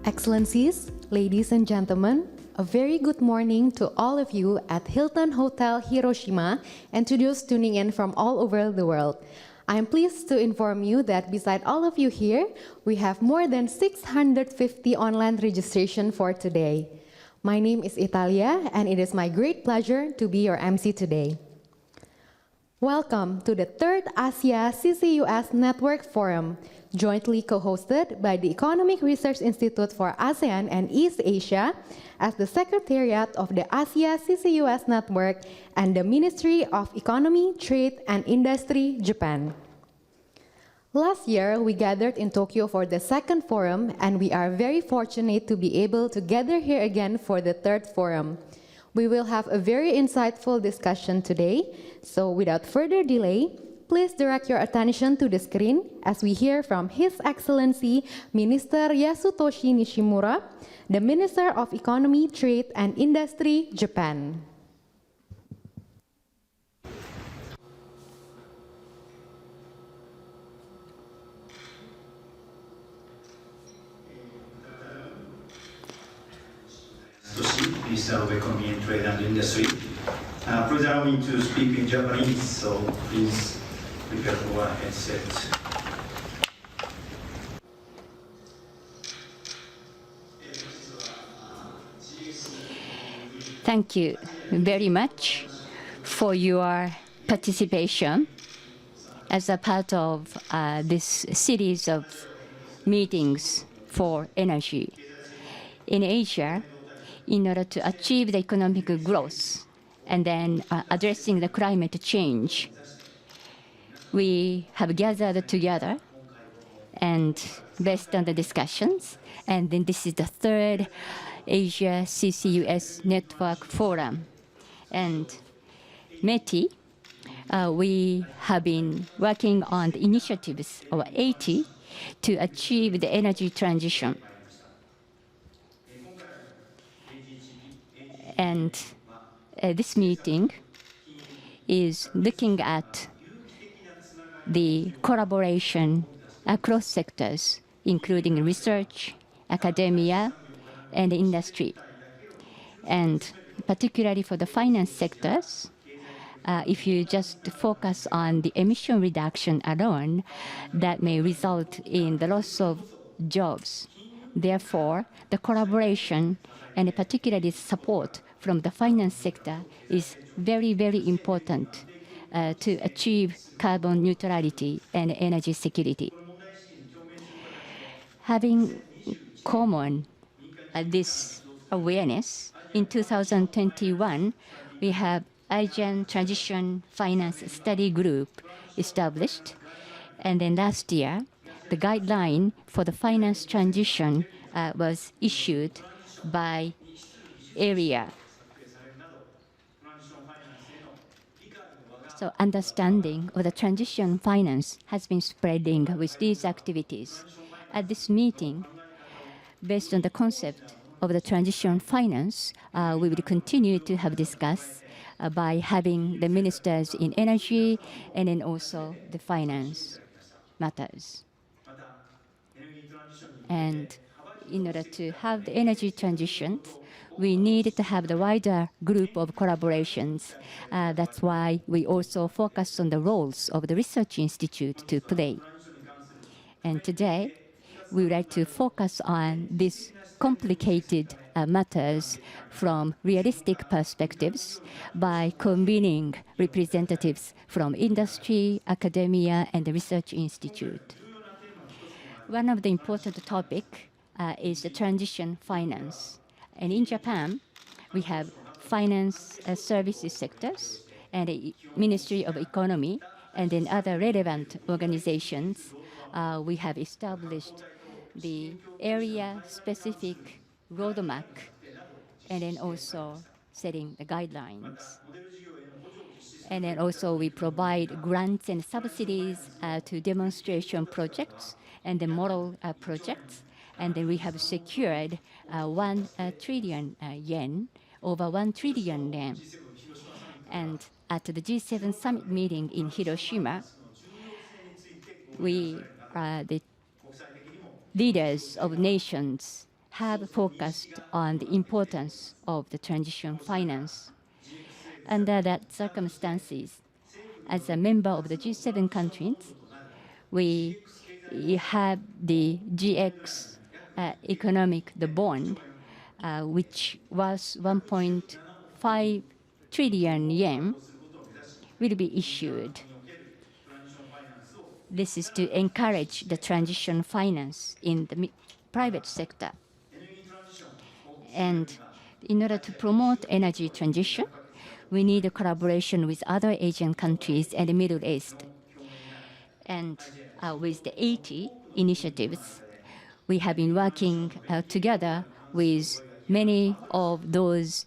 Excellencies, ladies and gentlemen, a very good morning to all of you at Hilton Hotel Hiroshima and to those tuning in from all over the world. I am pleased to inform you that beside all of you here, we have more than 650 online registration for today. My name is Italia, and it is my great pleasure to be your MC today. Welcome to the third Asia CCUS Network Forum, jointly co-hosted by the Economic Research Institute for ASEAN and East Asia as the Secretariat of the Asia CCUS Network and the Ministry of Economy, Trade and Industry, Japan. Last year, we gathered in Tokyo for the second forum, and we are very fortunate to be able to gather here again for the third forum. We will have a very insightful discussion today, so without further delay, please direct your attention to the screen as we hear from His Excellency Mr Yasutoshi Nishimura, the Minister of Economy, Trade and Industry, Japan. Minister of Economy, Trade and Industry. Please allow me to speak in Japanese, so please prepare for a headset. Thank you very much for your participation as a part of this series of meetings for energy. In Asia, in order to achieve the economic growth and then addressing the climate change, we have gathered together and based on the discussions, and then this is the third Asia CCUS Network Forum. And METI, we have been working on the initiatives of 80 to achieve the energy transition. And this meeting is looking at the collaboration across sectors, including research, academia, and industry. And particularly for the finance sectors, if you just focus on the emission reduction alone, that may result in the loss of jobs. Therefore, the collaboration and particularly support from the finance sector is very, very important to achieve carbon neutrality and energy security. Having common this awareness, in 2021, we have Asian Transition Finance Study Group established. And then last year, the guideline for the finance transition was issued by ERIA. So understanding of the transition finance has been spreading with these activities. At this meeting, based on the concept of the transition finance, we will continue to have discussed by having the ministers in energy and then also the finance matters. And in order to have the energy transition, we need to have the wider group of collaborations. That's why we also focus on the roles of the research institute to play. And today, we would like to focus on these complicated matters from realistic perspectives by convening representatives from industry, academia, and the research institute. One of the important topics is the transition finance. And in Japan, we have finance services sectors and the Ministry of Economy, and then other relevant organizations. We have established the area-specific roadmap, and then also setting the guidelines. And then also we provide grants and subsidies to demonstration projects and the model projects. And then we have secured 1 trillion yen, over 1 trillion yen. And at the G7 summit meeting in Hiroshima, the leaders of nations have focused on the importance of the transition finance. Under that circumstances, as a member of the G7 countries, we have the GX economic, the bond, which was 1.5 trillion yen, will be issued. This is to encourage the transition finance in the private sector. And in order to promote energy transition, we need a collaboration with other Asian countries and the Middle East. And with the 80 initiatives, we have been working together with many of those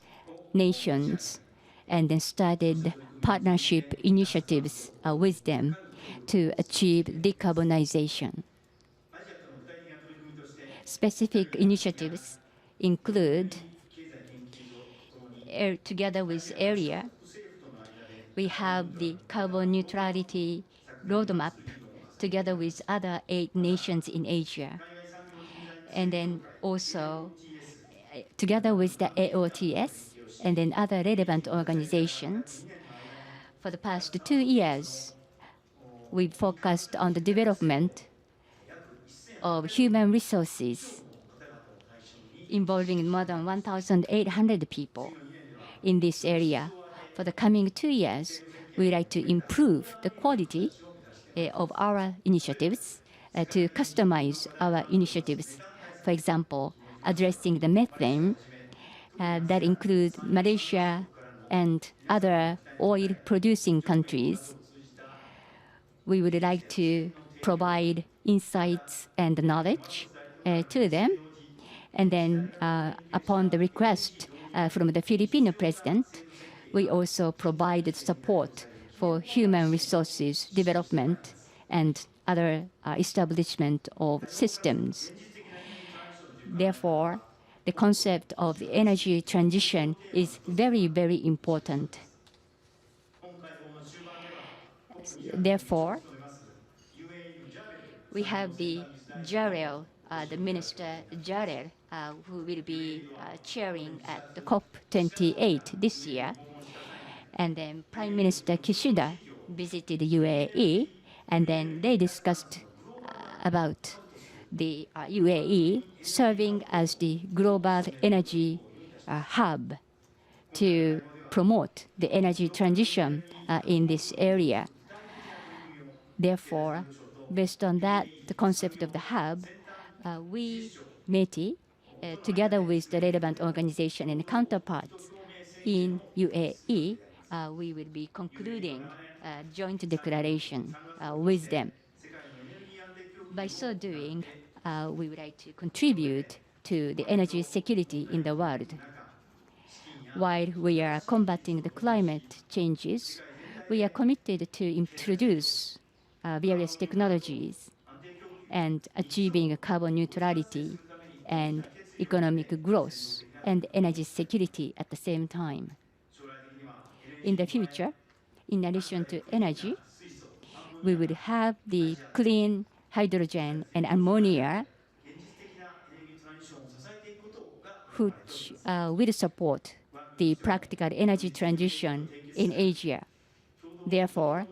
nations and then started partnership initiatives with them to achieve decarbonization. Specific initiatives include, together with ERIA, we have the carbon neutrality roadmap together with other 8 nations in Asia. And then also together with the AOTS and then other relevant organizations. For the past 2 years, we've focused on the development of human resources involving more than 1,800 people in this area. For the coming 2 years, we'd like to improve the quality of our initiatives, to customize our initiatives. For example, addressing the methane that include Malaysia and other oil-producing countries. We would like to provide insights and knowledge to them. And then upon the request from the Filipino president, we also provided support for human resources development and other establishment of systems. Therefore, the concept of the energy transition is very, very important. Therefore, we have the Jarel, the Minister Jarel, who will be chairing at the COP28 this year. And then Prime Minister Kishida visited UAE, and then they discussed about the UAE serving as the global energy hub to promote the energy transition in this area. Therefore, based on that, the concept of the hub, we, METI, together with the relevant organization and counterparts in UAE, we will be concluding a joint declaration with them. By so doing, we would like to contribute to the energy security in the world. While we are combating the climate changes, we are committed to introduce various technologies and achieving carbon neutrality and economic growth and energy security at the same time. In the future, in addition to energy, we would have the clean hydrogen and ammonia, which will support the practical energy transition in Asia. Therefore,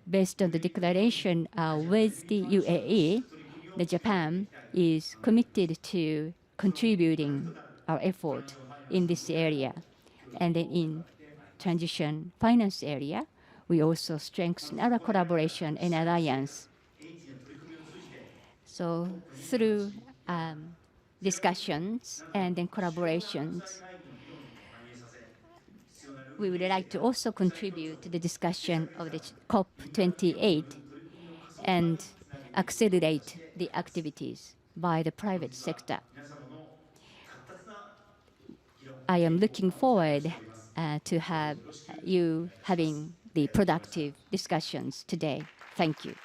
based on the declaration with the UAE, the Japan is committed to contributing our effort in this area. And then in transition finance area, we also strengthen our collaboration and alliance. So through discussions and then collaborations, we would like to also contribute to the discussion of the COP28 and accelerate the activities by the private sector. I am looking forward to have you having the productive discussions today. Thank you.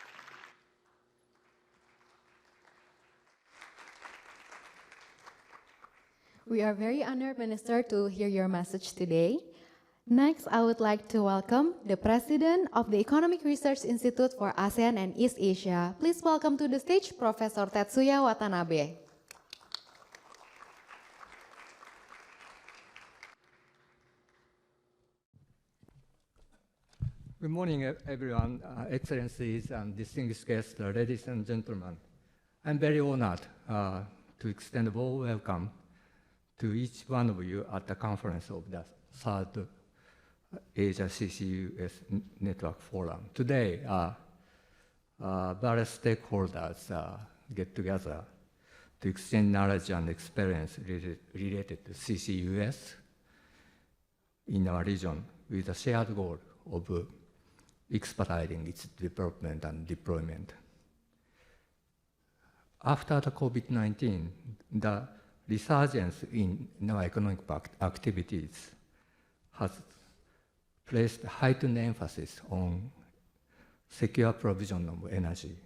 We are very honored, Minister, to hear your message today. Next, I would like to welcome the President of the Economic Research Institute for ASEAN and East Asia. Please welcome to the stage Professor Tetsuya Watanabe. Good morning, everyone, Excellencies and distinguished guests, ladies and gentlemen. I'm very honored to extend a warm welcome to each one of you at the conference of the third Asia CCUS Network Forum. Today, various stakeholders get together to exchange knowledge and experience related to CCUS in our region with a shared goal of expediting its development and deployment. After the COVID-19, the resurgence in our economic activities has placed heightened emphasis on secure provision of energy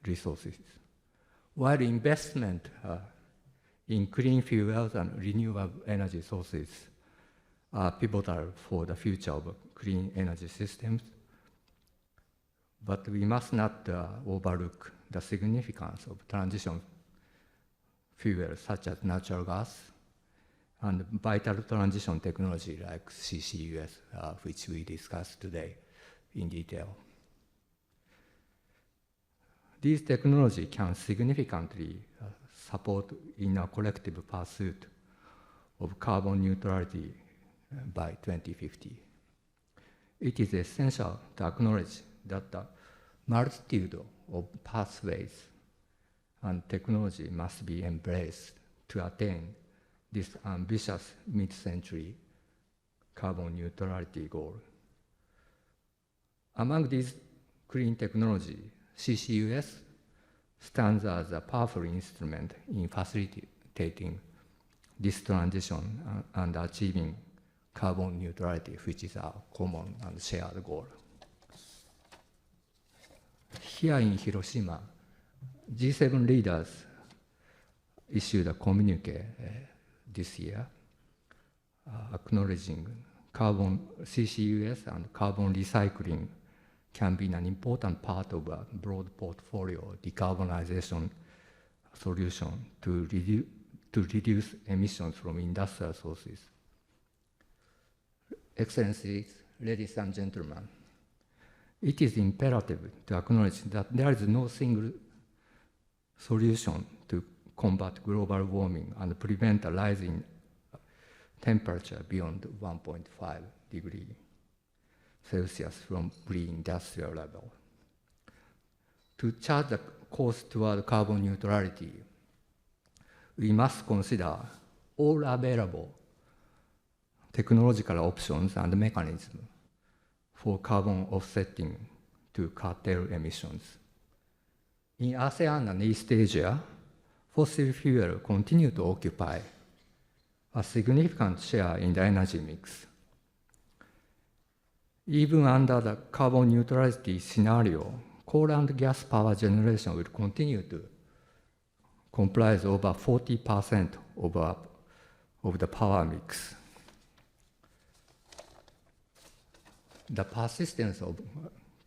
resources, while investment in clean fuels and renewable energy sources are pivotal for the future of clean energy systems. But we must not overlook the significance of transition fuels such as natural gas and vital transition technology like CCUS, which we discussed today in detail. These technologies can significantly support in a collective pursuit of carbon neutrality by 2050. It is essential to acknowledge that the multitude of pathways and technology must be embraced to attain this ambitious mid-century carbon neutrality goal. Among these clean technologies, CCUS stands as a powerful instrument in facilitating this transition and achieving carbon neutrality, which is our common and shared goal. Here in Hiroshima, G7 leaders issued a communique this year acknowledging CCUS and carbon recycling can be an important part of a broad portfolio decarbonization solution to reduce emissions from industrial sources. Excellencies, ladies and gentlemen, it is imperative to acknowledge that there is no single solution to combat global warming and prevent a rise in temperature beyond 1.5 degrees Celsius from pre-industrial level. To chart the course toward carbon neutrality, we must consider all available technological options and mechanisms for carbon offsetting to curtail emissions. In ASEAN and East Asia, fossil fuels continue to occupy a significant share in the energy mix. Even under the carbon neutrality scenario, coal and gas power generation will continue to comprise over 40% of the power mix. The persistence of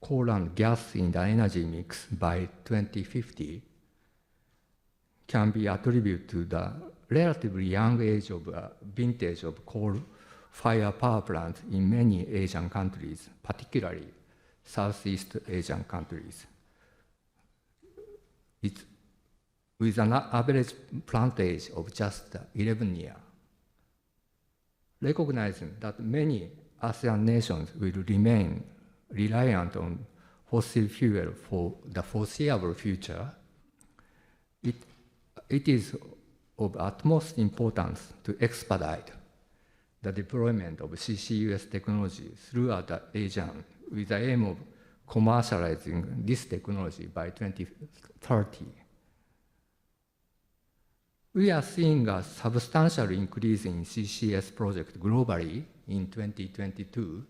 coal and gas in the energy mix by 2050 can be attributed to the relatively young age of vintage of coal-fired power plants in many Asian countries, particularly Southeast Asian countries. With an average plant age of just 11 years. Recognizing that many ASEAN nations will remain reliant on fossil fuel for the foreseeable future, it is of utmost importance to expedite the deployment of CCUS technology throughout the ASEAN with the aim of commercializing this technology by 2030. We are seeing a substantial increase in CCS projects globally in 2022,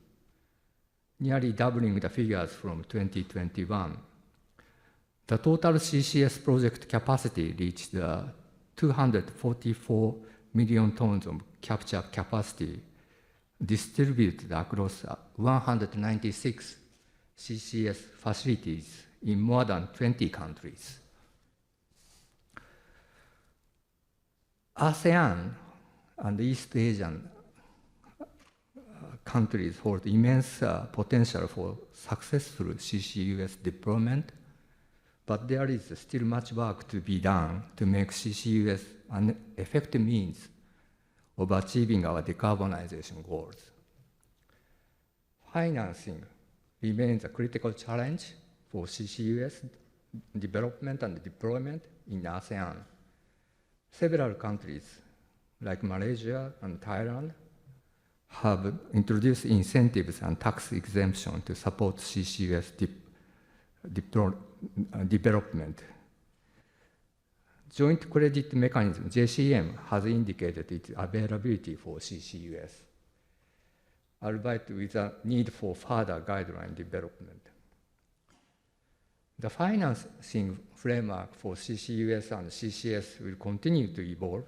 nearly doubling the figures from 2021. The total CCS project capacity reached 244 million tons of capture capacity distributed across 196 CCS facilities in more than 20 countries. ASEAN and East Asian countries hold immense potential for successful CCUS deployment, but there is still much work to be done to make CCUS an effective means of achieving our decarbonization goals. Financing remains a critical challenge for CCUS development and deployment in ASEAN. Several countries, like Malaysia and Thailand, have introduced incentives and tax exemption to support CCUS development. Joint Credit Mechanism, JCM, has indicated its availability for CCUS, albeit with a need for further guideline development. The financing framework for CCUS and CCS will continue to evolve.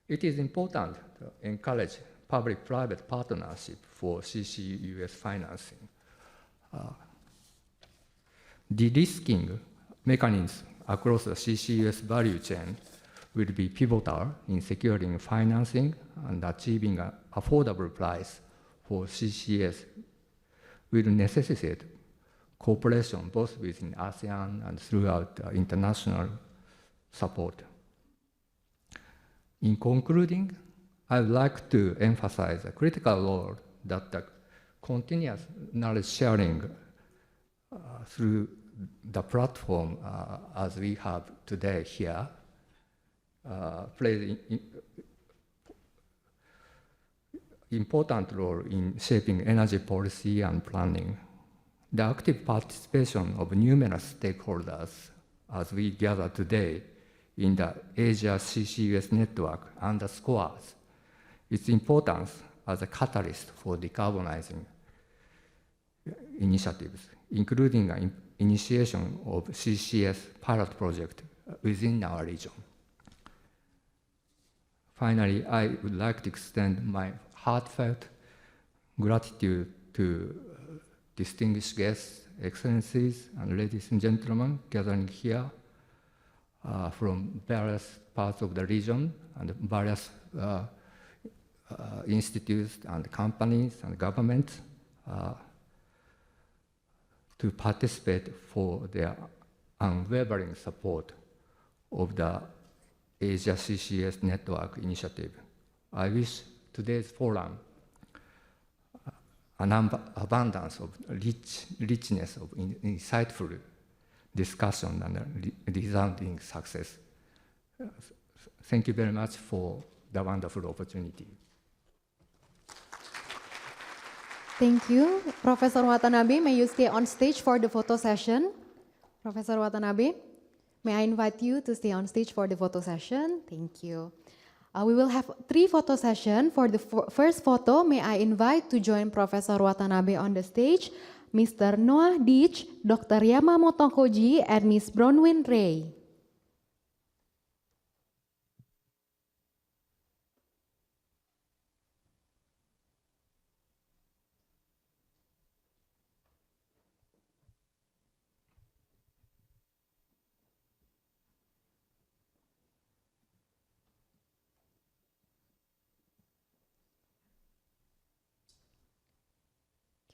It is important to encourage public-private partnership for CCUS financing. De-risking mechanisms across the CCUS value chain will be pivotal in securing financing and achieving an affordable price for CCS will necessitate cooperation both within ASEAN and throughout international support. In concluding, I would like to emphasize the critical role that the continuous knowledge sharing through the platform as we have today here plays an important role in shaping energy policy and planning. The active participation of numerous stakeholders as we gather today in the Asia CCUS Network underscores its importance as a catalyst for decarbonizing initiatives, including an initiation of CCS pilot project within our region. Finally, I would like to extend my heartfelt gratitude to distinguished guests, excellencies, and ladies and gentlemen gathering here from various parts of the region and various institutes and companies and governments to participate for their unwavering support of the Asia CCUS Network initiative. I wish today's forum an abundance of richness of insightful discussion and resounding success. Thank you very much for the wonderful opportunity. Thank you. Professor Watanabe, may you stay on stage for the photo session? Professor Watanabe, may I invite you to stay on stage for the photo session? Thank you. We will have 3 photo sessions. For the first photo, may I invite to join Professor Watanabe on the stage, Mr. Noah Deitch, Dr. Yamamoto Koji, and Ms. Bronwyn Ray.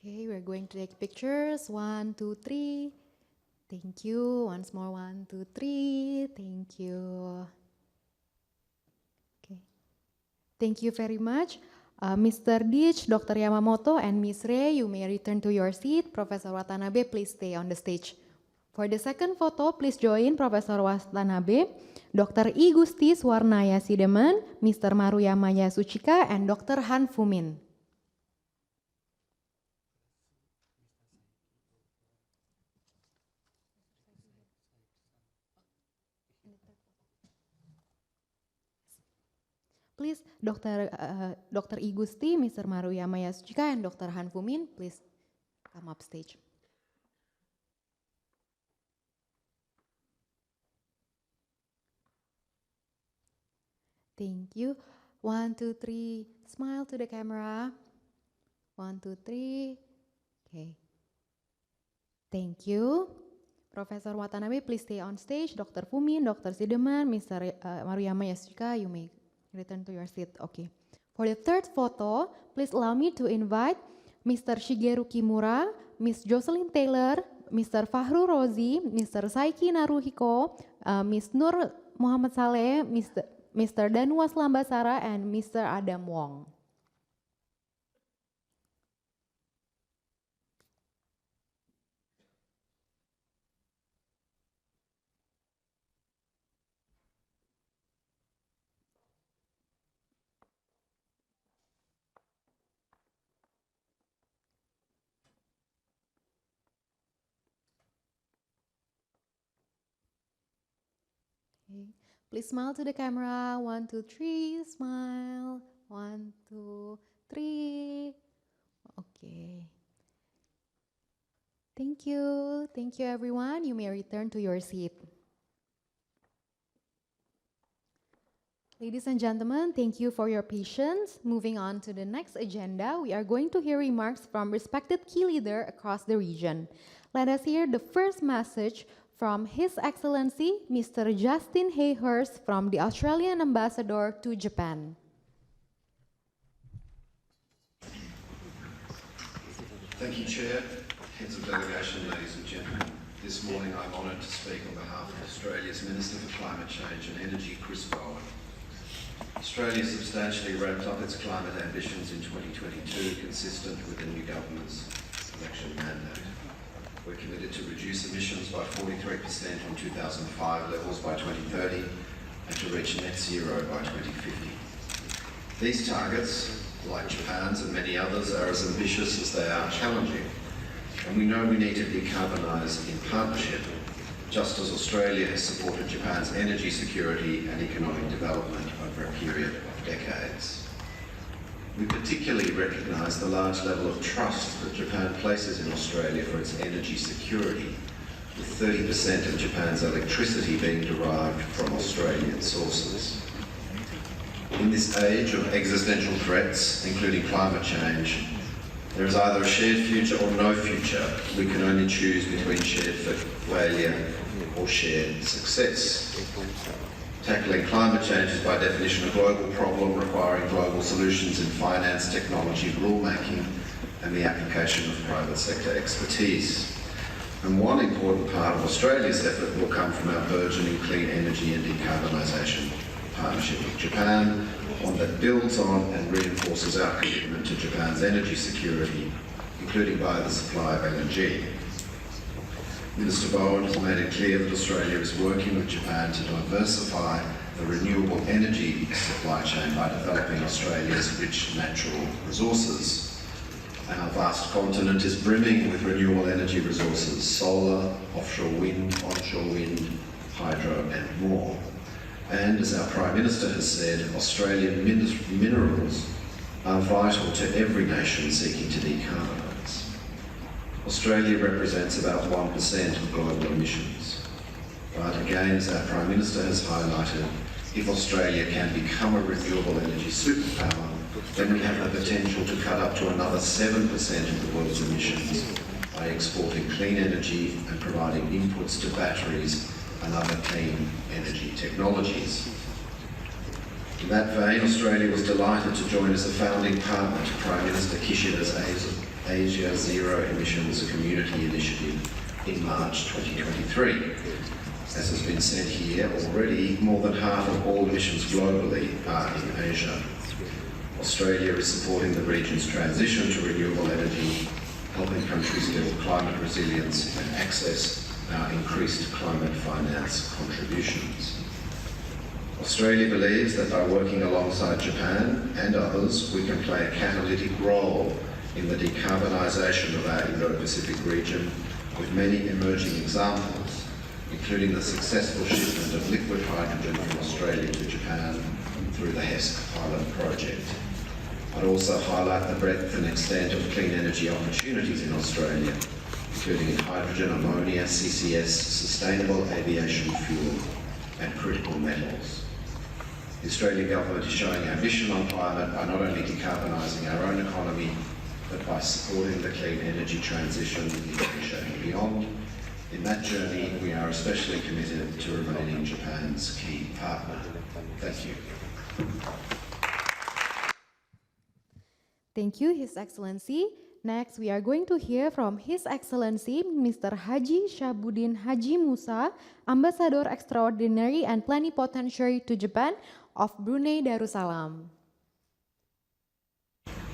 Okay, we're going to take pictures. 1, 2, 3. Thank you. Once more. 1, 2, 3. Thank you. Okay. Thank you very much. Mr. Deitch, Dr. Yamamoto, and Ms. Ray, you may return to your seat. Professor Watanabe, please stay on the stage. For the second photo, please join Professor Watanabe, Dr. I Gusti Swarnaya Sideman, Mr. Maruyama Yasuchika, and Dr. Han Fumin. Please, Dr. I Gusti, Mr. Maruyama Yasuchika, and Dr. Han Fumin, please come up stage. Thank you. 1, 2, 3. Smile to the camera. 1, 2, 3. Okay. Thank you. Professor Watanabe, please stay on stage. Dr. Fumin, Dr. Sideman, Mr. Maruyama Yasuchika, you may return to your seat. Okay. For the third photo, please allow me to invite Mr. Shigeru Kimura, Ms. Jocelyn Taylor, Mr. Fahru Rozi, Mr. Saiki Naruhiko, Ms. Nur Muhammad Saleh, Mr. Danuas Lambasara, and Mr. Adam Wong. Okay. Please smile to the camera. 1, 2, 3. Smile. 1, 2, 3. Okay. Thank you. Thank you, everyone. You may return to your seat. Ladies and gentlemen, thank you for your patience. Moving on to the next agenda, we are going to hear remarks from respected key leaders across the region. Let us hear the first message from His Excellency, Mr. Justin Hayhurst, from the Australian Ambassador to Japan. Thank you, Chair, heads of delegation, ladies and gentlemen. This morning I'm honoured to speak on behalf of Australia's Minister for Climate Change and Energy, Chris Bowen. Australia substantially ramped up its climate ambitions in 2022, consistent with the new government's election mandate. We're committed to reduce emissions by 43% on 2005 levels by 2030 and to reach net zero by 2050. These targets, like Japan's and many others, are as ambitious as they are challenging, and we know we need to decarbonise in partnership, just as Australia has supported Japan's energy security and economic development over a period of decades. We particularly recognise the large level of trust that Japan places in Australia for its energy security, with 30% of Japan's electricity being derived from Australian sources. In this age of existential threats, including climate change, there is either a shared future or no future. We can only choose between shared failure or shared success. Tackling climate change is by definition a global problem requiring global solutions in finance, technology, rulemaking, and the application of private sector expertise. And one important part of Australia's effort will come from our burgeoning clean energy and decarbonisation partnership with Japan, one that builds on and reinforces our commitment to Japan's energy security, including via the supply of LNG. Minister Bowen has made it clear that Australia is working with Japan to diversify the renewable energy supply chain by developing Australia's rich natural resources. Our vast continent is brimming with renewable energy resources: solar, offshore wind, onshore wind, hydro and more. And as our Prime Minister has said, Australian minerals are vital to every nation seeking to decarbonise. Australia represents about 1% of global emissions. But again, as our Prime Minister has highlighted, if Australia can become a renewable energy superpower, then we have the potential to cut up to another 7% of the world's emissions by exporting clean energy and providing inputs to batteries and other clean energy technologies. In that vein, Australia was delighted to join as a founding partner to Prime Minister Kishida's Asia Zero Emissions Community Initiative in March 2023. As has been said here already, more than half of all emissions globally are in Asia. Australia is supporting the region's transition to renewable energy, helping countries build climate resilience and access our increased climate finance contributions. Australia believes that by working alongside Japan and others, we can play a catalytic role in the decarbonisation of our Indo-Pacific region, with many emerging examples, including the successful shipment of liquid hydrogen from Australia to Japan through the HESC pilot project. I'd also highlight the breadth and extent of clean energy opportunities in Australia, including in hydrogen, ammonia, CCS, sustainable aviation fuel, and critical metals. The Australian government is showing ambition on climate by not only decarbonising our own economy, but by supporting the clean energy transition in Asia and beyond. In that journey, we are especially committed to remaining Japan's key partner. Thank you. Thank you, His Excellency. Next, we are going to hear from His Excellency Mr. Haji Shabuddin Haji Musa, Ambassador Extraordinary and Plenipotentiary to Japan of Brunei Darussalam.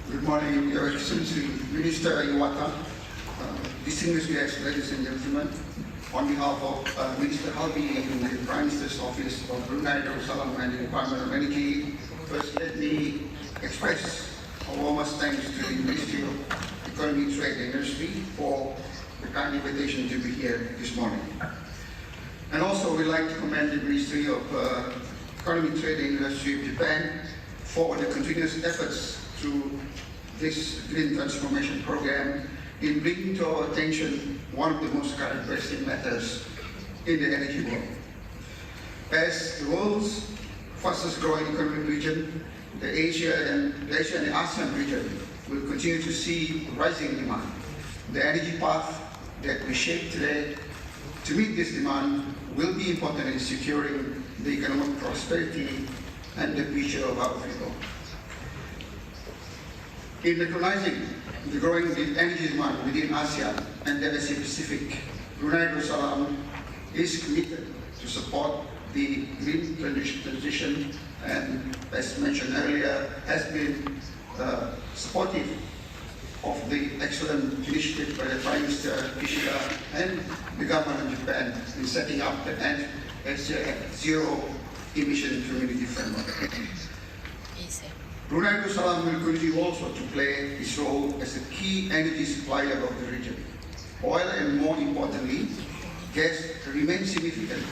Good morning, Your Excellency Minister Iwata, distinguished guests, ladies and gentlemen. On behalf of Minister Halbi in the Prime Minister's Office of Brunei Darussalam and the Department of Energy, first let me express our warmest thanks to the Ministry of Economy, Trade and Industry for the kind invitation to be here this morning. And also we'd like to commend the Ministry of Economy, Trade and Industry of Japan for the continuous efforts through this green transformation program in bringing to our attention one of the most current pressing matters in the energy world. As the world's fastest growing economic region, the Asia and ASEAN region will continue to see rising demand. The energy path that we shape today to meet this demand will be important in securing the economic prosperity and the future of our people. In recognizing the growing energy demand within ASEAN and the Asia Pacific, Brunei Darussalam is committed to support the green transition and, as mentioned earlier, has been supportive of the excellent initiative by the Prime Minister Kishida and the government of Japan in setting up the net zero emission community framework. Brunei Darussalam will continue also to play its role as a key energy supplier of the region. Oil and, more importantly, gas remain significant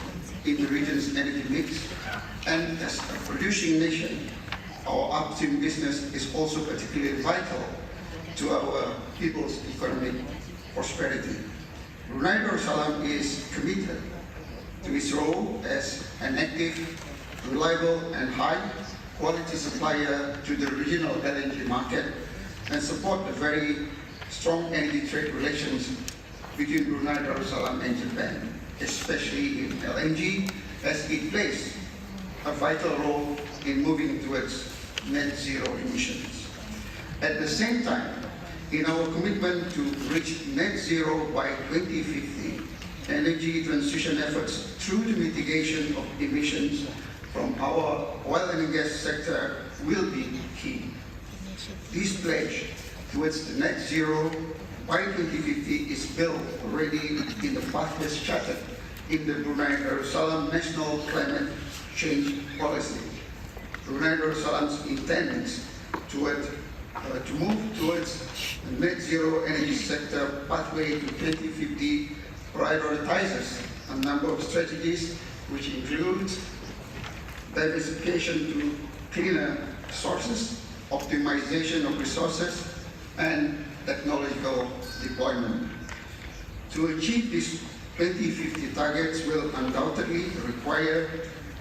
in the region's energy mix, and as a producing nation, our upstream business is also particularly vital to our people's economic prosperity. Brunei Darussalam is committed to its role as an active, reliable and high-quality supplier to the regional LNG market and support the very strong energy trade relations between Brunei Darussalam and Japan, especially in LNG, as it plays a vital role in moving towards net zero emissions. At the same time, in our commitment to reach net zero by 2050, energy transition efforts through the mitigation of emissions from our oil and gas sector will be key. This pledge towards the net zero by 2050 is built already in the pathways charted in the Brunei Darussalam National Climate Change Policy. Brunei Darussalam's intends to move towards the net zero energy sector pathway to 2050 prioritizes a number of strategies which include diversification to cleaner sources, optimization of resources, and technological deployment. To achieve these 2050 targets will undoubtedly require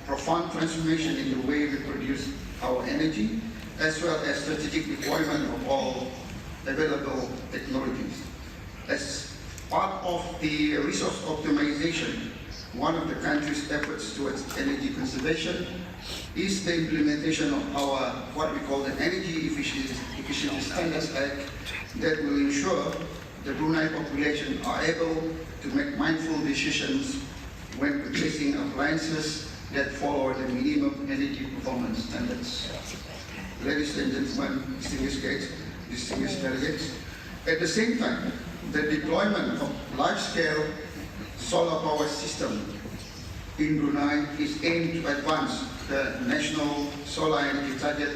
profound transformation in the way we produce our energy, as well as strategic deployment of all available technologies. As part of the resource optimization, one of the country's efforts towards energy conservation is the implementation of our, what we call the Energy Efficiency Standards Act, that will ensure the Brunei population are able to make mindful decisions when purchasing appliances that follow the minimum energy performance standards. Ladies and gentlemen, distinguished guests, distinguished delegates, at the same time, the deployment of large-scale solar power system in Brunei is aimed to advance the national solar energy target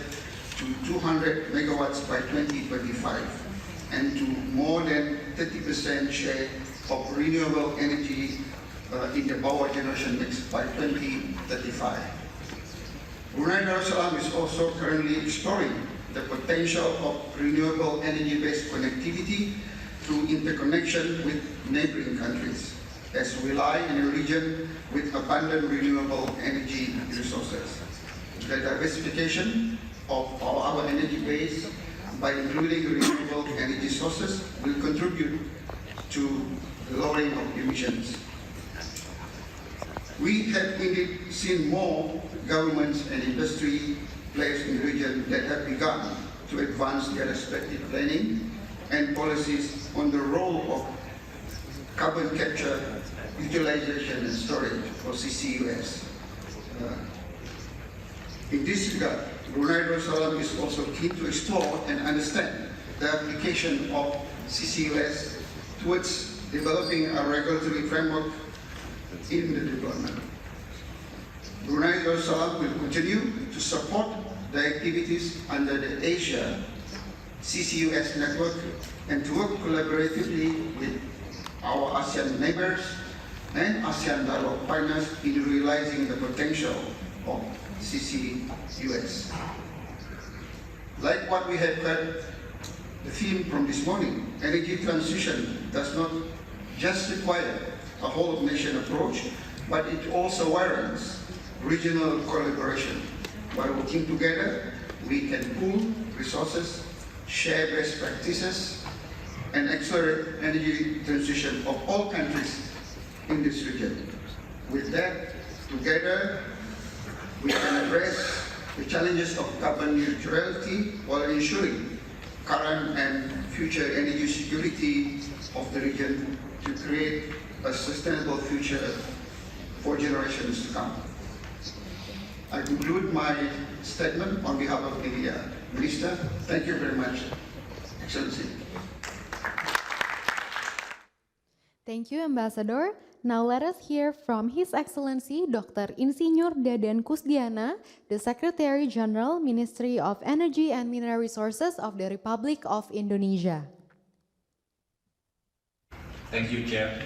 to 200 megawatts by 2025 and to more than 30% share of renewable energy in the power generation mix by 2035. Brunei Darussalam is also currently exploring the potential of renewable energy-based connectivity through interconnection with neighboring countries, as we lie in a region with abundant renewable energy resources. The diversification of our energy base by including renewable energy sources will contribute to lowering of emissions. We have indeed seen more governments and industry players in the region that have begun to advance their respective planning and policies on the role of carbon capture, utilization and storage, or CCUS. In this regard, Brunei Darussalam is also keen to explore and understand the application of CCUS towards developing a regulatory framework in the deployment. Brunei Darussalam will continue to support the activities under the Asia CCUS Network and to work collaboratively with our ASEAN neighbors and ASEAN dialogue partners in realizing the potential of CCUS. Like what we have heard, the theme from this morning, energy transition does not just require a whole-of-nation approach, but it also warrants regional collaboration. By working together, we can pool resources, share best practices, and accelerate energy transition of all countries in this region. With that, together, we can address the challenges of carbon neutrality while ensuring current and future energy security of the region to create a sustainable future for generations to come. I conclude my statement on behalf of the Minister. Thank you very much, Excellency. Thank you, Ambassador. Now let us hear from His Excellency Dr. Insinyur Dadan Kusdiana, the Secretary General, Ministry of Energy and Mineral Resources of the Republic of Indonesia. Thank you, Chair.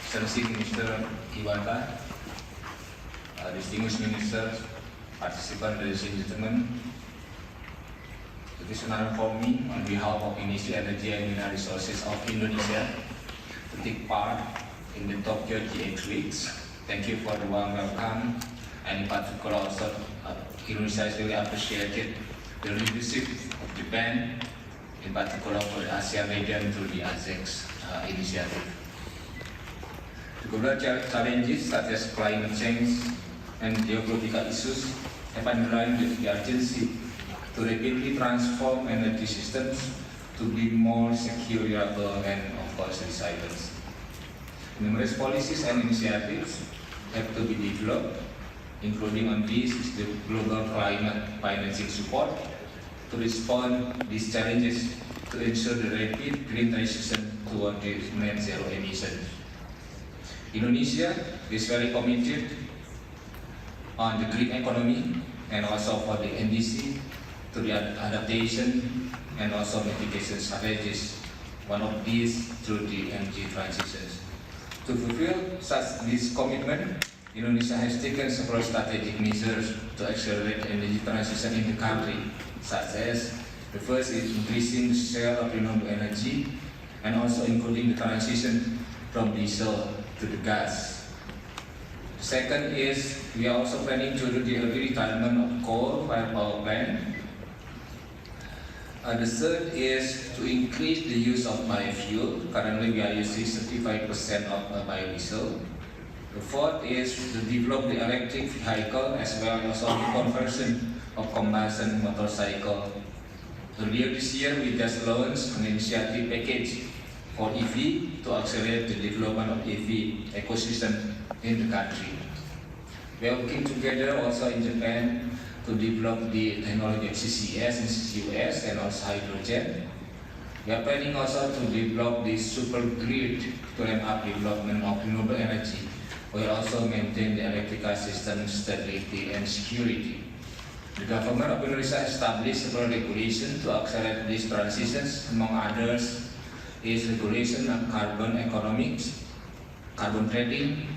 Excellency Minister Iwata, distinguished ministers, participants, ladies and gentlemen, it is an honor for me on behalf of Ministry of Energy and Mineral Resources of Indonesia to take part in the Tokyo GX Weeks. Thank you for the warm welcome, and in particular also Indonesia is really appreciated the leadership of Japan, in particular for the ASEAN region through the ASEX initiative. The global challenges such as climate change and geopolitical issues have underlined the urgency to rapidly transform energy systems to be more secure, reliable, and of course resilient. Numerous policies and initiatives have to be developed, including on this is the global climate financing support to respond to these challenges to ensure the rapid green transition toward the net zero emissions. Indonesia is very committed on the green economy and also for the NDC to the adaptation and also mitigation strategies. One of these through the energy transitions. To fulfill such this commitment, Indonesia has taken several strategic measures to accelerate energy transition in the country, such as the first is increasing the share of renewable energy and also including the transition from diesel to the gas. The second is we are also planning to do the early retirement of coal-fired power plant. The third is to increase the use of biofuel. Currently we are using 35% of biodiesel. The fourth is to develop the electric vehicle as well as the conversion of combustion motorcycle. Earlier this year we just launched an initiative package for EV to accelerate the development of EV ecosystem in the country. We are working together also in Japan to develop the technology of CCS and CCUS and also hydrogen. We are planning also to develop the super grid to ramp up development of renewable energy. We also maintain the electrical system stability and security. The government of Indonesia established several regulations to accelerate these transitions. Among others is regulation of carbon economics, carbon trading,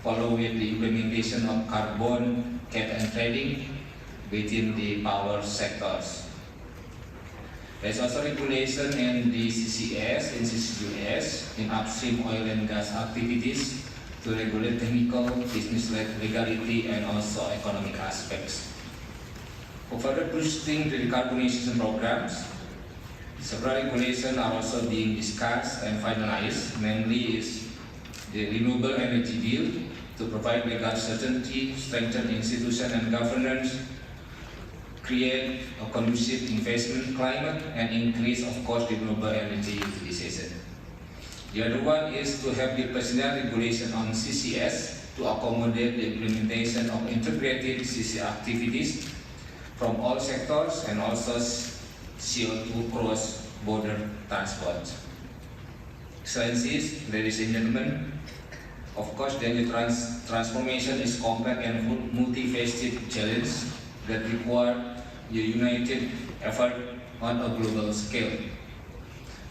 follow with the implementation of carbon cap and trading within the power sectors. There is also regulation in the CCS and CCUS in upstream oil and gas activities to regulate technical, business legality and also economic aspects. For further boosting the decarbonization programs, several regulations are also being discussed and finalized, mainly is the renewable energy deal to provide legal certainty, strengthen institution and governance, create a conducive investment climate, and increase, of course, renewable energy utilization. The other one is to have the personnel regulation on CCS to accommodate the implementation of integrated CCS activities from all sectors and also CO2 cross-border transport. Excellencies, ladies and gentlemen, of course, the transformation is complex and multifaceted challenge that require a united effort on a global scale.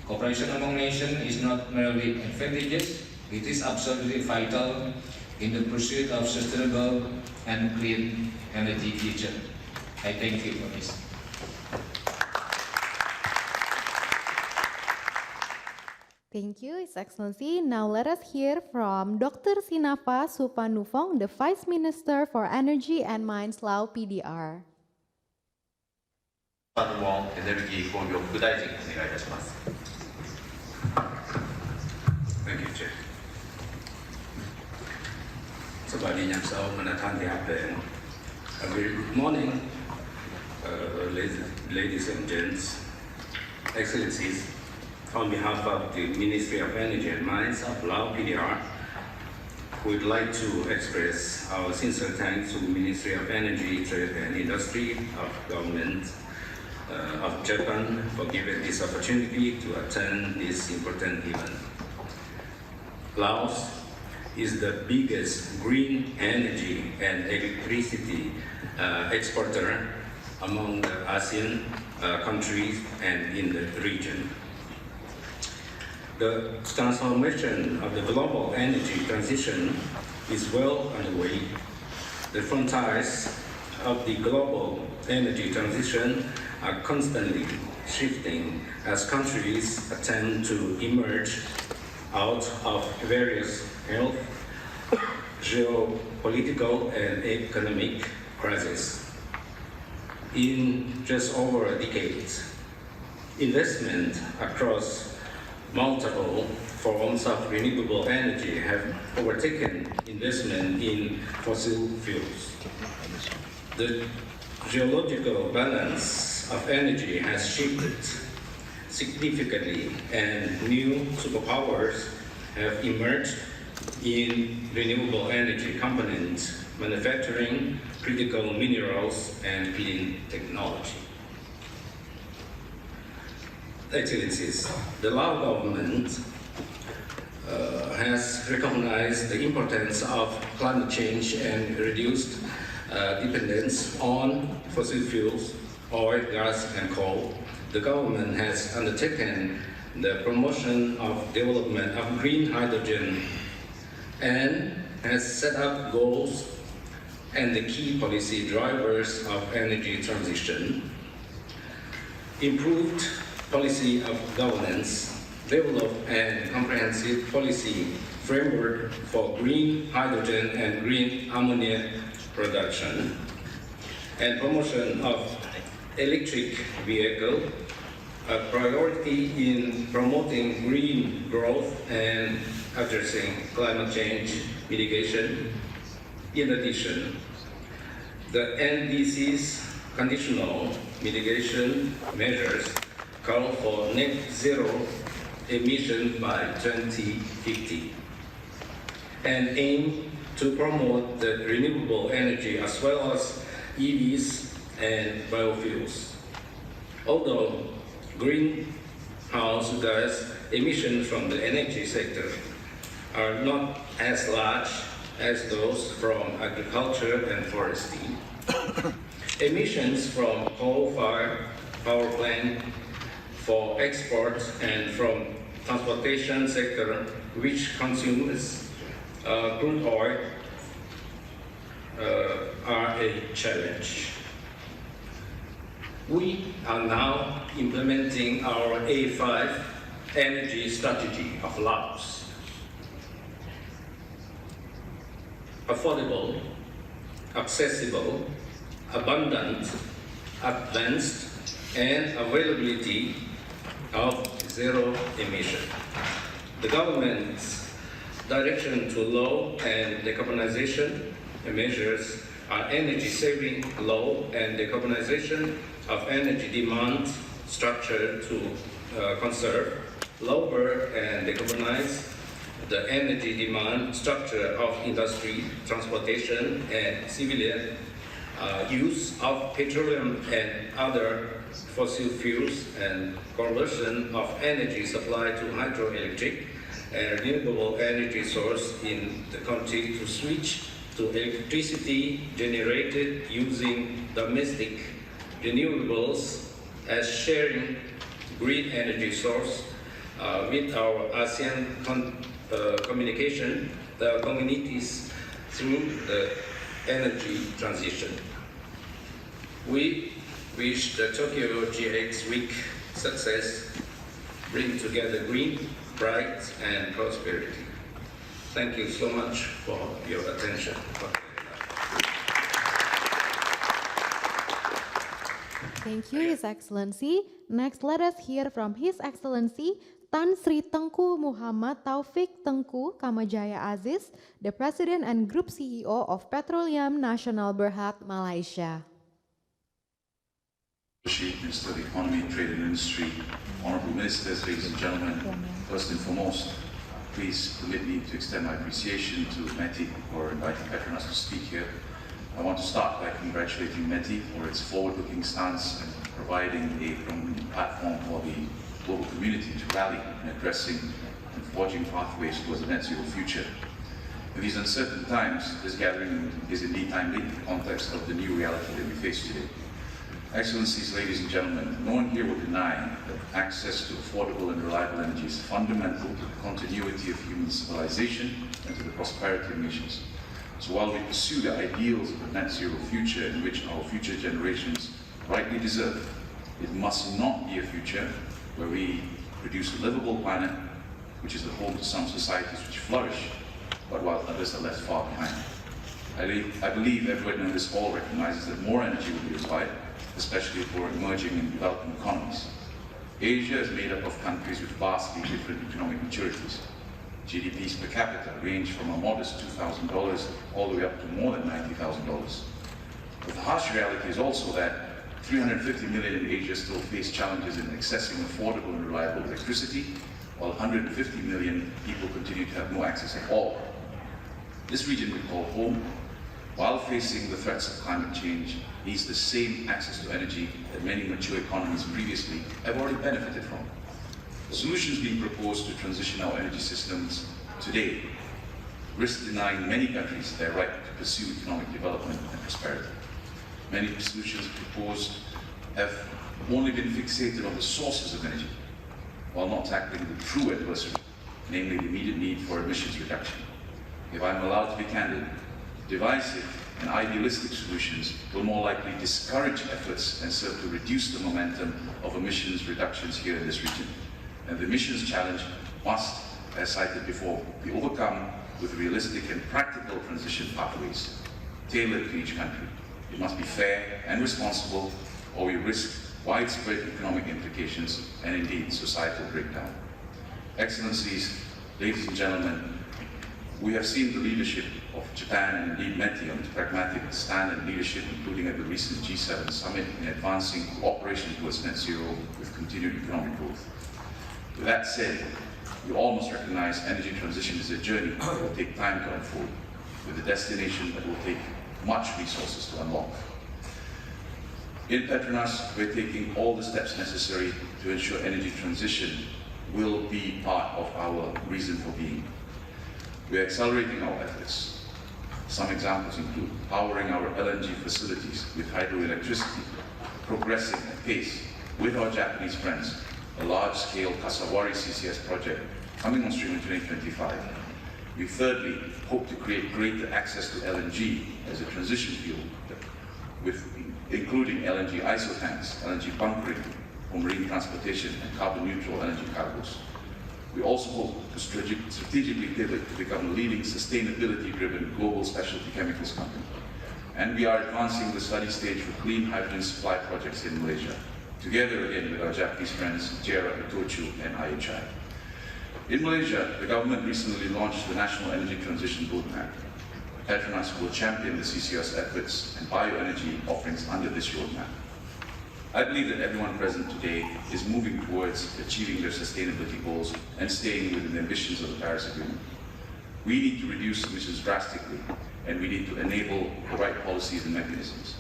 Cooperation among nations is not merely advantageous, it is absolutely vital in the pursuit of sustainable and clean energy future. I thank you for this. Thank you, His Excellency. Now let us hear from Dr. Sinafa Supanufong, the Vice Minister for Energy and Mines, Lao PDR. エネルギー工業副大臣お願いいたします。Thank you, Chair. สวัสดียามเช้าท่านที่รับเป็น Good morning, ladies and gents, excellencies. On behalf of the Ministry of Energy and Mines of Lao PDR, we would like to express our sincere thanks to the Ministry of Energy, Trade and Industry of Government of Japan for giving this opportunity to attend this important event. Laos is the biggest green energy and electricity exporter among the ASEAN countries and in the region. The transformation of the global energy transition is well underway. The frontiers of the global energy transition are constantly shifting as countries attempt to emerge out of various health, geopolitical, and economic crises. In just over a decade, investment across multiple forms of renewable energy have overtaken investment in fossil fuels. The geological balance of energy has shifted significantly, and new superpowers have emerged in renewable energy components, manufacturing, critical minerals, and clean technology. Excellencies, the Lao government has recognized the importance of climate change and reduced dependence on fossil fuels, oil, gas, and coal. The government has undertaken the promotion of development of green hydrogen and has set up goals and the key policy drivers of energy transition, improved policy of governance, develop a comprehensive policy framework for green hydrogen and green ammonia production, and promotion of electric vehicle, a priority in promoting green growth and addressing climate change mitigation. In addition, the NDC's conditional mitigation measures call for net zero emission by 2050 and aim to promote the renewable energy as well as EVs and biofuels. Although greenhouse gas emissions from the energy sector are not as large as those from agriculture and forestry, emissions from coal-fired power plant for export and from transportation sector, which consumes crude oil, are a challenge. We are now implementing our A5 energy strategy of Laos. Affordable, accessible, abundant, advanced, and availability of zero emission. The government's direction to low and decarbonization measures energy-saving law and decarbonization of energy demand structure to conserve, lower and decarbonize the energy demand structure of industry, transportation, and civilian use of petroleum and other fossil fuels, and conversion of energy supply to hydroelectric and renewable energy source in the country to switch to electricity generated using domestic renewables as sharing green energy source with our ASEAN communication, the communities through the energy transition. We wish the Tokyo G8 Week success, bring together green, bright, and prosperity. Thank you so much for your attention. Thank you, His Excellency. Next, let us hear from His Excellency Tan Sri Tengku Muhammad Taufik Tengku Kamajaya Aziz, the President and Group CEO of Petroleum Nasional Berhad, Malaysia. HE Minister of Economy, Trade and Industry, Honourable Ministers, ladies and gentlemen, first and foremost, please permit me to extend my appreciation to METI for inviting Petronas to speak here. I want to start by congratulating METI for its forward-looking stance and providing a prominent platform for the global community to rally in addressing and forging pathways towards a net zero future. In these uncertain times, this gathering is indeed timely in the context of the new reality that we face today. Excellencies, ladies and gentlemen, no one here will deny that access to affordable and reliable energy is fundamental to the continuity of human civilization and to the prosperity of nations. So while we pursue the ideals of a net zero future in which our future generations rightly deserve, it must not be a future where we produce a livable planet, which is the home to some societies which flourish, but while others are left far behind. I believe everyone in this hall recognizes that more energy will be required, especially for emerging and developing economies. Asia is made up of countries with vastly different economic maturities. GDPs per capita range from a modest $2,000 all the way up to more than $90,000. But the harsh reality is also that 350 million in Asia still face challenges in accessing affordable and reliable electricity, while 150 million people continue to have no access at all. This region we call home, while facing the threats of climate change, needs the same access to energy that many mature economies previously have already benefited from. The solutions being proposed to transition our energy systems today risk denying many countries their right to pursue economic development and prosperity. Many solutions proposed have only been fixated on the sources of energy, while not tackling the true adversary, namely the immediate need for emissions reduction. If I'm allowed to be candid, divisive and idealistic solutions will more likely discourage efforts and serve to reduce the momentum of emissions reductions here in this region. And the emissions challenge must, as cited before, be overcome with realistic and practical transition pathways, tailored to each country. It must be fair and responsible, or we risk widespread economic implications and indeed societal breakdown. Excellencies, ladies and gentlemen, we have seen the leadership of Japan and indeed METI on its pragmatic stand and leadership, including at the recent G7 summit, in advancing cooperation towards net zero with continued economic growth. With that said, we all must recognize energy transition is a journey that will take time to unfold, with a destination that will take much resources to unlock. In Petronas, we're taking all the steps necessary to ensure energy transition will be part of our reason for being. We're accelerating our efforts. Some examples include powering our LNG facilities with hydroelectricity, progressing at pace with our Japanese friends, a large-scale Kasawari CCS project coming on stream in 2025. We thirdly hope to create greater access to LNG as a transition fuel, including LNG ISO tanks, LNG bunkering for marine transportation, and carbon-neutral LNG cargos. We also hope to strategically pivot to become a leading sustainability-driven global specialty chemicals company. And we are advancing the study stage for clean hydrogen supply projects in Malaysia, together again with our Japanese friends, JERA, Itochu, and IHI. In Malaysia, the government recently launched the National Energy Transition Roadmap, Petronas will champion the CCUS efforts and bioenergy offerings under this roadmap. I believe that everyone present today is moving towards achieving their sustainability goals and staying within the ambitions of the Paris Agreement. We need to reduce emissions drastically, and we need to enable the right policies and mechanisms.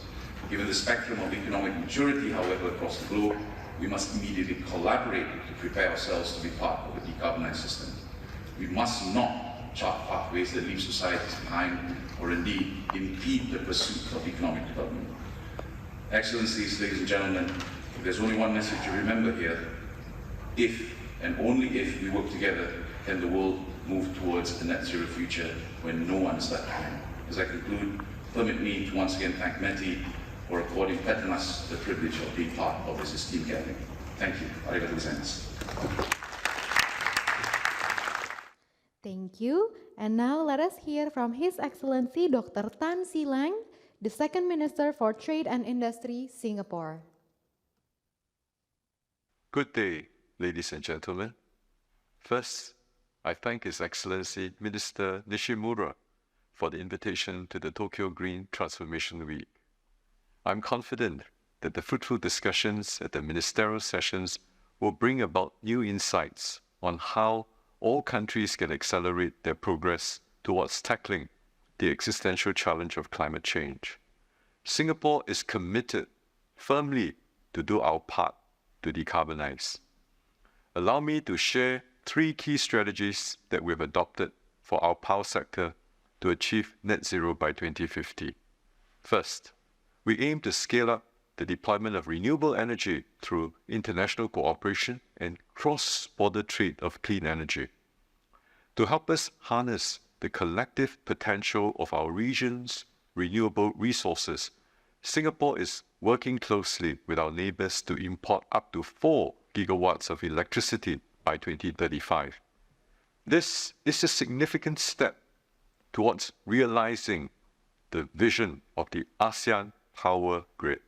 Given the spectrum of economic maturity, however, across the globe, we must immediately collaborate to prepare ourselves to be part of a decarbonized system. We must not chart pathways that leave societies behind or indeed impede the pursuit of economic development. Excellencies, ladies and gentlemen, if there's only one message to remember here, if and only if we work together, can the world move towards a net zero future when no one is left behind. As I conclude, permit me to once again thank METI for according Petronas the privilege of being part of this esteemed gathering. Thank you. Arigatou gozaimasu. Thank you. And now let us hear from His Excellency Dr. Tan Sri Lang, the Second Minister for Trade and Industry, Singapore. Good day, ladies and gentlemen. First, I thank His Excellency Minister Nishimura for the invitation to the Tokyo Green Transformation Week. I'm confident that the fruitful discussions at the ministerial sessions will bring about new insights on how all countries can accelerate their progress towards tackling the existential challenge of climate change. Singapore is committed firmly to do our part to decarbonize. Allow me to share 3 key strategies that we've adopted for our power sector to achieve net zero by 2050. First, we aim to scale up the deployment of renewable energy through international cooperation and cross-border trade of clean energy. To help us harness the collective potential of our region's renewable resources, Singapore is working closely with our neighbors to import up to 4 gigawatts of electricity by 2035. This is a significant step towards realizing the vision of the ASEAN power grid.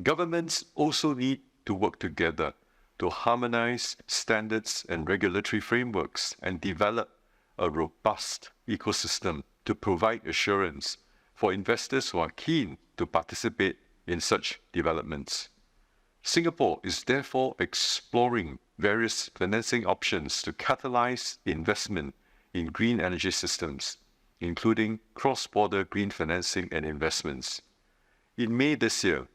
Governments also need to work together to harmonize standards and regulatory frameworks and develop a robust ecosystem to provide assurance for investors who are keen to participate in such developments. Singapore is therefore exploring various financing options to catalyze investment in green energy systems, including cross-border green financing and investments. In May this year,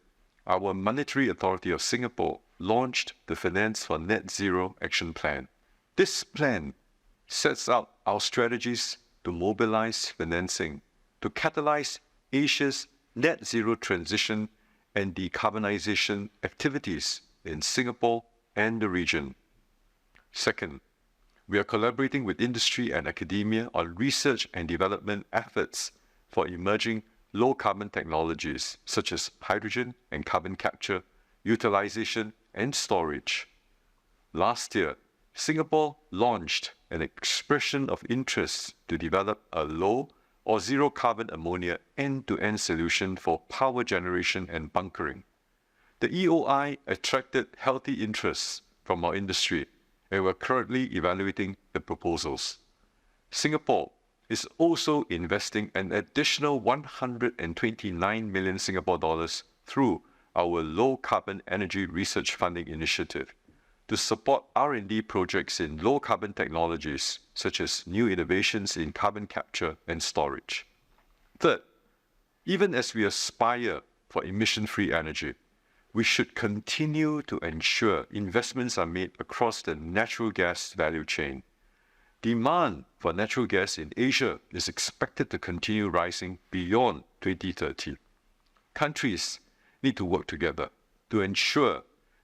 our Monetary Authority of Singapore launched the Finance for Net Zero Action Plan. This plan sets out our strategies to mobilize financing to catalyze Asia's net zero transition and decarbonization activities in Singapore and the region. Second, we are collaborating with industry and academia on research and development efforts for emerging low-carbon technologies such as hydrogen and carbon capture, utilization, and storage. Last year, Singapore launched an expression of interest to develop a low or zero-carbon ammonia end-to-end solution for power generation and bunkering. The EOI attracted healthy interest from our industry, and we're currently evaluating the proposals. Singapore is also investing an additional 129 million Singapore dollars through our low-carbon energy research funding initiative to support R&D projects in low-carbon technologies, such as new innovations in carbon capture and storage. Third, even as we aspire for emission-free energy, we should continue to ensure investments are made across the natural gas value chain. Demand for natural gas in Asia is expected to continue rising beyond 2030. Countries need to work together to ensure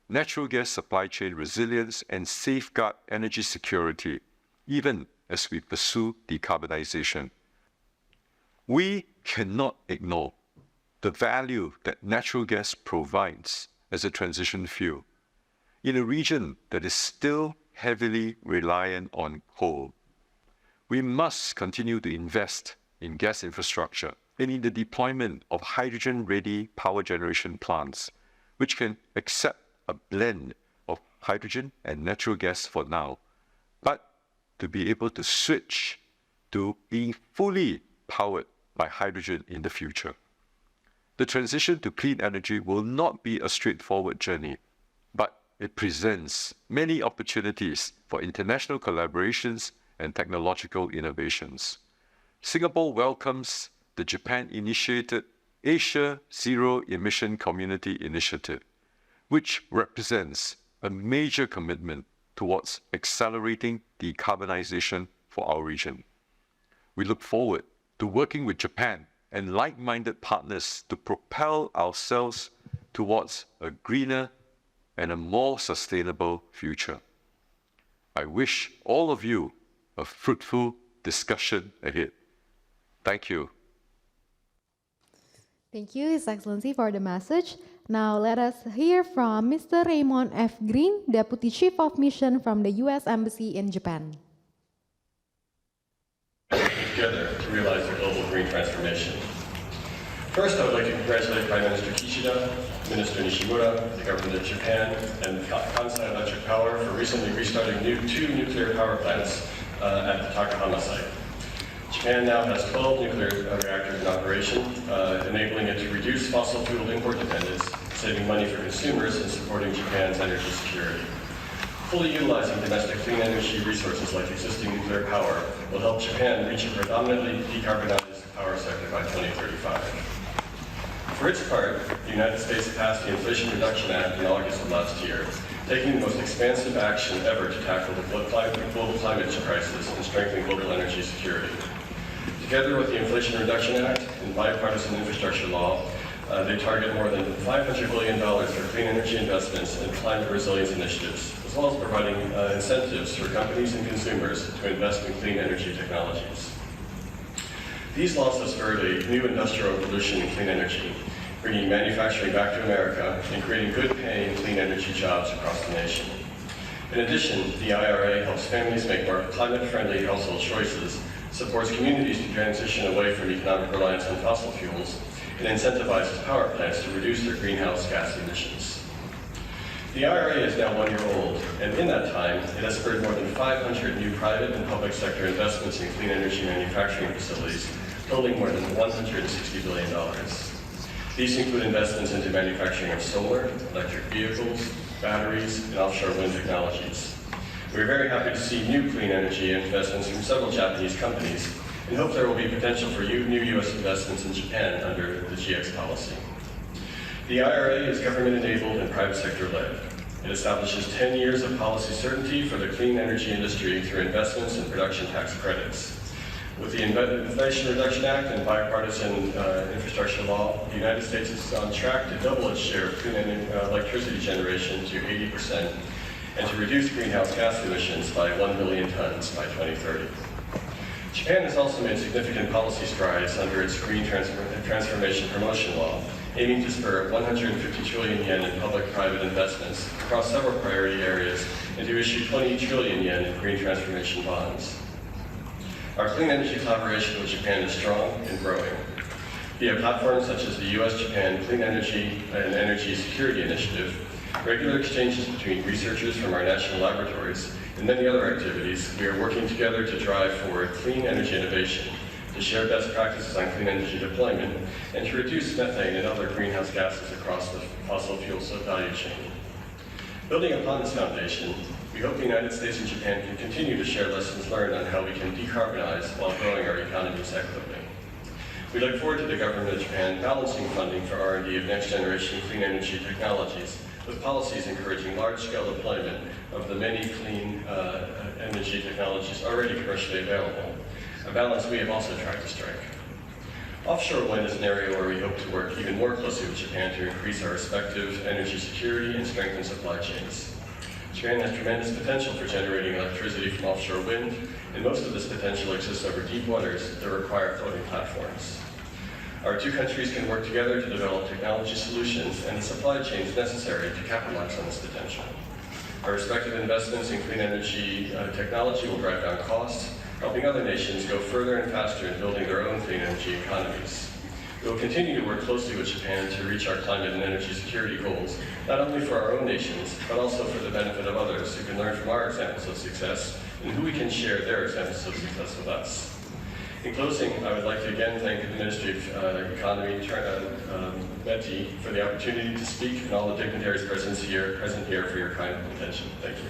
natural gas supply chain resilience and safeguard energy security, even as we pursue decarbonization. We cannot ignore the value that natural gas provides as a transition fuel in a region that is still heavily reliant on coal. We must continue to invest in gas infrastructure and in the deployment of hydrogen-ready power generation plants, which can accept a blend of hydrogen and natural gas for now, but to be able to switch to being fully powered by hydrogen in the future. The transition to clean energy will not be a straightforward journey, but it presents many opportunities for international collaborations and technological innovations. Singapore welcomes the Japan-initiated Asia Zero Emission Community Initiative, which represents a major commitment towards accelerating decarbonization for our region. We look forward to working with Japan and like-minded partners to propel ourselves towards a greener and a more sustainable future. I wish all of you a fruitful discussion ahead. Thank you. Thank you, His Excellency, for the message. Now let us hear from Mr. Raymond F. Green, Deputy Chief of Mission from the U.S. Embassy in Japan. Together to realize the global green transformation. First, I would like to congratulate Prime Minister Kishida, Minister Nishimura, the government of Japan, and Kansai Electric Power for recently restarting two nuclear power plants at the Takahama site. Japan now has 12 nuclear reactors in operation, enabling it to reduce fossil fuel import dependence, saving money for consumers, and supporting Japan's energy security. Fully utilizing domestic clean energy resources like existing nuclear power will help Japan reach a predominantly decarbonized power sector by 2035. For its part, the United States passed the Inflation Reduction Act in August of last year, taking the most expansive action ever to tackle the global climate crisis and strengthen global energy security. Together with the Inflation Reduction Act and bipartisan infrastructure law, they target more than $500 billion for clean energy investments and climate resilience initiatives, as well as providing incentives for companies and consumers to invest in clean energy technologies. These laws have spurred a new industrial revolution in clean energy, bringing manufacturing back to America and creating good-paying clean energy jobs across the nation. In addition, the IRA helps families make more climate-friendly household choices, supports communities to transition away from economic reliance on fossil fuels, and incentivizes power plants to reduce their greenhouse gas emissions. The IRA is now 1 year old, and in that time, it has spurred more than 500 new private and public sector investments in clean energy manufacturing facilities, totaling more than $160 billion. These include investments into manufacturing of solar, electric vehicles, batteries, and offshore wind technologies. We are very happy to see new clean energy investments from several Japanese companies and hope there will be potential for new U.S. investments in Japan under the GX policy. The IRA is government-enabled and private sector-led. It establishes 10 years of policy certainty for the clean energy industry through investments and production tax credits. With the Inflation Reduction Act and bipartisan infrastructure law, the United States is on track to double its share of clean electricity generation to 80% and to reduce greenhouse gas emissions by 1 million tons by 2030. Japan has also made significant policy strides under its Green Transformation Promotion Law, aiming to spur 150 trillion yen in public-private investments across several priority areas and to issue 20 trillion yen in green transformation bonds. Our clean energy collaboration with Japan is strong and growing. Via platforms such as the U.S.-Japan Clean Energy and Energy Security Initiative, regular exchanges between researchers from our national laboratories, and many other activities, we are working together to drive forward clean energy innovation, to share best practices on clean energy deployment, and to reduce methane and other greenhouse gases across the fossil fuel value chain. Building upon this foundation, we hope the United States and Japan can continue to share lessons learned on how we can decarbonize while growing our economies equitably. We look forward to the government of Japan balancing funding for R&D of next-generation clean energy technologies with policies encouraging large-scale deployment of the many clean energy technologies already commercially available, a balance we have also tried to strike. Offshore wind is an area where we hope to work even more closely with Japan to increase our respective energy security and strengthen supply chains. Japan has tremendous potential for generating electricity from offshore wind, and most of this potential exists over deep waters that require floating platforms. Our two countries can work together to develop technology solutions and the supply chains necessary to capitalize on this potential. Our respective investments in clean energy technology will drive down costs, helping other nations go further and faster in building their own clean energy economies. We will continue to work closely with Japan to reach our climate and energy security goals, not only for our own nations, but also for the benefit of others who can learn from our examples of success and who we can share their examples of success with us. In closing, I would like to again thank the Ministry of Economy, METI, for the opportunity to speak and all the dignitaries present here for your kind attention. Thank you.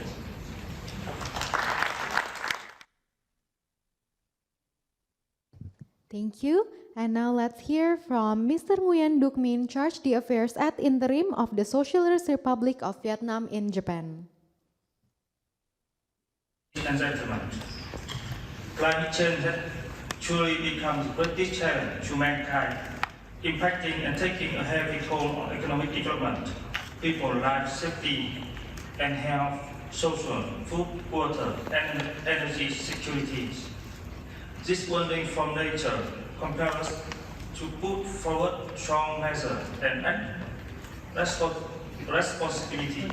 Thank you. And now let's hear from Mr. Nguyen Duc Min, Charge d'Affaires at Interim of the Socialist Republic of Vietnam in Japan. Ladies and gentlemen, climate change has truly become the greatest challenge to mankind, impacting and taking a heavy toll on economic development, people's life safety and health, social, food, water, and energy security. This warning from nature compels us to put forward strong measures and act responsibility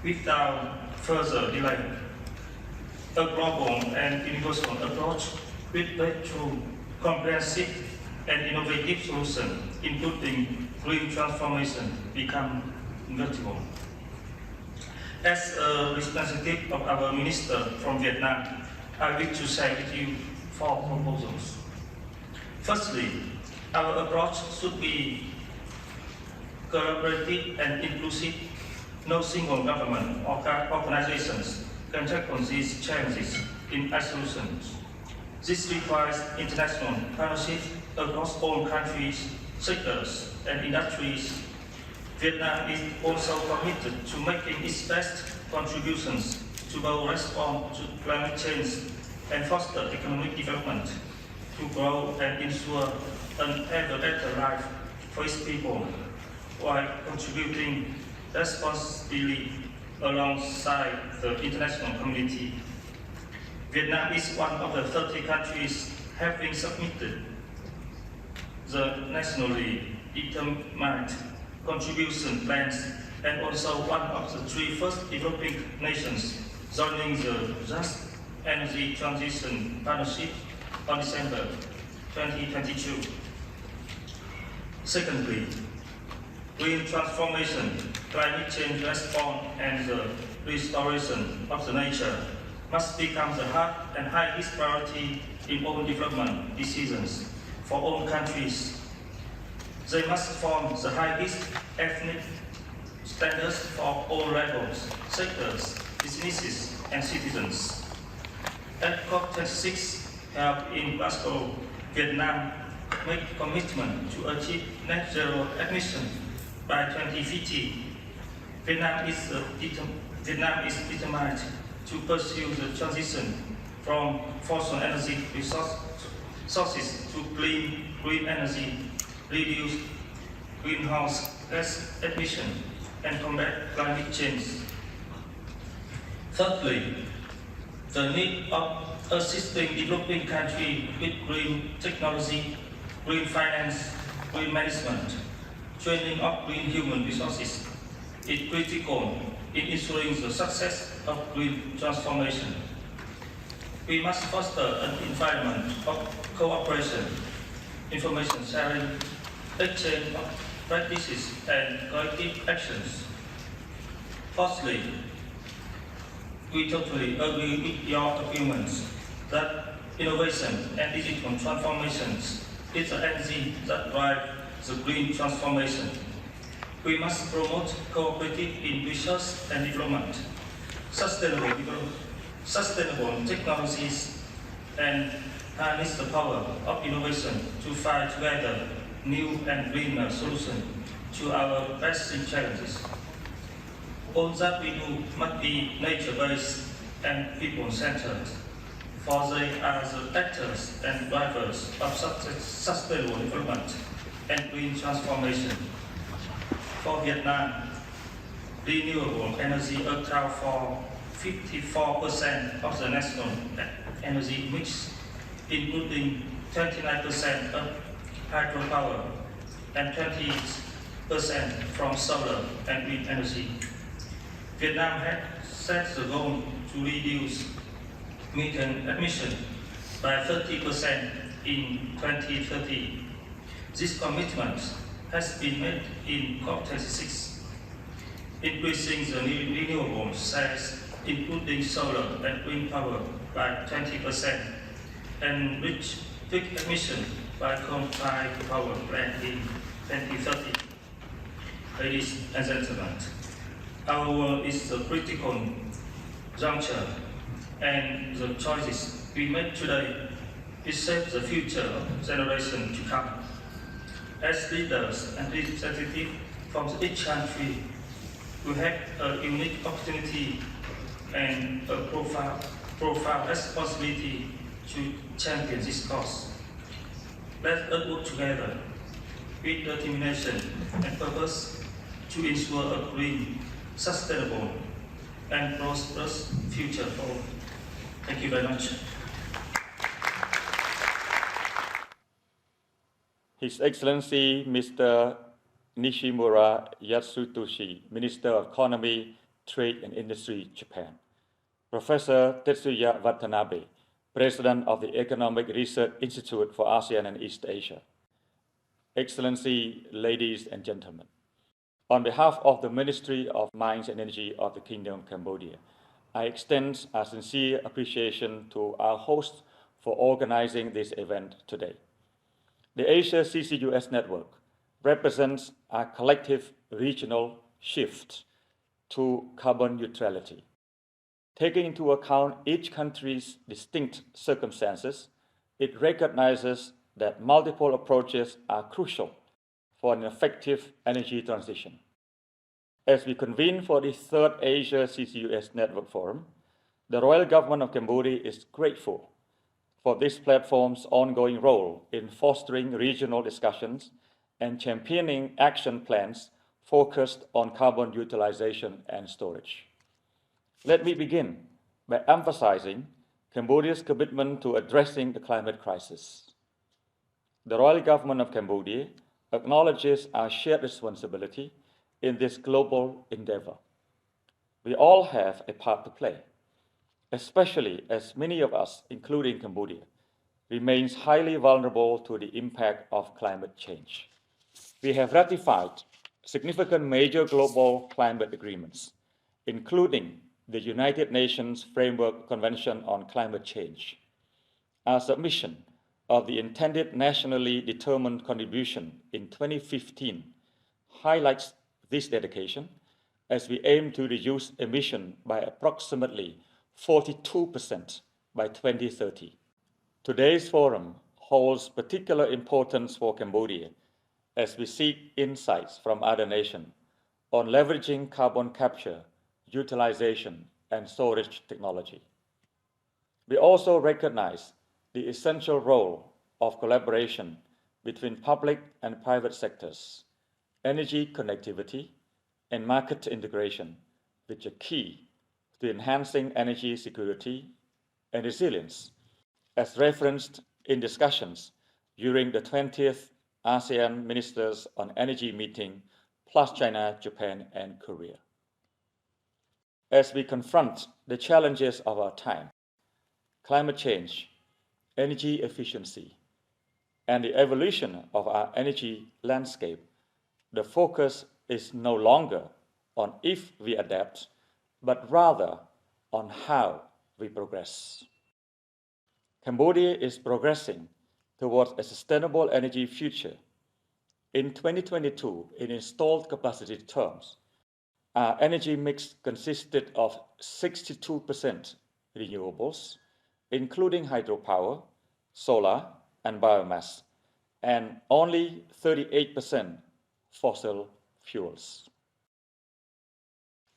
without further delay. A global and universal approach with breakthrough, comprehensive and innovative solutions, including green transformation, become inevitable. As a representative of our minister from Vietnam, I wish to share with you 4 proposals. Firstly, our approach should be collaborative and inclusive. No single government or organizations can tackle these challenges in isolation. This requires international partnership across all countries, sectors, and industries. Vietnam is also committed to making its best contributions to both respond to climate change and foster economic development, to grow and ensure an ever better life for its people, while contributing responsibly alongside the international community. Vietnam is one of the 30 countries having submitted the nationally determined contribution plans, and also one of the 3 first developing nations joining the Just Energy Transition Partnership on December 2022. Secondly, green transformation, climate change response, and the restoration of the nature must become the heart and highest priority in all development decisions for all countries. They must form the highest ethnic standards for all levels, sectors, businesses, and citizens. At COP26 held in Glasgow, Vietnam made commitment to achieve net zero emission by 2050. Vietnam is determined to pursue the transition from fossil energy sources to green energy, reduce greenhouse gas emission, and combat climate change. Thirdly, the need of assisting developing countries with green technology, green finance, green management, training of green human resources is critical in ensuring the success of green transformation. We must foster an environment of cooperation, information sharing, exchange of practices, and collective actions. Fourthly, we totally agree with your arguments that innovation and digital transformations is the engine that drives the green transformation. We must promote cooperative in research and development, sustainable technologies, and harness the power of innovation to find together new and greener solutions to our pressing challenges. All that we do must be nature-based and people-centered, for they are the actors and drivers of sustainable development and green transformation. For Vietnam, renewable energy accounts for 54% of the national energy mix, including 29% of hydropower and 20% from solar and wind energy. Vietnam has set the goal to reduce methane emission by 30% in 2030. This commitment has been made in COP26, increasing the renewable shares, including solar and wind power, by 20%, and reach quick emission by coal-fired power plant in 2030. Ladies and gentlemen, our world is a critical juncture, and the choices we make today will shape the future generation to come. As leaders and representatives from each country, we have a unique opportunity and a profound responsibility to champion this cause. Let us work together with determination and purpose to ensure a green, sustainable, and prosperous future for all. Thank you very much. His Excellency Mr. Nishimura Yasutoshi, Minister of Economy, Trade and Industry, Japan. Professor Tetsuya Watanabe, President of the Economic Research Institute for ASEAN and East Asia. Excellency, ladies and gentlemen, on behalf of the Ministry of Mines and Energy of the Kingdom of Cambodia, I extend a sincere appreciation to our host for organizing this event today. The Asia CCUS Network represents a collective regional shift to carbon neutrality. Taking into account each country's distinct circumstances, it recognizes that multiple approaches are crucial for an effective energy transition. As we convene for the third Asia CCUS Network Forum, the Royal Government of Cambodia is grateful for this platform's ongoing role in fostering regional discussions and championing action plans focused on carbon utilization and storage. Let me begin by emphasizing Cambodia's commitment to addressing the climate crisis. The Royal Government of Cambodia acknowledges our shared responsibility in this global endeavor. We all have a part to play, especially as many of us, including Cambodia, remains highly vulnerable to the impact of climate change. We have ratified significant major global climate agreements, including the United Nations Framework Convention on Climate Change. Our submission of the intended nationally determined contribution in 2015 highlights this dedication as we aim to reduce emission by approximately 42% by 2030. Today's forum holds particular importance for Cambodia as we seek insights from other nations on leveraging carbon capture, utilization, and storage technology. We also recognize the essential role of collaboration between public and private sectors, energy connectivity, and market integration, which are key to enhancing energy security and resilience, as referenced in discussions during the 20th ASEAN Ministers on Energy meeting, plus China, Japan, and Korea. As we confront the challenges of our time, climate change, energy efficiency, and the evolution of our energy landscape, the focus is no longer on if we adapt, but rather on how we progress. Cambodia is progressing towards a sustainable energy future. In 2022, in installed capacity terms, our energy mix consisted of 62% renewables, including hydropower, solar, and biomass, and only 38% fossil fuels.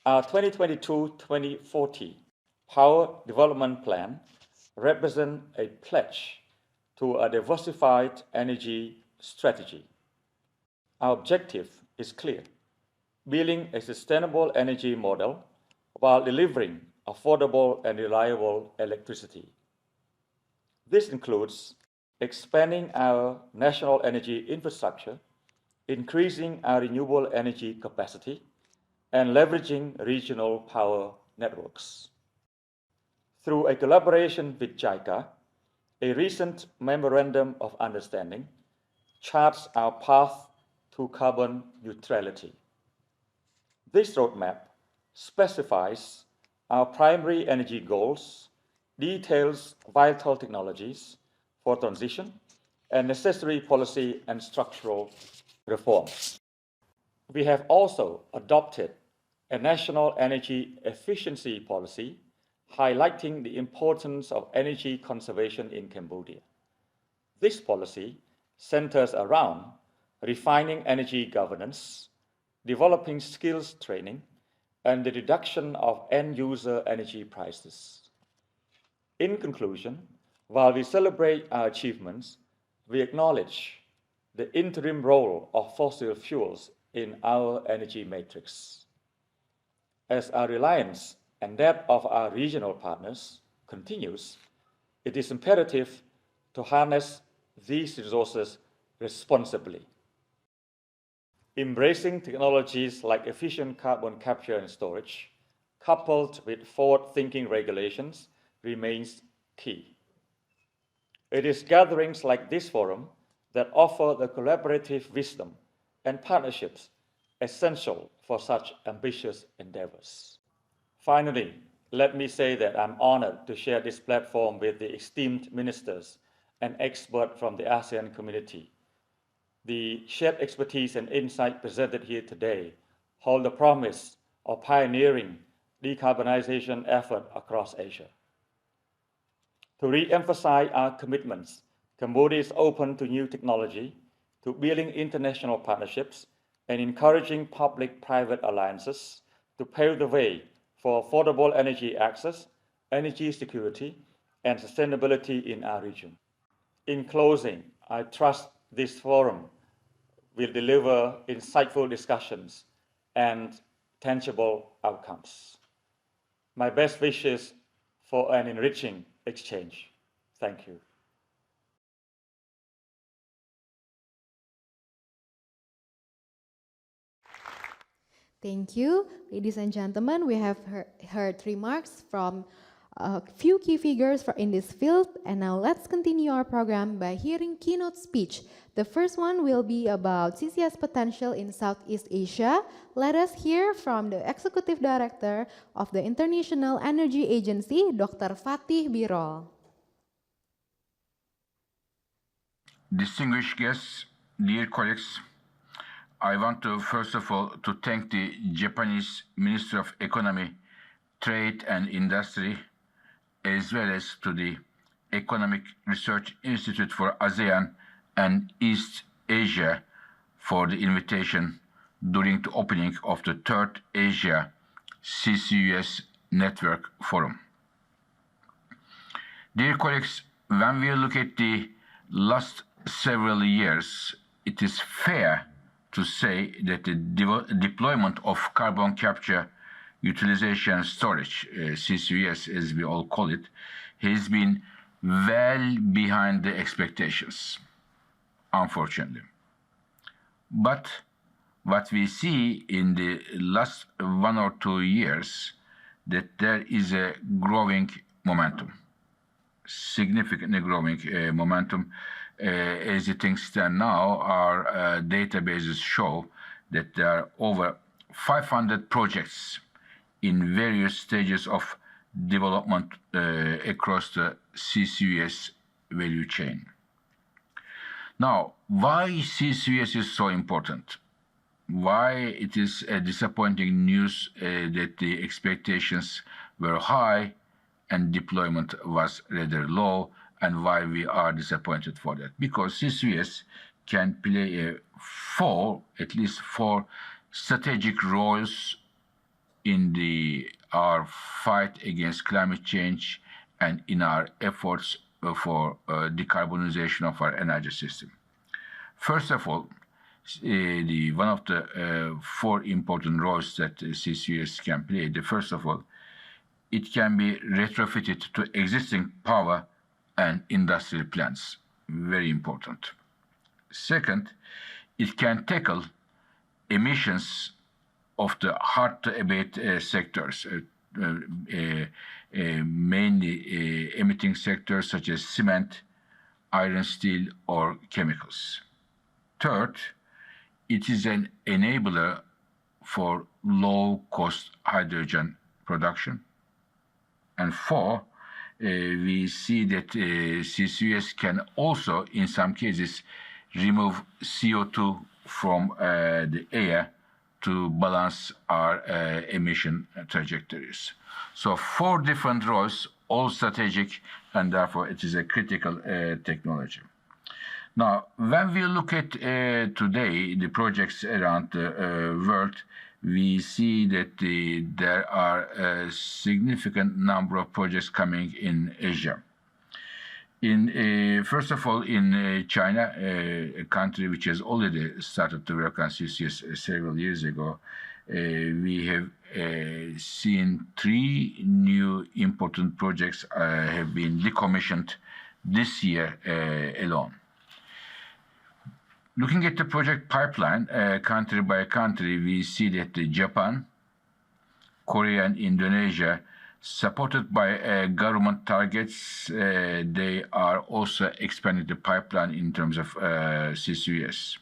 Our 2022-2040 Power Development Plan represents a pledge to a diversified energy strategy. Our objective is clear: building a sustainable energy model while delivering affordable and reliable electricity. This includes expanding our national energy infrastructure, increasing our renewable energy capacity, and leveraging regional power networks. Through a collaboration with JICA, a recent memorandum of understanding charts our path to carbon neutrality. This roadmap specifies our primary energy goals, details vital technologies for for transition and necessary policy and structural reforms. We have also adopted a national energy efficiency policy highlighting the importance of energy conservation in Cambodia. This policy centers around refining energy governance, developing skills training, and the reduction of end-user energy prices. In conclusion, while we celebrate our achievements, we acknowledge the interim role of fossil fuels in our energy matrix. As our reliance and that of our regional partners continues, it is imperative to harness these resources responsibly. Embracing technologies like efficient carbon capture and storage, coupled with forward-thinking regulations, remains key. It is gatherings like this forum that offer the collaborative wisdom and partnerships essential for such ambitious endeavors. Finally, let me say that I'm honored to share this platform with the esteemed ministers and experts from the ASEAN community. The shared expertise and insight presented here today hold the promise of pioneering decarbonization effort across Asia. To re-emphasize our commitments, Cambodia is open to new technology, to building international partnerships, and encouraging public-private alliances to pave the way for affordable energy access, energy security, and sustainability in our region. In closing, I trust this forum will deliver insightful discussions and tangible outcomes. My best wishes for an enriching exchange. Thank you. Thank you. Ladies and gentlemen, we have heard remarks from a few key figures in this field, and now let's continue our program by hearing keynote speech. The first one will be about CCS potential in Southeast Asia. Let us hear from the Executive Director of the International Energy Agency, Dr. Fatih Birol. Distinguished guests, dear colleagues, I want to first of all to thank the Japanese Ministry of Economy, Trade and Industry, as well as to the Economic Research Institute for ASEAN and East Asia for the invitation during the opening of the third Asia CCUS Network Forum. Dear colleagues, when we look at the last several years, it is fair to say that the deployment of carbon capture, utilization, storage, CCUS as we all call it, has been well behind the expectations, unfortunately. But what we see in the last 1 or 2 years, that there is a growing momentum, significantly growing momentum. As things stand now, our databases show that there are over 500 projects in various stages of development across the CCUS value chain. Now, why CCUS is so important? Why it is a disappointing news that the expectations were high and deployment was rather low, and why we are disappointed for that? Because CCUS can play at least four strategic roles in our fight against climate change and in our efforts for decarbonization of our energy system. First of all, one of the four important roles that CCUS can play, first of all, it can be retrofitted to existing power and industrial plants, very important. Second, it can tackle emissions of the hard-to-abate sectors, mainly emitting sectors such as cement, iron, steel, or chemicals. Third, it is an enabler for low-cost hydrogen production. And four, we see that CCUS can also, in some cases, remove CO2 from the air to balance our emission trajectories. So 4 different roles, all strategic, and therefore it is a critical technology. Now, when we look at today the projects around the world, we see that there are a significant number of projects coming in Asia. First of all, in China, a country which has already started to work on CCS several years ago, we have seen 3 new important projects have been decommissioned this year alone. Looking at the project pipeline, country by country, we see that Japan, Korea, and Indonesia, supported by government targets, they are also expanding the pipeline in terms of CCUS.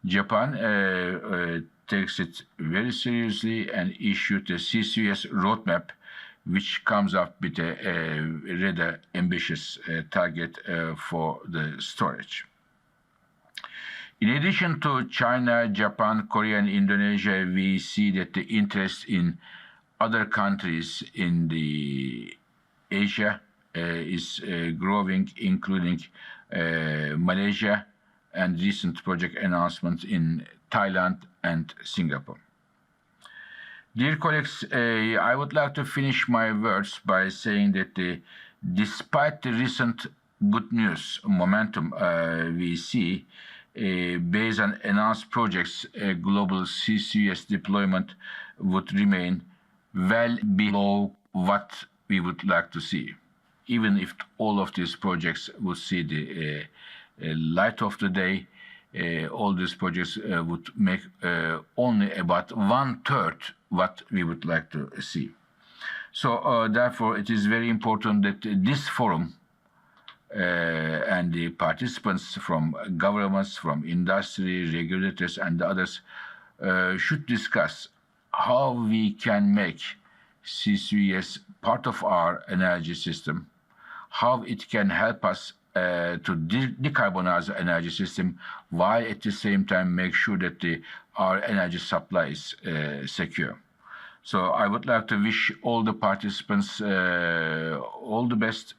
Japan takes it very seriously and issued a CCUS roadmap, which comes up with a rather ambitious target for the storage. In addition to China, Japan, Korea, and Indonesia, we see that the interest in other countries in the Asia is growing, including Malaysia, and recent project announcements in Thailand and Singapore. Dear colleagues, I would like to finish my words by saying that despite the recent good news momentum we see, based on announced projects, global CCUS deployment would remain well below what we would like to see. Even if all of these projects would see the light of the day, all these projects would make only about 1/3 what we would like to see. So therefore, it is very important that this forum and the participants from governments, from industry, regulators, and others should discuss how we can make CCUS part of our energy system, how it can help us to decarbonize the energy system, while at the same time make sure that our energy supply is secure. So I would like to wish all the participants all the best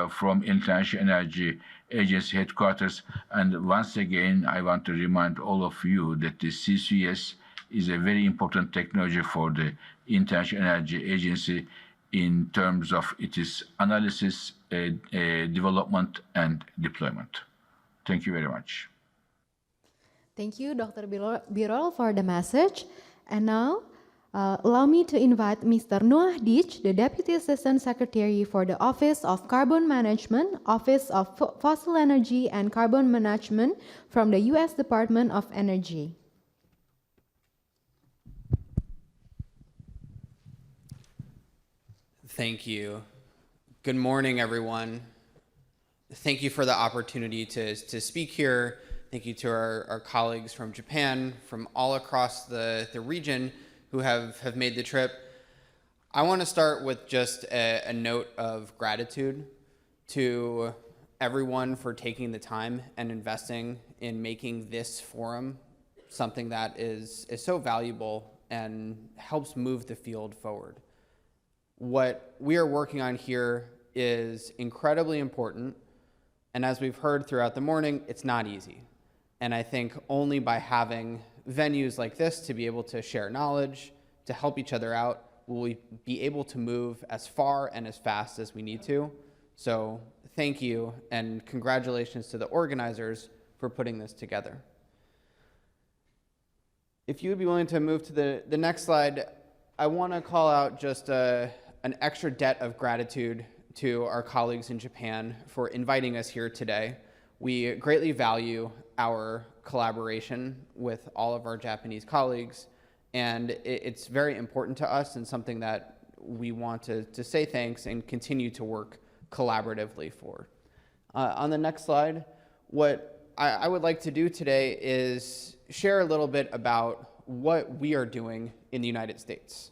from International Energy Agency headquarters. And once again, I want to remind all of you that the CCUS is a very important technology for the International Energy Agency in terms of its analysis, development, and deployment. Thank you very much. Thank you, Dr. Birol, for the message. And now, allow me to invite Mr. Noah Dich, the Deputy Assistant Secretary for the Office of Carbon Management, Office of Fossil Energy and Carbon Management from the U.S. Department of Energy. Thank you. Good morning, everyone. Thank you for the opportunity to speak here. Thank you to our colleagues from Japan, from all across the region who have made the trip. I want to start with just a note of gratitude to everyone for taking the time and investing in making this forum something that is so valuable and helps move the field forward. What we are working on here is incredibly important, and as we've heard throughout the morning, it's not easy. And I think only by having venues like this to be able to share knowledge, to help each other out, will we be able to move as far and as fast as we need to. So thank you, and congratulations to the organizers for putting this together. If you would be willing to move to the next slide, I want to call out just an extra debt of gratitude to our colleagues in Japan for inviting us here today. We greatly value our collaboration with all of our Japanese colleagues, and it's very important to us and something that we want to say thanks and continue to work collaboratively for. On the next slide, what I would like to do today is share a little bit about what we are doing in the United States.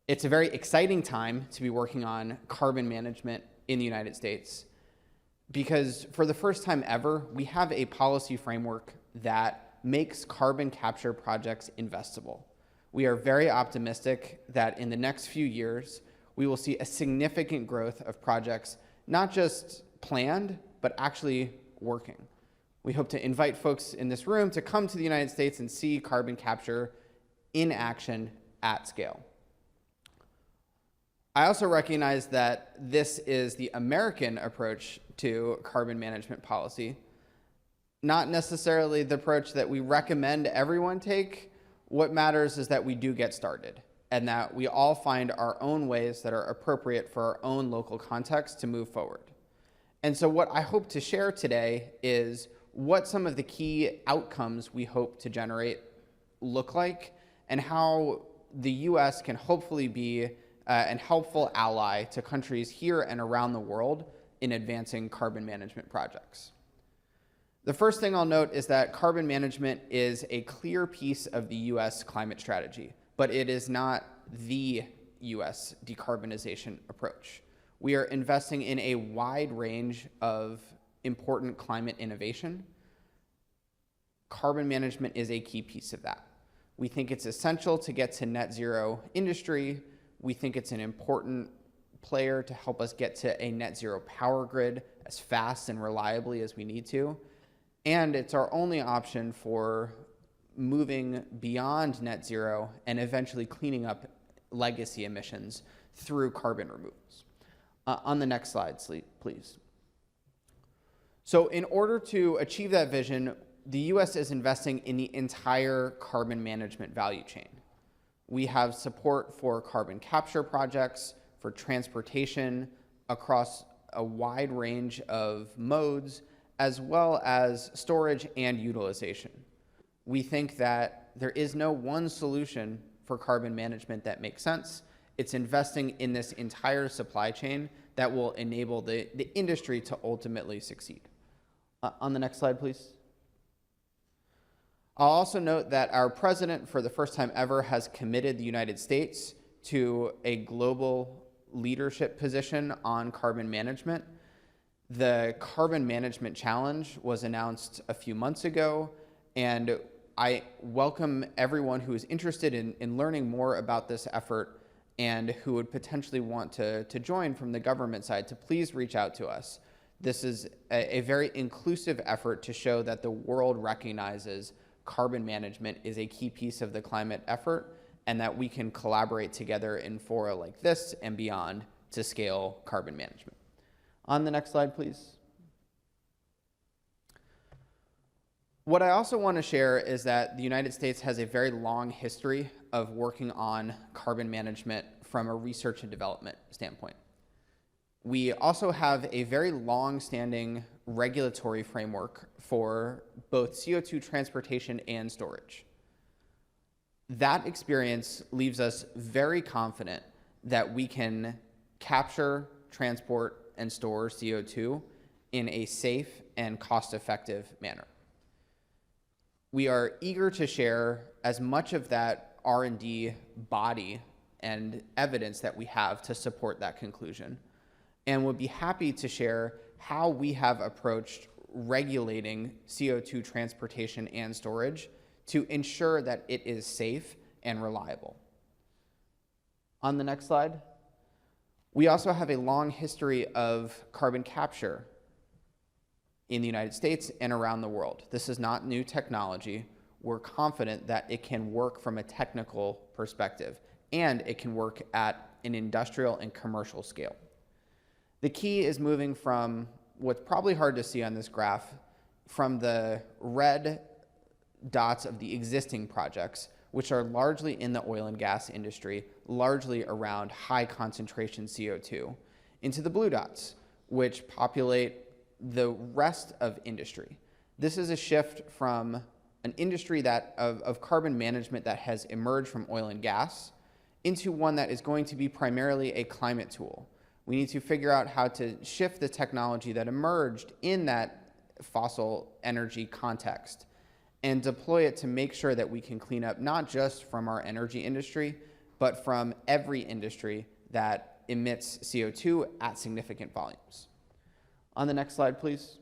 It's a very exciting time to be working on carbon management in the United States because for the first time ever, we have a policy framework that makes carbon capture projects investable. We are very optimistic that in the next few years, we will see a significant growth of projects, not just planned, but actually working. We hope to invite folks in this room to come to the United States and see carbon capture in action at scale. I also recognize that this is the American approach to carbon management policy, not necessarily the approach that we recommend everyone take. What matters is that we do get started and that we all find our own ways that are appropriate for our own local context to move forward. And so what I hope to share today is what some of the key outcomes we hope to generate look like and how the US can hopefully be an helpful ally to countries here and around the world in advancing carbon management projects. The first thing I'll note is that carbon management is a clear piece of the US climate strategy, but it is not the US decarbonization approach. We are investing in a wide range of important climate innovation. Carbon management is a key piece of that. We think it's essential to get to net zero industry. We think it's an important player to help us get to a net zero power grid as fast and reliably as we need to. And it's our only option for moving beyond net zero and eventually cleaning up legacy emissions through carbon removals. On the next slide, please. So in order to achieve that vision, the US is investing in the entire carbon management value chain. We have support for carbon capture projects, for transportation across a wide range of modes, as well as storage and utilization. We think that there is no one solution for carbon management that makes sense. It's investing in this entire supply chain that will enable the industry to ultimately succeed. On the next slide, please. I'll also note that our president, for the first time ever, has committed the United States to a global leadership position on carbon management. The Carbon Management Challenge was announced a few months ago, and I welcome everyone who is interested in learning more about this effort and who would potentially want to join from the government side to please reach out to us. This is a very inclusive effort to show that the world recognizes carbon management is a key piece of the climate effort and that we can collaborate together in fora like this and beyond to scale carbon management. On the next slide, please. What I also want to share is that the United States has a very long history of working on carbon management from a research and development standpoint. We also have a very long-standing regulatory framework for both CO2 transportation and storage. That experience leaves us very confident that we can capture, transport, and store CO2 in a safe and cost-effective manner. We are eager to share as much of that R&D body and evidence that we have to support that conclusion, and would be happy to share how we have approached regulating CO2 transportation and storage to ensure that it is safe and reliable. On the next slide, we also have a long history of carbon capture in the United States and around the world. This is not new technology. We're confident that it can work from a technical perspective, and it can work at an industrial and commercial scale. The key is moving from what's probably hard to see on this graph, from the red dots of the existing projects, which are largely in the oil and gas industry, largely around high concentration CO2, into the blue dots, which populate the rest of industry. This is a shift from an industry of carbon management that has emerged from oil and gas into one that is going to be primarily a climate tool. We need to figure out how to shift the technology that emerged in that fossil energy context and deploy it to make sure that we can clean up not just from our energy industry, but from every industry that emits CO2 at significant volumes. On the next slide, please.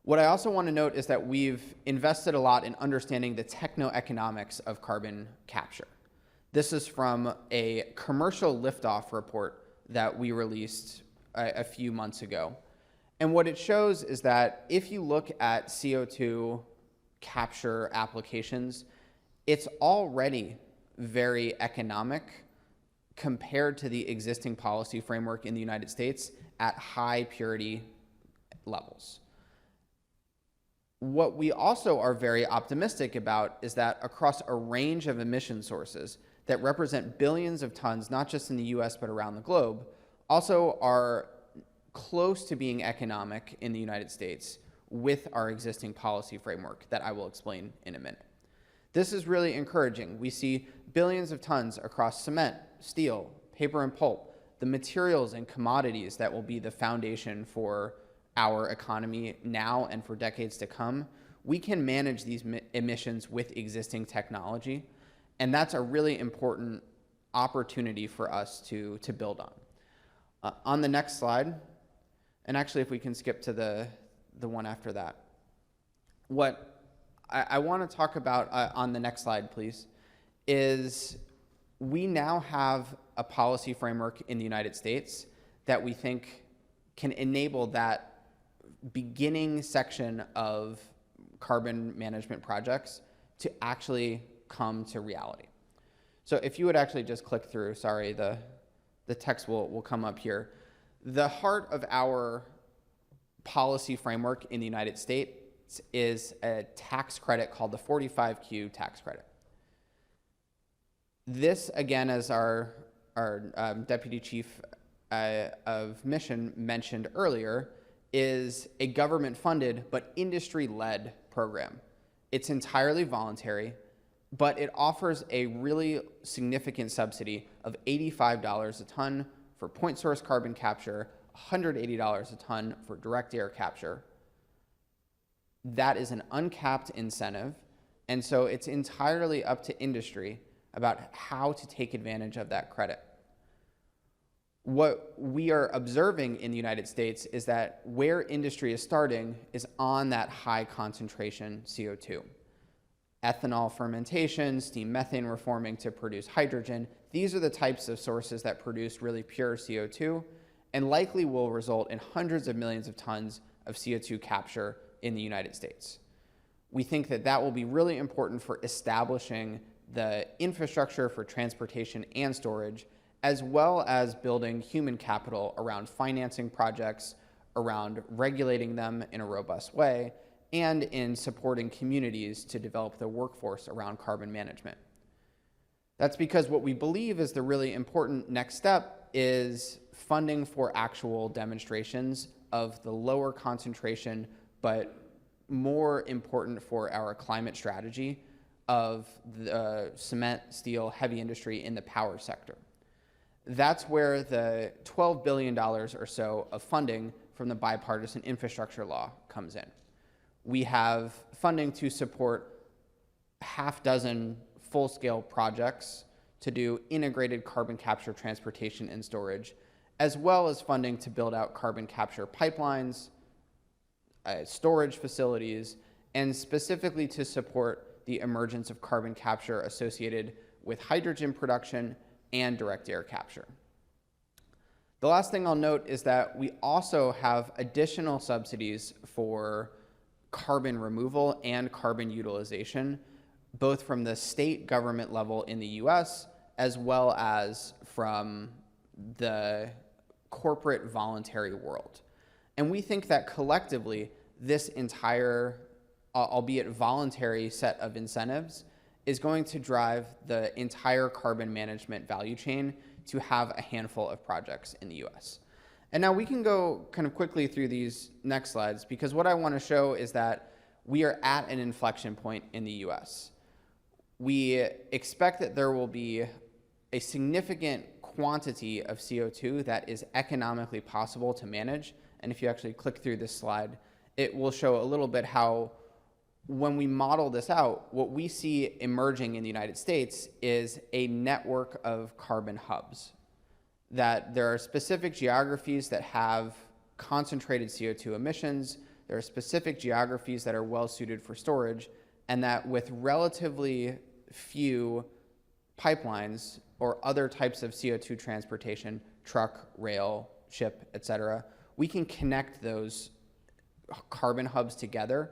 What I also want to note is that we've invested a lot in understanding the techno-economics of carbon capture. This is from a commercial liftoff report that we released a few months ago. And what it shows is that if you look at CO2 capture applications, it's already very economic compared to the existing policy framework in the United States at high purity levels. What we also are very optimistic about is that across a range of emission sources that represent billions of tons, not just in the US, but around the globe, also are close to being economic in the United States with our existing policy framework that I will explain in a minute. This is really encouraging. We see billions of tons across cement, steel, paper and pulp, the materials and commodities that will be the foundation for our economy now and for decades to come. We can manage these emissions with existing technology, and that's a really important opportunity for us to build on. On the next slide, and actually if we can skip to the one after that, what I want to talk about on the next slide, please, is we now have a policy framework in the United States that we think can enable that beginning section of carbon management projects to actually come to reality. So if you would actually just click through, sorry, the text will come up here. The heart of our policy framework in the United States is a tax credit called the 45Q tax credit. This, again, as our Deputy Chief of Mission mentioned earlier, is a government-funded but industry-led program. It's entirely voluntary, but it offers a really significant subsidy of $85 a ton for point source carbon capture, $180 a ton for direct air capture. That is an uncapped incentive, and so it's entirely up to industry about how to take advantage of that credit. What we are observing in the United States is that where industry is starting is on that high concentration CO2. Ethanol fermentation, steam methane reforming to produce hydrogen, these are the types of sources that produce really pure CO2 and likely will result in hundreds of millions of tons of CO2 capture in the United States. We think that that will be really important for establishing the infrastructure for transportation and storage, as well as building human capital around financing projects, around regulating them in a robust way, and in supporting communities to develop the workforce around carbon management. That's because what we believe is the really important next step is funding for actual demonstrations of the lower concentration, but more important for our climate strategy of the cement, steel, heavy industry in the power sector. That's where the $12 billion or so of funding from the bipartisan infrastructure law comes in. We have funding to support half dozen full-scale projects to do integrated carbon capture, transportation, and storage, as well as funding to build out carbon capture pipelines, storage facilities, and specifically to support the emergence of carbon capture associated with hydrogen production and direct air capture. The last thing I'll note is that we also have additional subsidies for carbon removal and carbon utilization, both from the state government level in the US, as well as from the corporate voluntary world. And we think that collectively, this entire, albeit voluntary set of incentives is going to drive the entire carbon management value chain to have a handful of projects in the US. And now we can go kind of quickly through these next slides, because what I want to show is that we are at an inflection point in the US. We expect that there will be a significant quantity of CO2 that is economically possible to manage. And if you actually click through this slide, it will show a little bit how when we model this out, what we see emerging in the United States is a network of carbon hubs. That there are specific geographies that have concentrated CO2 emissions, there are specific geographies that are well suited for storage, and that with relatively few pipelines or other types of CO2 transportation, truck, rail, ship, etc., we can connect those carbon hubs together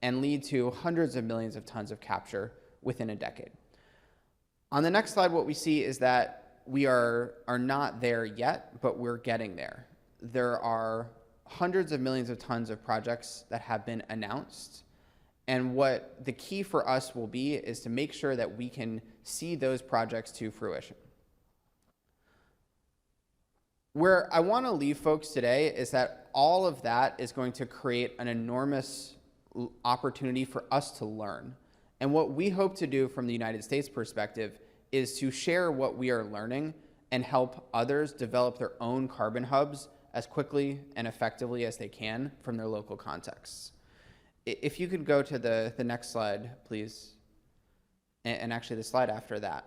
and lead to hundreds of millions of tons of capture within a decade. On the next slide, what we see is that we are not there yet, but we're getting there. There are hundreds of millions of tons of projects that have been announced. And what the key for us will be is to make sure that we can see those projects to fruition. Where I want to leave folks today is that all of that is going to create an enormous opportunity for us to learn. And what we hope to do from the United States perspective is to share what we are learning and help others develop their own carbon hubs as quickly and effectively as they can from their local contexts. If you could go to the next slide, please, and actually the slide after that.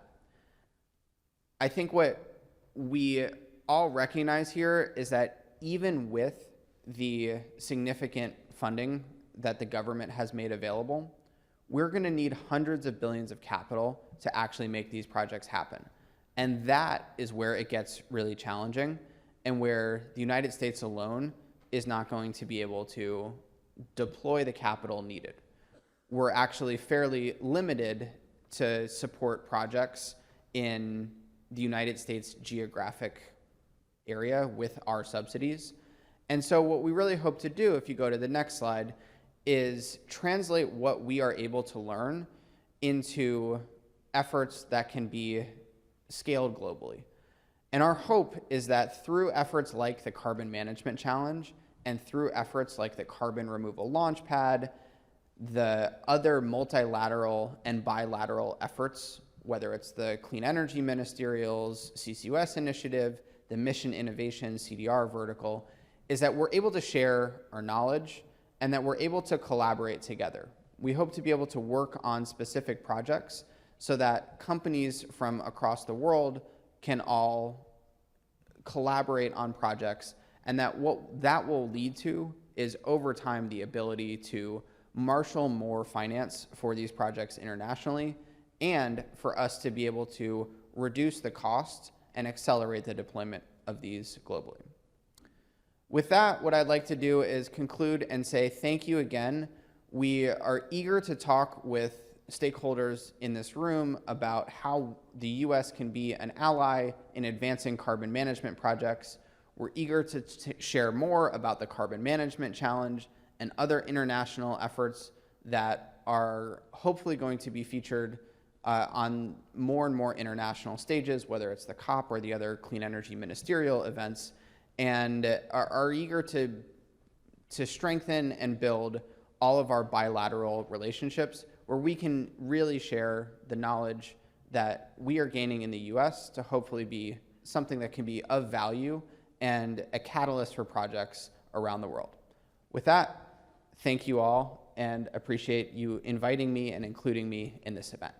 I think what we all recognize here is that even with the significant funding that the government has made available, we're going to need hundreds of billions of capital to actually make these projects happen. And that is where it gets really challenging and where the United States alone is not going to be able to deploy the capital needed. We're actually fairly limited to support projects in the United States geographic area with our subsidies. And so what we really hope to do, if you go to the next slide, is translate what we are able to learn into efforts that can be scaled globally. And our hope is that through efforts like the Carbon Management Challenge and through efforts like the Carbon Removal Launchpad, the other multilateral and bilateral efforts, whether it's the Clean Energy Ministerials, CCUS Initiative, the Mission Innovation CDR vertical, is that we're able to share our knowledge and that we're able to collaborate together. We hope to be able to work on specific projects so that companies from across the world can all collaborate on projects, and that what that will lead to is over time the ability to marshal more finance for these projects internationally and for us to be able to reduce the cost and accelerate the deployment of these globally. With that, what I'd like to do is conclude and say thank you again. We are eager to talk with stakeholders in this room about how the US can be an ally in advancing carbon management projects. We're eager to share more about the Carbon Management Challenge and other international efforts that are hopefully going to be featured on more and more international stages, whether it's the COP or the other clean energy ministerial events, and are eager to strengthen and build all of our bilateral relationships where we can really share the knowledge that we are gaining in the US to hopefully be something that can be of value and a catalyst for projects around the world. With that, thank you all and appreciate you inviting me and including me in this event.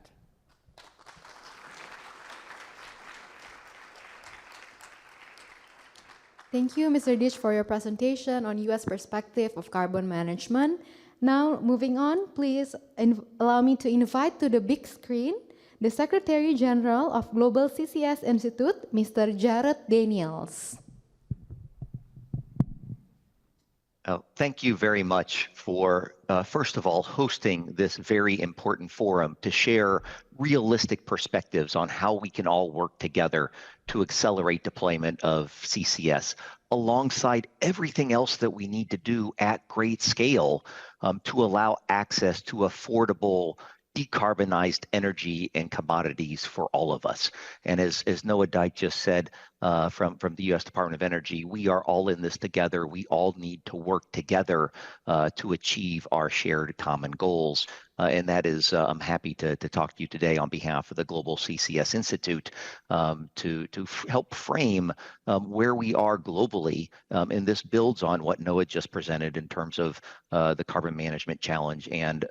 Thank you, Mr. Dish, for your presentation on U.S. perspective of carbon management. Now, moving on, please allow me to invite to the big screen the Secretary General of Global CCS Institute, Mr. Jared Daniels. Thank you very much for, first of all, hosting this very important forum to share realistic perspectives on how we can all work together to accelerate deployment of CCS alongside everything else that we need to do at great scale to allow access to affordable, decarbonized energy and commodities for all of us. And as Noah Dyke just said, from the U.S. Department of Energy. We are all in this together. We all need to work together to achieve our shared common goals. And that is, I'm happy to talk to you today on behalf of the Global CCS Institute to help frame where we are globally. And this builds on what Noah just presented in terms of the carbon management challenge and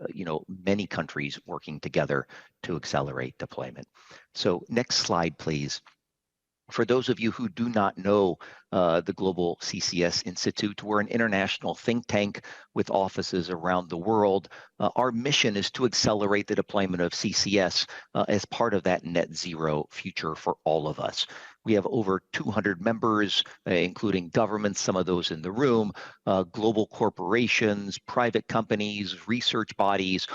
many countries working together to accelerate deployment. So next slide, please. For those of you who do not know the Global CCS Institute, we're an international think tank with offices around the world. Our mission is to accelerate the deployment of CCS as part of that net zero future for all of us. We have over 200 members, including governments, some of those in the room, global corporations, private companies, research bodies,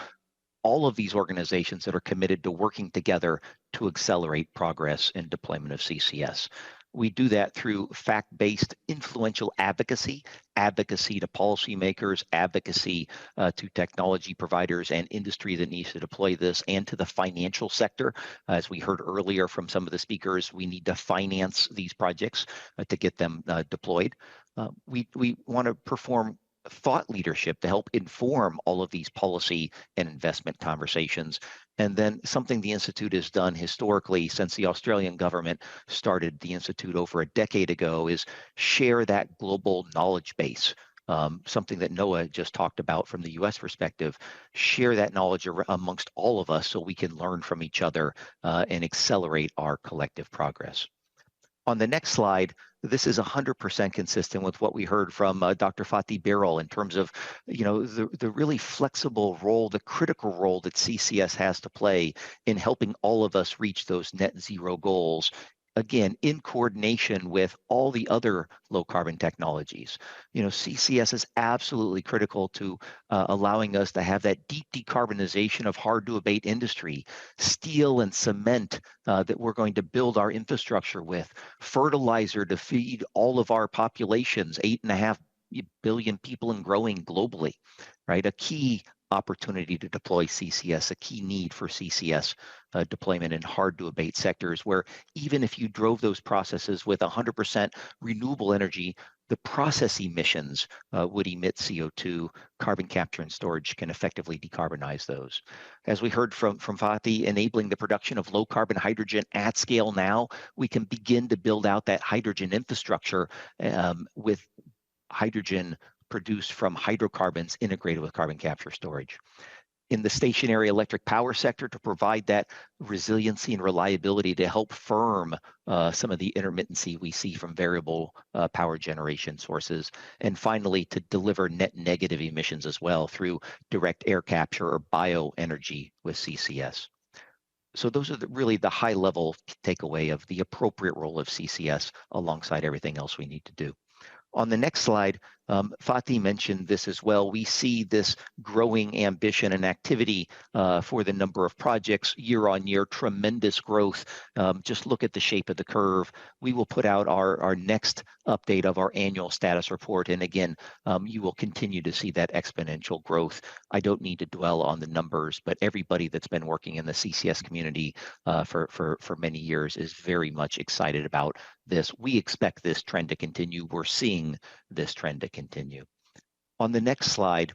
all of these organizations that are committed to working together to accelerate progress in deployment of CCS. We do that through fact-based influential advocacy to policymakers, advocacy to technology providers and industry that needs to deploy this, and to the financial sector. As we heard earlier from some of the speakers, we need to finance these projects to get them deployed. We want to perform thought leadership to help inform all of these policy and investment conversations. And then something the Institute has done historically since the Australian government started the Institute over a decade ago is share that global knowledge base. Something that Noah just talked about from the US perspective, share that knowledge amongst all of us so we can learn from each other and accelerate our collective progress. On the next slide, this is 100% consistent with what we heard from Dr. Fatih Birol in terms of, the really flexible role, the critical role that CCS has to play in helping all of us reach those net zero goals. Again, in coordination with all the other low carbon technologies. CCS is absolutely critical to allowing us to have that deep decarbonization of hard to abate industry, steel and cement that we're going to build our infrastructure with, fertilizer to feed all of our populations, 8.5 billion people and growing globally, right? A key opportunity to deploy CCS, a key need for CCS deployment in hard to abate sectors where even if you drove those processes with 100% renewable energy, the process emissions would emit CO2. Carbon capture and storage can effectively decarbonize those. As we heard from Fatih, enabling the production of low carbon hydrogen at scale now, we can begin to build out that hydrogen infrastructure with hydrogen produced from hydrocarbons integrated with carbon capture storage. In the stationary electric power sector, to provide that resiliency and reliability to help firm some of the intermittency we see from variable power generation sources. And finally, to deliver net negative emissions as well through direct air capture or bioenergy with CCS. So those are really the high level takeaway of the appropriate role of CCS alongside everything else we need to do. On the next slide, Fatih mentioned this as well. We see this growing ambition and activity for the number of projects year on year, tremendous growth. Just look at the shape of the curve. We will put out our next update of our annual status report. And again, you will continue to see that exponential growth. I don't need to dwell on the numbers, but everybody that's been working in the CCS community for many years is very much excited about this. We expect this trend to continue. We're seeing this trend to continue. On the next slide,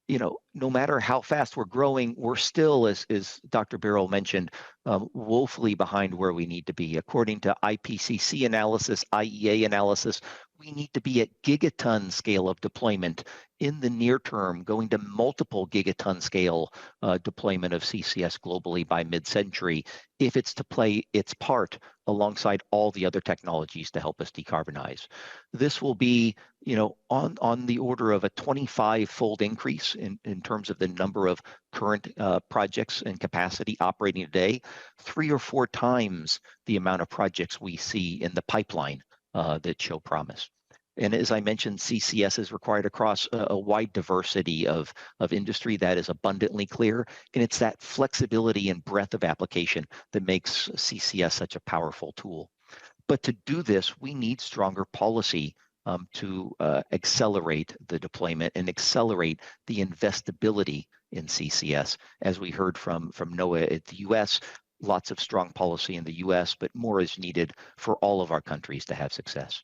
no matter how fast we're growing, we're still, as Dr. Birol mentioned, woefully behind where we need to be. According to IPCC analysis, IEA analysis, we need to be at gigaton scale of deployment in the near term, going to multiple gigaton scale deployment of CCS globally by mid-century, if it's to play its part alongside all the other technologies to help us decarbonize. This will be, on the order of a 25-fold increase in terms of the number of current projects and capacity operating today, 3 or 4 times the amount of projects we see in the pipeline that show promise. And as I mentioned, CCS is required across a wide diversity of industry. That is abundantly clear. And it's that flexibility and breadth of application that makes CCS such a powerful tool. But to do this, we need stronger policy to accelerate the deployment and accelerate the investability in CCS. As we heard from Noah at the US, lots of strong policy in the US, but more is needed for all of our countries to have success.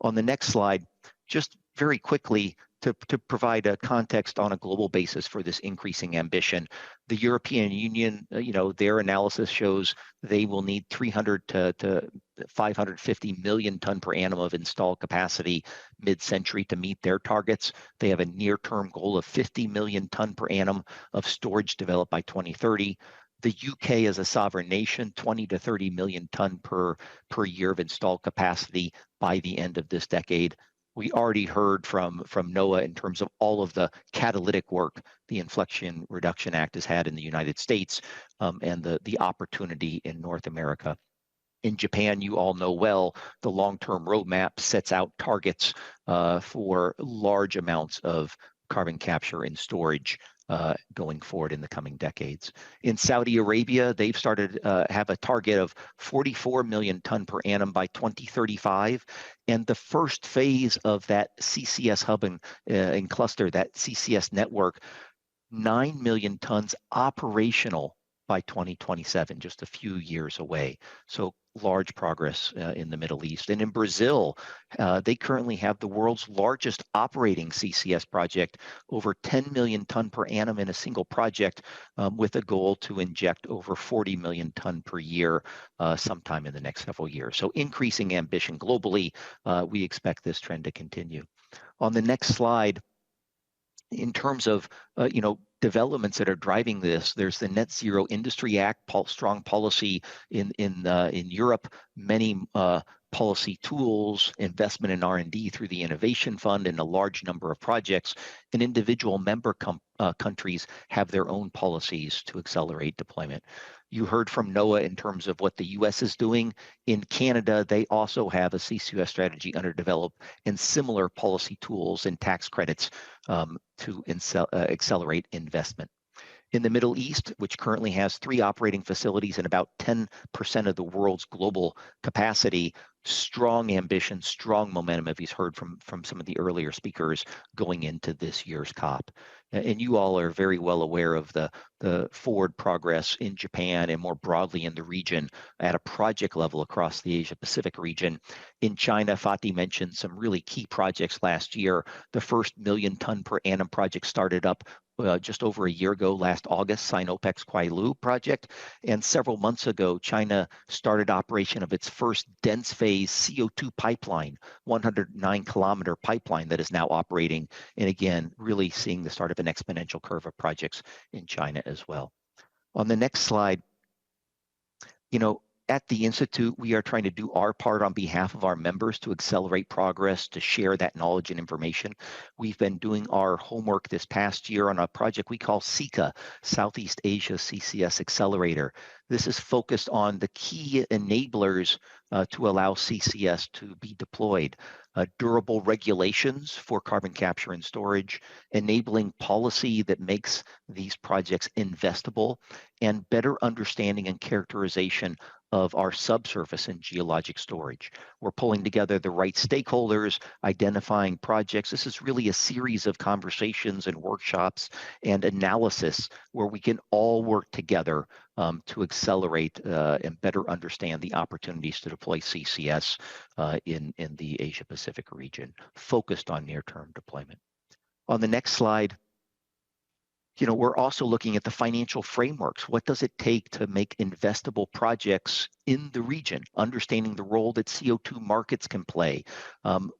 On the next slide, just very quickly to provide a context on a global basis for this increasing ambition, the European Union, their analysis shows they will need 300 to 550 million ton per annum of installed capacity mid-century to meet their targets. They have a near-term goal of 50 million ton per annum of storage developed by 2030. The UK as a sovereign nation, 20 to 30 million ton per year of installed capacity by the end of this decade. We already heard from NOAA in terms of all of the catalytic work the Inflation Reduction Act has had in the United States and the opportunity in North America. In Japan, you all know well, the long-term roadmap sets out targets for large amounts of carbon capture and storage going forward in the coming decades. In Saudi Arabia, they've started have a target of 44 million ton per annum by 2035, and the first phase of that CCS hub and cluster, that CCS network, 9 million tons operational by 2027, just a few years away. So large progress in the Middle East. And in Brazil, they currently have the world's largest operating CCS project, over 10 million ton per annum in a single project, with a goal to inject over 40 million ton per year sometime in the next several years. So increasing ambition globally, we expect this trend to continue. On the next slide, in terms of developments that are driving this, there's the Net Zero Industry Act, strong policy in Europe, many policy tools, investment in R&D through the Innovation Fund, and a large number of projects. And individual member countries have their own policies to accelerate deployment. You heard from NOAA in terms of what the US is doing. In Canada, they also have a CCUS strategy under development and similar policy tools and tax credits to accelerate investment. In the Middle East, which currently has 3 operating facilities and about 10% of the world's global capacity, strong ambition, strong momentum, as he's heard from some of the earlier speakers going into this year's COP. And you all are very well aware of the forward progress in Japan and more broadly in the region at a project level across the Asia Pacific region. In China, Fatih mentioned some really key projects last year. The first million ton per annum project started up just over a year ago, last August, Sinopec's Kuailu project. And several months ago, China started operation of its first dense phase CO2 pipeline, 109-kilometer pipeline that is now operating. And again, really seeing the start of an exponential curve of projects in China as well. On the next slide, at the Institute, we are trying to do our part on behalf of our members to accelerate progress, to share that knowledge and information. We've been doing our homework this past year on a project we call SECA, Southeast Asia CCS Accelerator. This is focused on the key enablers to allow CCS to be deployed. Durable regulations for carbon capture and storage, enabling policy that makes these projects investable, and better understanding and characterization of our subsurface and geologic storage. We're pulling together the right stakeholders, identifying projects. This is really a series of conversations and workshops and analysis where we can all work together to accelerate and better understand the opportunities to deploy CCS in the Asia Pacific region, focused on near-term deployment. On the next slide, we're also looking at the financial frameworks. What does it take to make investable projects in the region, understanding the role that CO2 markets can play,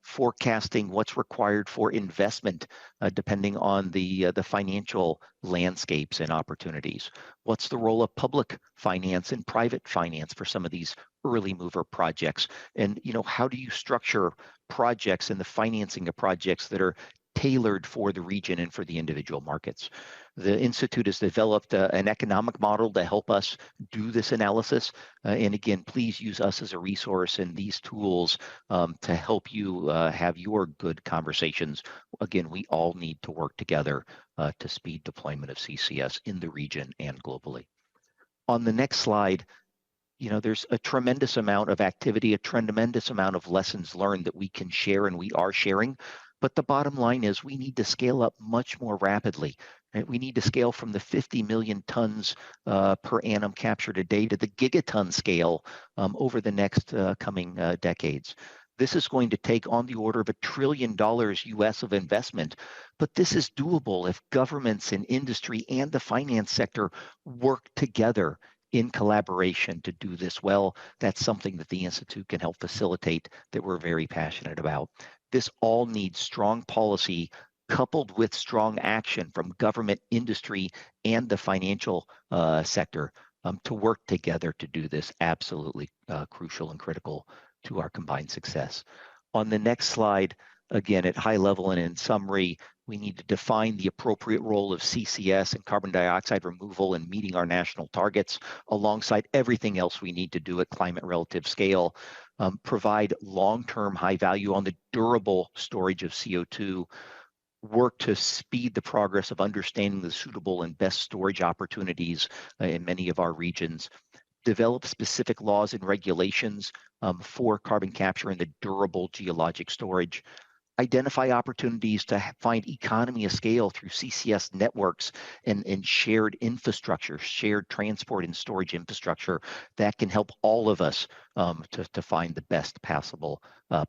forecasting what's required for investment depending on the financial landscapes and opportunities. What's the role of public finance and private finance for some of these early mover projects? And how do you structure projects and the financing of projects that are tailored for the region and for the individual markets? The Institute has developed an economic model to help us do this analysis. And again, please use us as a resource and these tools to help you have your good conversations. Again, we all need to work together to speed deployment of CCS in the region and globally. On the next slide, there's a tremendous amount of activity, a tremendous amount of lessons learned that we can share and we are sharing. But the bottom line is we need to scale up much more rapidly. Right? We need to scale from the 50 million tons per annum captured a day to the gigaton scale over the next coming decades. This is going to take on the order of $1 trillion US of investment, but this is doable if governments and industry and the finance sector work together in collaboration to do this well. That's something that the Institute can help facilitate that we're very passionate about. This all needs strong policy coupled with strong action from government, industry, and the financial sector to work together to do this. Absolutely crucial and critical to our combined success. On the next slide, again, at high level and in summary, we need to define the appropriate role of CCS and carbon dioxide removal in meeting our national targets alongside everything else we need to do at climate relative scale, provide long-term high value on the durable storage of CO2, work to speed the progress of understanding the suitable and best storage opportunities in many of our regions, develop specific laws and regulations for carbon capture and the durable geologic storage, identify opportunities to find economy of scale through CCS networks and shared infrastructure, shared transport and storage infrastructure that can help all of us to find the best possible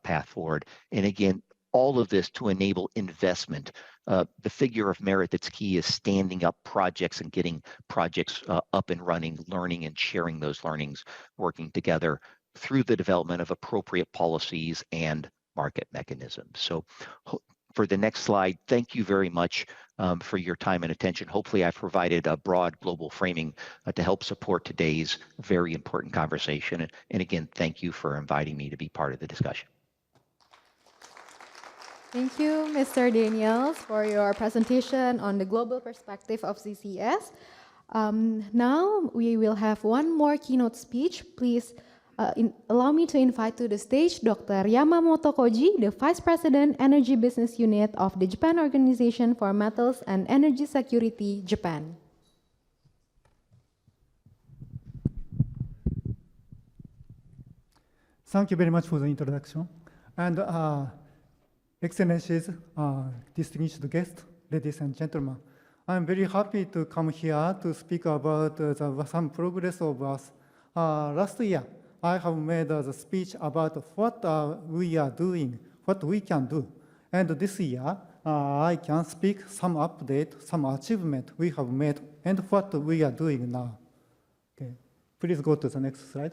path forward. And again, all of this to enable investment. The figure of merit that's key is standing up projects and getting projects up and running, learning and sharing those learnings, working together through the development of appropriate policies and market mechanisms. So for the next slide, thank you very much for your time and attention. Hopefully I've provided a broad global framing to help support today's very important conversation. And again, thank you for inviting me to be part of the discussion. Thank you, Mr. Daniels, for your presentation on the global perspective of CCS. Now we will have one more keynote speech. Please allow me to invite to the stage Dr. Yamamoto Koji, the Vice President, Energy Business Unit of the Japan Organization for Metals and Energy Security, Japan. Thank you very much for the introduction. And Excellencies, distinguished guests, ladies and gentlemen, I'm very happy to come here to speak about some progress of us. Last year, I have made the speech about what we are doing, what we can do. And this year, I can speak some update, some achievement we have made, and what we are doing now. Okay, please go to the next slide.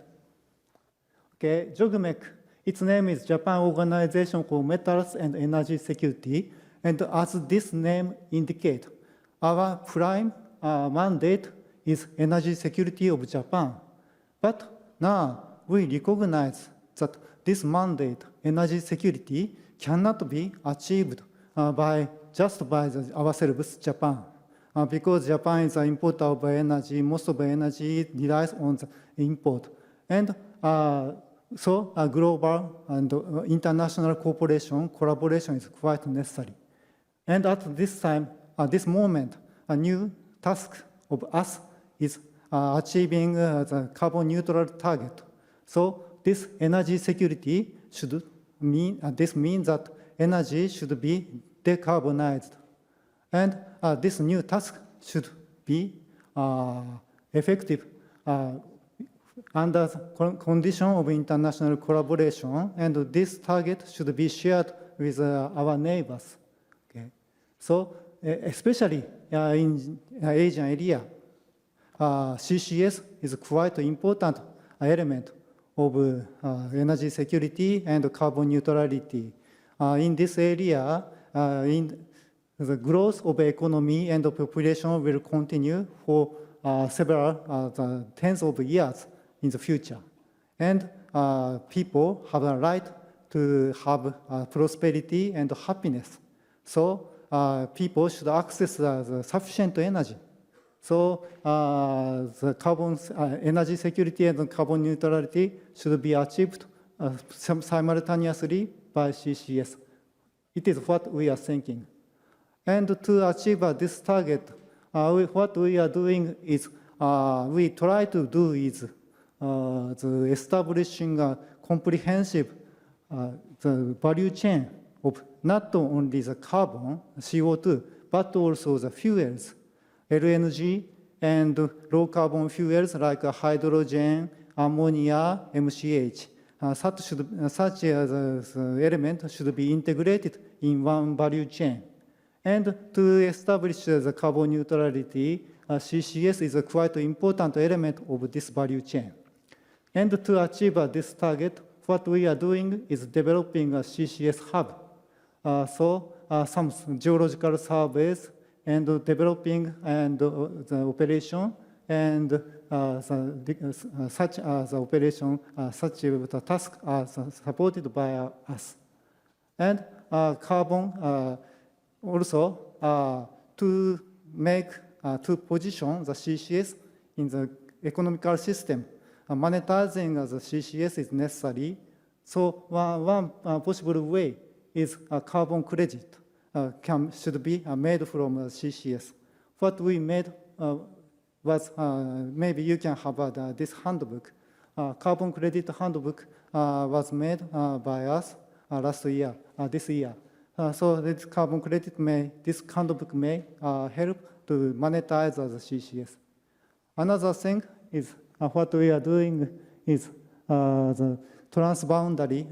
Okay, JOGMEC. Its name is Japan Organization for Metals and Energy Security, and as this name indicates, our prime mandate is energy security of Japan. But now we recognize that this mandate, energy security, cannot be achieved by ourselves, Japan, because Japan is an importer of energy. Most of energy relies on the import, and so a global and international collaboration is quite necessary. And at this time, at this moment, a new task of us is achieving the carbon neutral target. So this energy security should mean, this means that energy should be decarbonized. And this new task should be effective under the condition of international collaboration, and this target should be shared with our neighbors. Okay. So especially in Asian area, CCS is quite an important element of energy security and carbon neutrality. In this area, the growth of economy and the population will continue for several tens of years in the future. And people have a right to have prosperity and happiness. So people should access the sufficient energy. So the carbon energy security and carbon neutrality should be achieved simultaneously by CCS. It is what we are thinking. And to achieve this target, what we are doing is we try to do is the establishing a comprehensive the value chain of not only the carbon, CO2, but also the fuels, LNG, and low carbon fuels like hydrogen, ammonia, MCH. Such element should be integrated in one value chain. And to establish the carbon neutrality, CCS is a quite important element of this value chain. And to achieve this target, what we are doing is developing a CCS hub. Some geological surveys and developing and the operation and such as operation, such the task are supported by us. And carbon also to position the CCS in the economical system. Monetizing the CCS is necessary. So one possible way is a carbon credit should be made from CCS. What we made was, maybe you can have this handbook. Carbon credit handbook was made by us this year. So this carbon credit this handbook may help to monetize the CCS. Another thing is what we are doing is the transboundary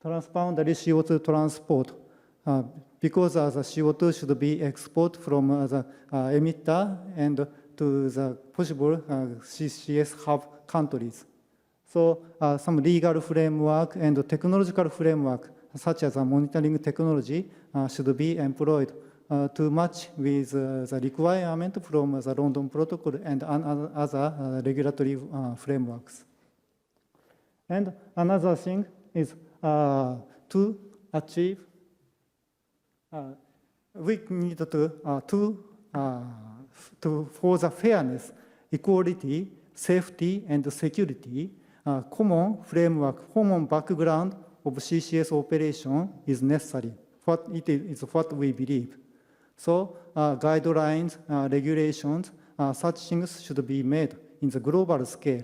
CO2 transport, because the CO2 should be exported from the emitter and to the possible CCS hub countries. So some legal framework and technological framework, such as monitoring technology, should be employed to match with the requirement from the London Protocol and other regulatory frameworks. And another thing is to achieve, we need for the fairness, equality, safety, and security, common framework, common background of CCS operation is necessary. It is what we believe. So guidelines, regulations, such things should be made in the global scale.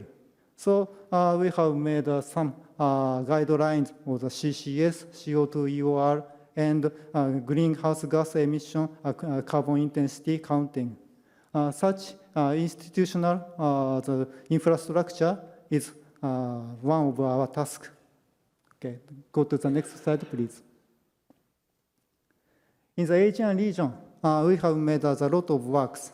So we have made some guidelines for the CCS, CO2 EOR, and greenhouse gas emission carbon intensity counting. Such institutional the infrastructure is one of our tasks. Okay, go to the next slide, please. In the Asian region, we have made a lot of works.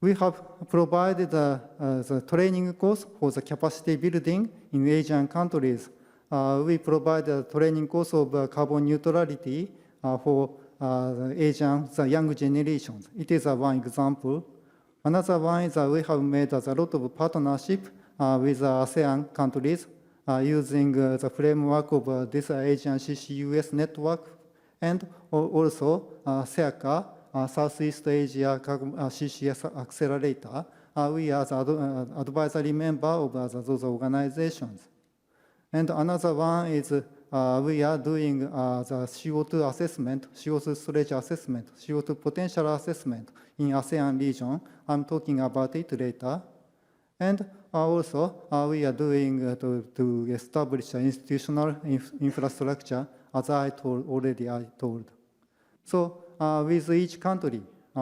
We have provided the training course for the capacity building in Asian countries. We provide a training course of carbon neutrality for the young generations. It is one example. Another one is we have made a lot of partnership with ASEAN countries using the framework of this Asian CCUS network, and also SEACA, Southeast Asia CCS Accelerator. We are the advisory member of those organizations. And another one is we are doing the CO2 assessment, CO2 storage assessment, CO2 potential assessment in ASEAN region. I'm talking about it later. And also we are doing to establish an institutional infrastructure, as I already told. So with each country,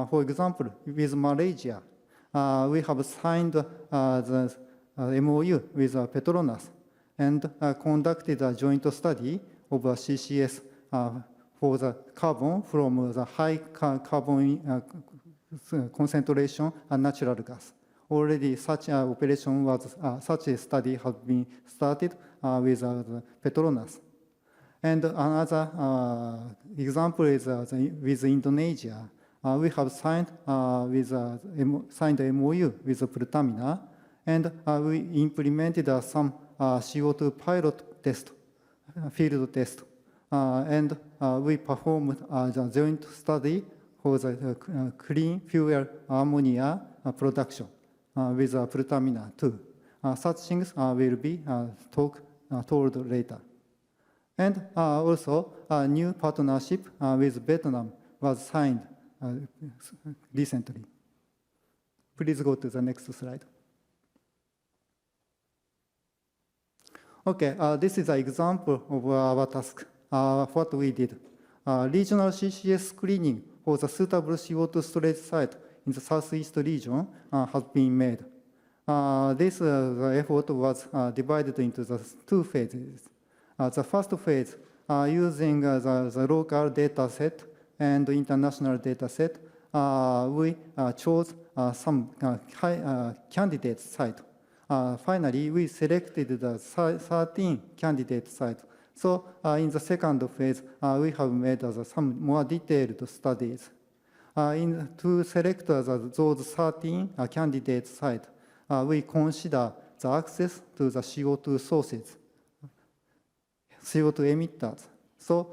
for example, with Malaysia, we have signed the MOU with Petronas and conducted a joint study of CCS for the carbon from the high carbon concentration and natural gas. Already such an operation was, such a study has been started with Petronas. And another example is with Indonesia. We have signed signed a MOU with Pertamina, and we implemented some CO2 pilot test, field test, and we performed a joint study for the clean fuel ammonia production with Pertamina too. Such things will be told later. And also a new partnership with Vietnam was signed recently. Please go to the next slide. Okay, this is an example of our task, what we did. Regional CCS screening for the suitable CO2 storage site in the Southeast region has been made. This effort was divided into the two phases. The first phase, using the local data set and international data set, we chose some candidate site. Finally, we selected the 13 candidate sites. So in the second phase, we have made some more detailed studies. To select those 13 candidate sites, we consider the access to the CO2 sources, CO2 emitters. So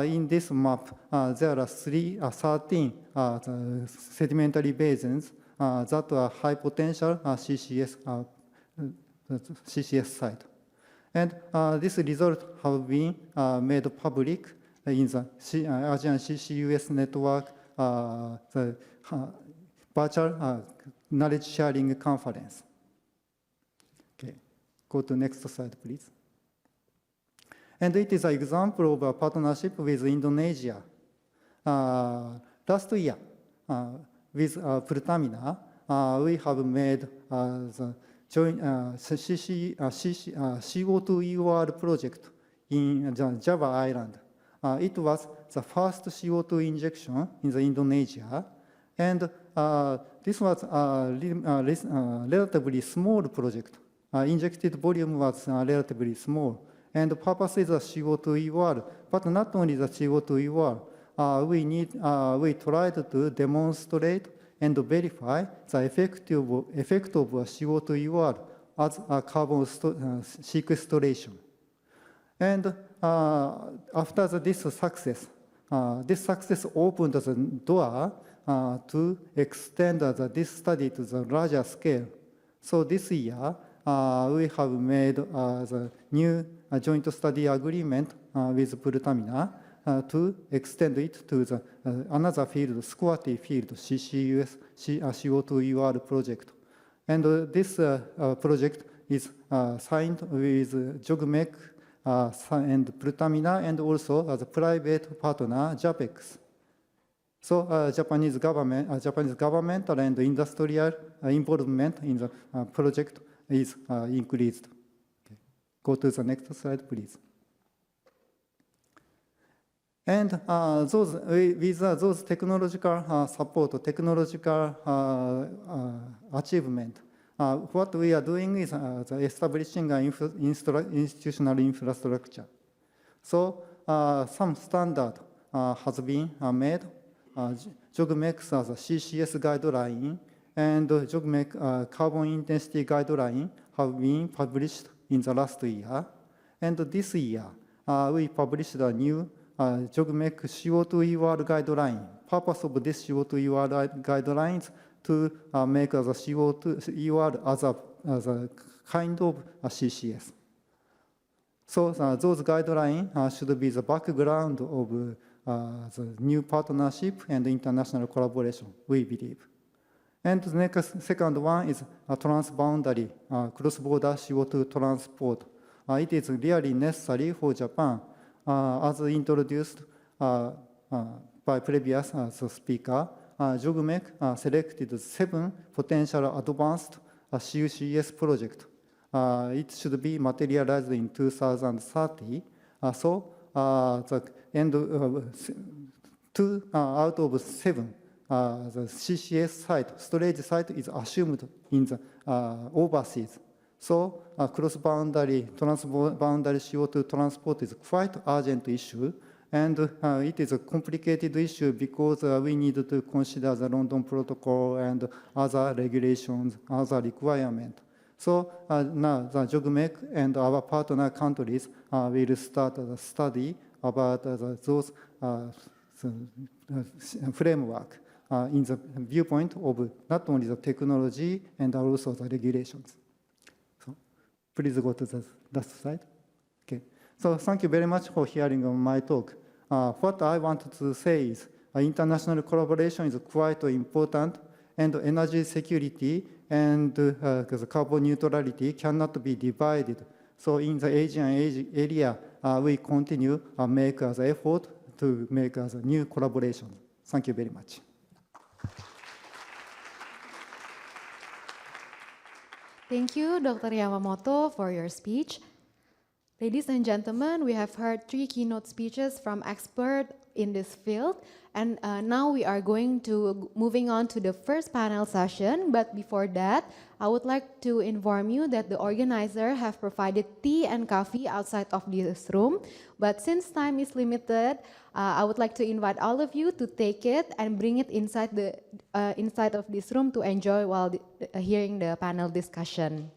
in this map, there are 13 sedimentary basins that are high potential CCS site. And this result have been made public in the ASEAN CCUS Network the virtual knowledge sharing conference. Okay, go to next slide, please. And it is an example of a partnership with Indonesia. Last year, with Pertamina, we have made the joint CO2-EOR project in the Java Island. It was the first CO2 injection in Indonesia, and this was a relatively small project. Injected volume was relatively small, and the purpose is the CO2-EOR, but not only the CO2-EOR. We tried to demonstrate and verify the effect of CO2-EOR as a carbon sequestration. And after this success opened the door to extend this study to the larger scale. So this year, we have made the new joint study agreement with Pertamina to extend it to the another field, squatty field, CCUS CO2-EOR project. And this project is signed with JOGMEC and Pertamina, and also as a private partner, JAPEX. So Japanese governmental and industrial involvement in the project is increased. Okay. Go to the next slide, please. And with those technological support, technological achievement, what we are doing is establishing an institutional infrastructure. So some standard has been made. JOGMEC as a CCS guideline and JOGMEC carbon intensity guideline have been published in the last year. And this year, we published a new JOGMEC CO2-EOR guideline. Purpose of this CO2-EOR guidelines to make the CO2-EOR as a kind of a CCS. So those guidelines should be the background of the new partnership and international collaboration, we believe. And the second one is a transboundary cross-border CO2 transport. It is really necessary for Japan, as introduced by previous speaker. JOGMEC selected 7 potential advanced CCUS projects. It should be materialized in 2030. So the end 2 out of 7 the CCS site, storage site is assumed in the overseas. So cross-boundary, transboundary CO2 transport is quite urgent issue, and it is a complicated issue because we need to consider the London Protocol and other regulations, other requirements. So now the JOGMEC and our partner countries will start the study about those framework in the viewpoint of not only the technology and also the regulations. So please go to the last slide. Okay. So thank you very much for hearing my talk. What I wanted to say is international collaboration is quite important, and energy security and the carbon neutrality cannot be divided. So in the Asian area, we continue make as effort to make as a new collaboration. Thank you very much. Thank you, Dr. Yamamoto, for your speech. Ladies and gentlemen, we have heard 3 keynote speeches from experts in this field, and now we are moving on to the first panel session. But before that, I would like to inform you that the organizer have provided tea and coffee outside of this room. But since time is limited, I would like to invite all of you to take it and bring it inside of this room to enjoy while hearing the panel discussion.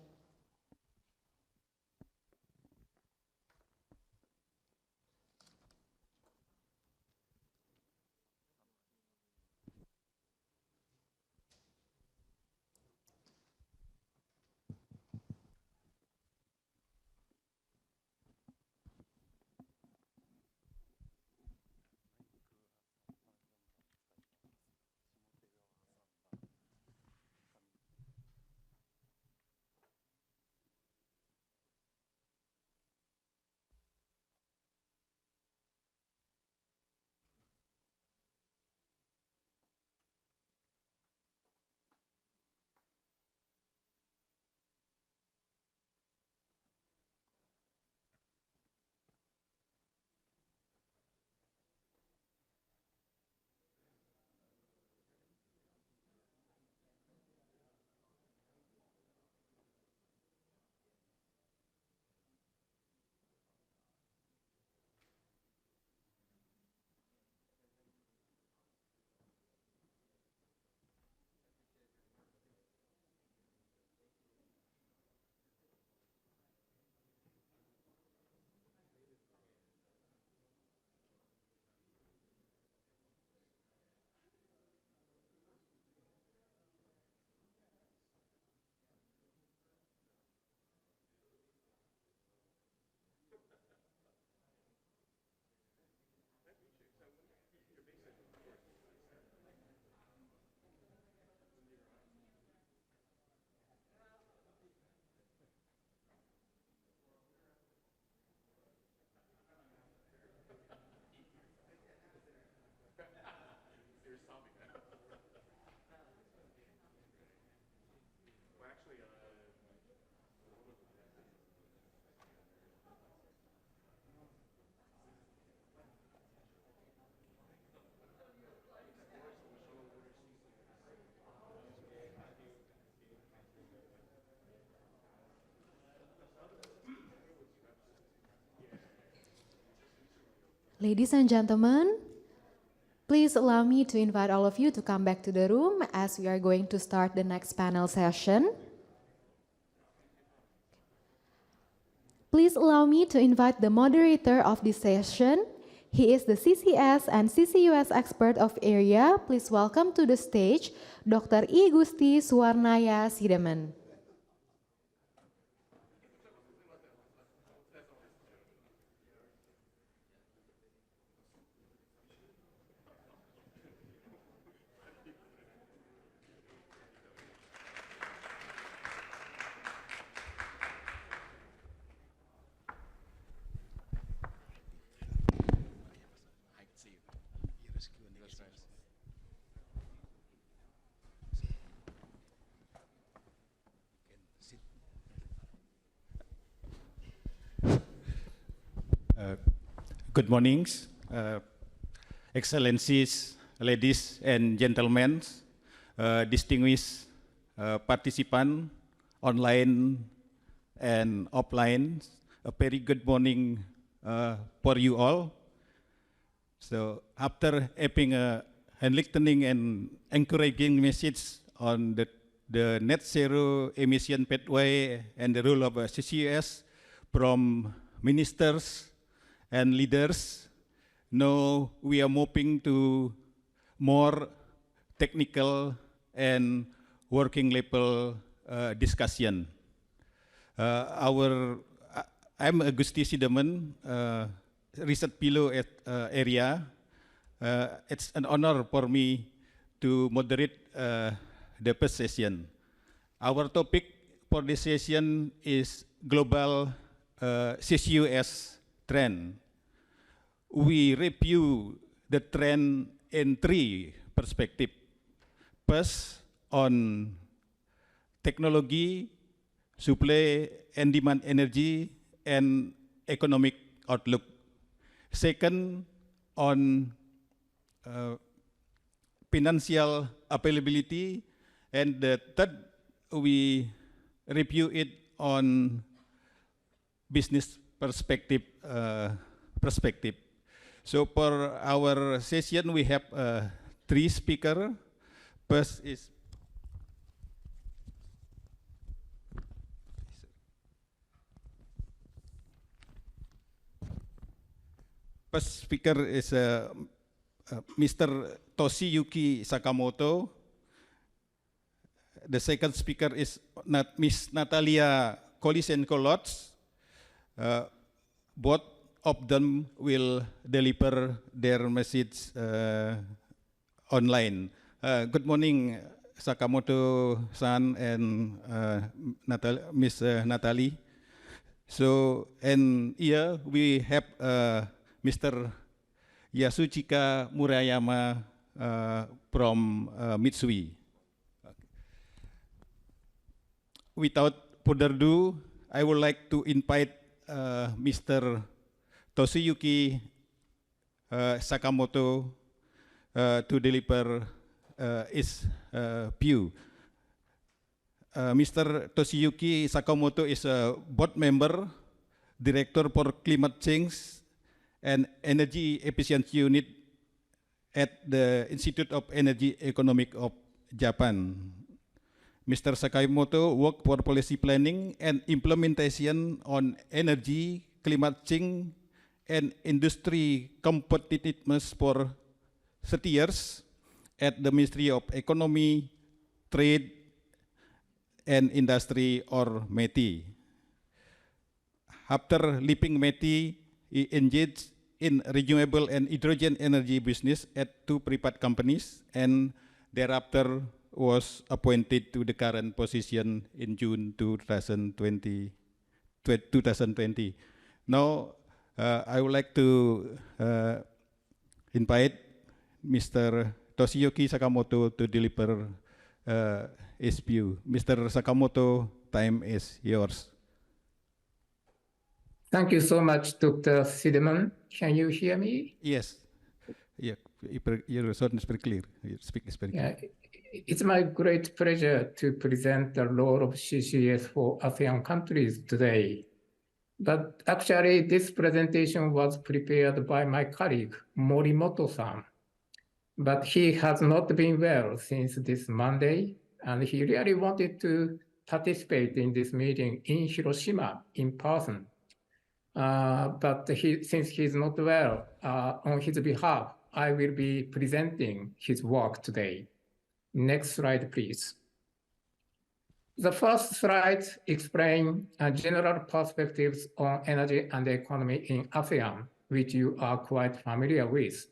Ladies and gentlemen, please allow me to invite all of you to come back to the room as we are going to start the next panel session. Please allow me to invite the moderator of this session. He is the CCS and CCUS expert of ERIA. Please welcome to the stage Dr. I Gusti Suwarnaya Sidaman. Good morning, Excellencies, ladies and gentlemen, distinguished participants online and offline. A very good morning for you all. So after having a enlightening and encouraging message on the net zero emission pathway and the role of CCUS from ministers and leaders, now we are moving to more technical and working level discussion. I'm Agusti Sidaman, research fellow at ERIA. It's an honor for me to moderate the first session. Our topic for this session is global CCUS trend. We review the trend in three perspectives. First, on technology, supply and demand energy, and economic outlook. Second, on financial availability, and the third, we review it on business perspective. So for our session, we have three speakers. First is Mr. Toshiyuki Sakamoto. The second speaker is Ms. Natalia Kolisenko-Lotz. Both of them will deliver their message online. Good morning, Sakamoto-san and Ms. Natalie. So, and here we have Mr. Yasuchika Murayama from Mitsui. Without further ado, I would like to invite Mr. Toshiyuki Sakamoto to deliver his view. Mr. Toshiyuki Sakamoto is a board member, director for climate change and energy efficiency unit at the Institute of Energy Economics of Japan. Mr. Sakamoto worked for policy planning and implementation on energy, climate change, and industry competitiveness for 30 years at the Ministry of Economy, Trade, and Industry, or METI. After leaving METI, he engaged in renewable and hydrogen energy business at two private companies, and thereafter was appointed to the current position in June 2020. Now, I would like to invite Mr. Toshiyuki Sakamoto to deliver his view. Mr. Sakamoto, time is yours. Thank you so much, Dr. Sideman. Can you hear me? Yes. Yeah, your sound is very clear. Your speak is very clear. It's my great pleasure to present the role of CCS for ASEAN countries today. But actually, this presentation was prepared by my colleague, Morimoto-san. But he has not been well since this Monday, and he really wanted to participate in this meeting in Hiroshima in person. But since he's not well, on his behalf, I will be presenting his work today. Next slide, please. The first slide explains general perspectives on energy and economy in ASEAN, which you are quite familiar with.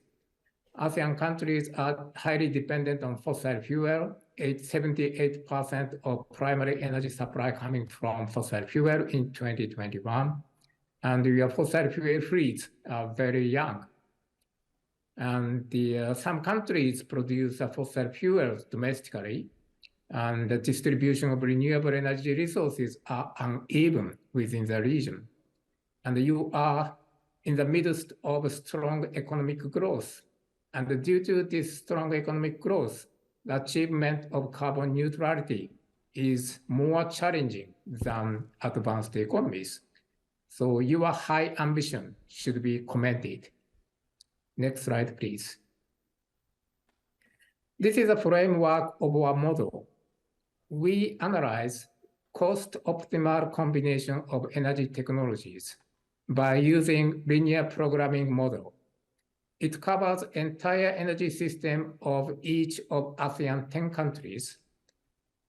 ASEAN countries are highly dependent on fossil fuel, 78% of primary energy supply coming from fossil fuel in 2021. And your fossil fuel fleets are very young. And some countries produce fossil fuels domestically, and the distribution of renewable energy resources are uneven within the region. And you are in the midst of strong economic growth. And due to this strong economic growth, the achievement of carbon neutrality is more challenging than advanced economies. So your high ambition should be commended. Next slide, please. This is a framework of our model. We analyze cost-optimal combination of energy technologies by using linear programming model. It covers entire energy system of each of ASEAN 10 countries.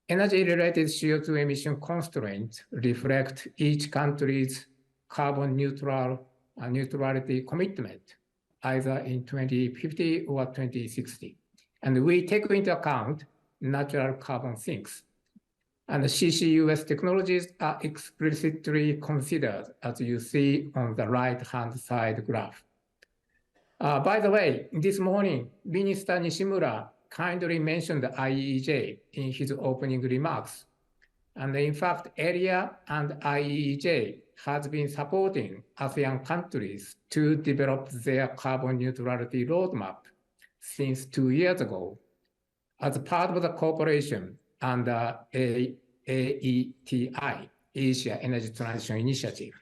Energy-related CO2 emission constraints reflect each country's carbon neutrality commitment, either in 2050 or 2060. And we take into account natural carbon sinks. And CCUS technologies are explicitly considered, as you see on the right-hand side graph. By the way, this morning, Minister Nishimura kindly mentioned the IEEJ in his opening remarks. And in fact, ERIA and IEEJ has been supporting ASEAN countries to develop their carbon neutrality roadmap since 2 years ago as part of the cooperation under AETI, Asia Energy Transition Initiative.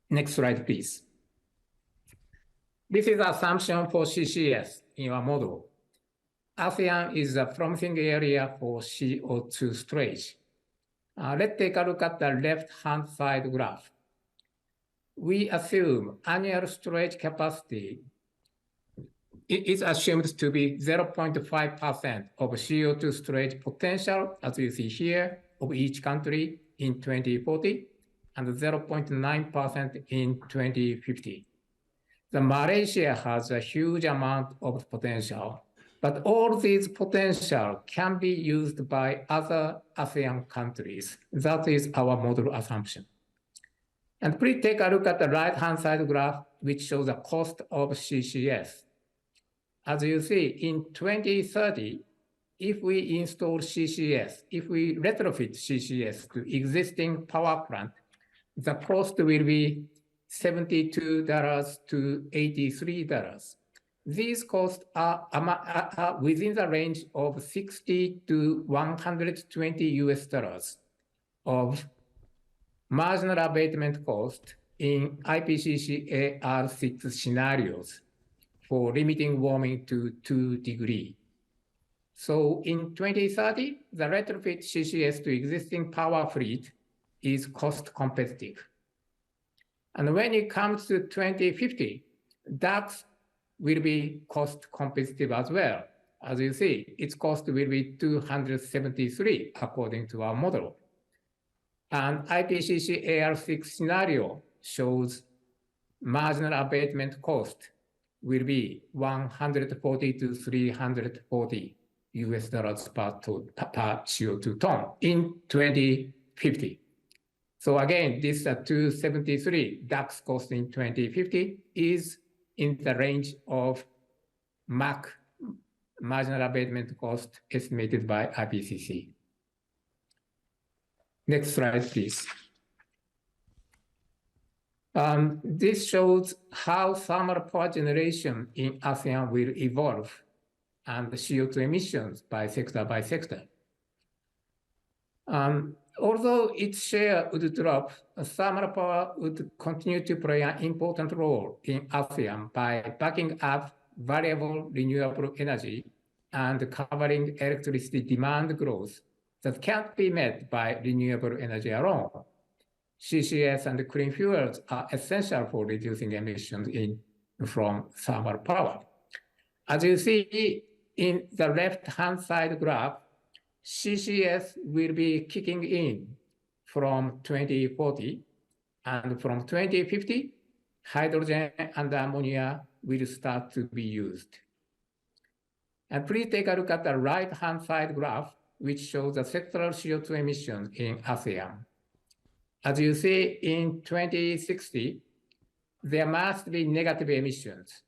Next slide, please. This is the assumption for CCS in our model. ASEAN is a promising area for CO2 storage. Let's take a look at the left-hand side graph. We assume annual storage capacity is assumed to be 0.5% of CO2 storage potential, as you see here, of each country in 2040, and 0.9% in 2050. Malaysia has a huge amount of potential, but all these potential can be used by other ASEAN countries. That is our model assumption. And please take a look at the right-hand side graph, which shows the cost of CCS. As you see, in 2030, if we install CCS, if we retrofit CCS to existing power plant, the cost will be $72 to $83. These costs are within the range of $60 to $120 of marginal abatement cost in IPCC AR6 scenarios for limiting warming to 2 degrees. So in 2030, the retrofit CCS to existing power fleet is cost competitive. And when it comes to 2050, that will be cost competitive as well. As you see, its cost will be $273 according to our model. And IPCC AR6 scenario shows marginal abatement cost will be $140 to $340 per CO2 ton in 2050. So again, this 273 DAX cost in 2050 is in the range of MAC, marginal abatement cost estimated by IPCC. Next slide, please. This shows how thermal power generation in ASEAN will evolve and the CO2 emissions by sector. Although its share would drop, thermal power would continue to play an important role in ASEAN by backing up variable renewable energy and covering electricity demand growth that can't be met by renewable energy alone. CCS and clean fuels are essential for reducing emissions from thermal power. As you see in the left-hand side graph, CCS will be kicking in from 2040, and from 2050, hydrogen and ammonia will start to be used. And please take a look at the right-hand side graph, which shows the sectoral CO2 emissions in ASEAN. As you see, in 2060, there must be negative emissions.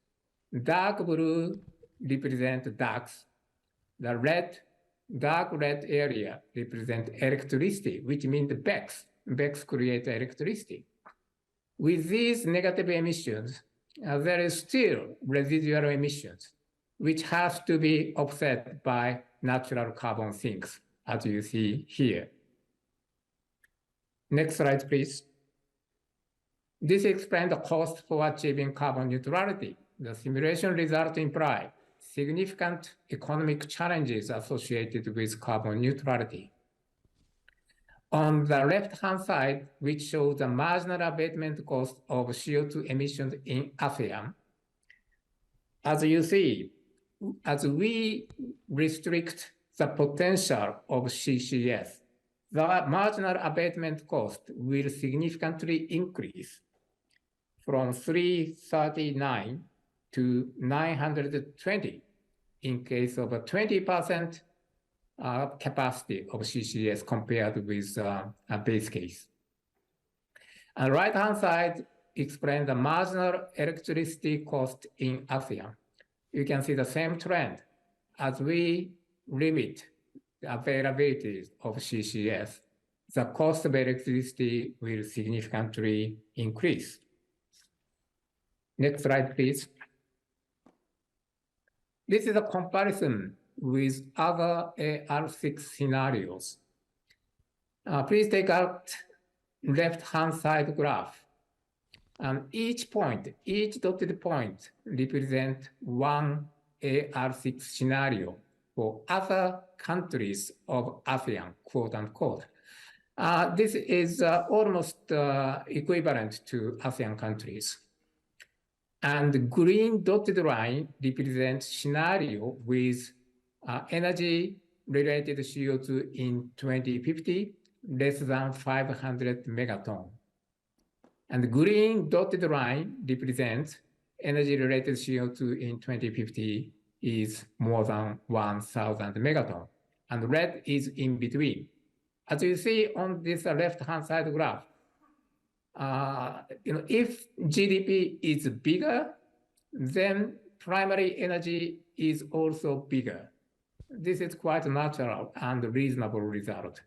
Dark blue represents DAX. The dark red area represents electricity, which means BECCS. BECCS create electricity. With these negative emissions, there is still residual emissions, which has to be offset by natural carbon sinks, as you see here. Next slide, please. This explains the cost for achieving carbon neutrality. The simulation results imply significant economic challenges associated with carbon neutrality. On the left-hand side, which shows the marginal abatement cost of CO2 emissions in ASEAN, as you see, as we restrict the potential of CCS, the marginal abatement cost will significantly increase from 339 to 920 in case of a 20% capacity of CCS compared with a base case. On the right-hand side, explain the marginal electricity cost in ASEAN. You can see the same trend. As we limit the availability of CCS, the cost of electricity will significantly increase. Next slide, please. This is a comparison with other AR6 scenarios. Please take out left-hand side graph. And each point, each dotted point represent one AR6 scenario for other countries of ASEAN, quote unquote. This is almost equivalent to ASEAN countries. And the green dotted line represents scenario with energy-related CO2 in 2050, less than 500 megaton. And the green dotted line represents energy-related CO2 in 2050 is more than 1,000 megaton. And red is in between. As you see on this left-hand side graph, if GDP is bigger, then primary energy is also bigger. This is quite natural and reasonable result.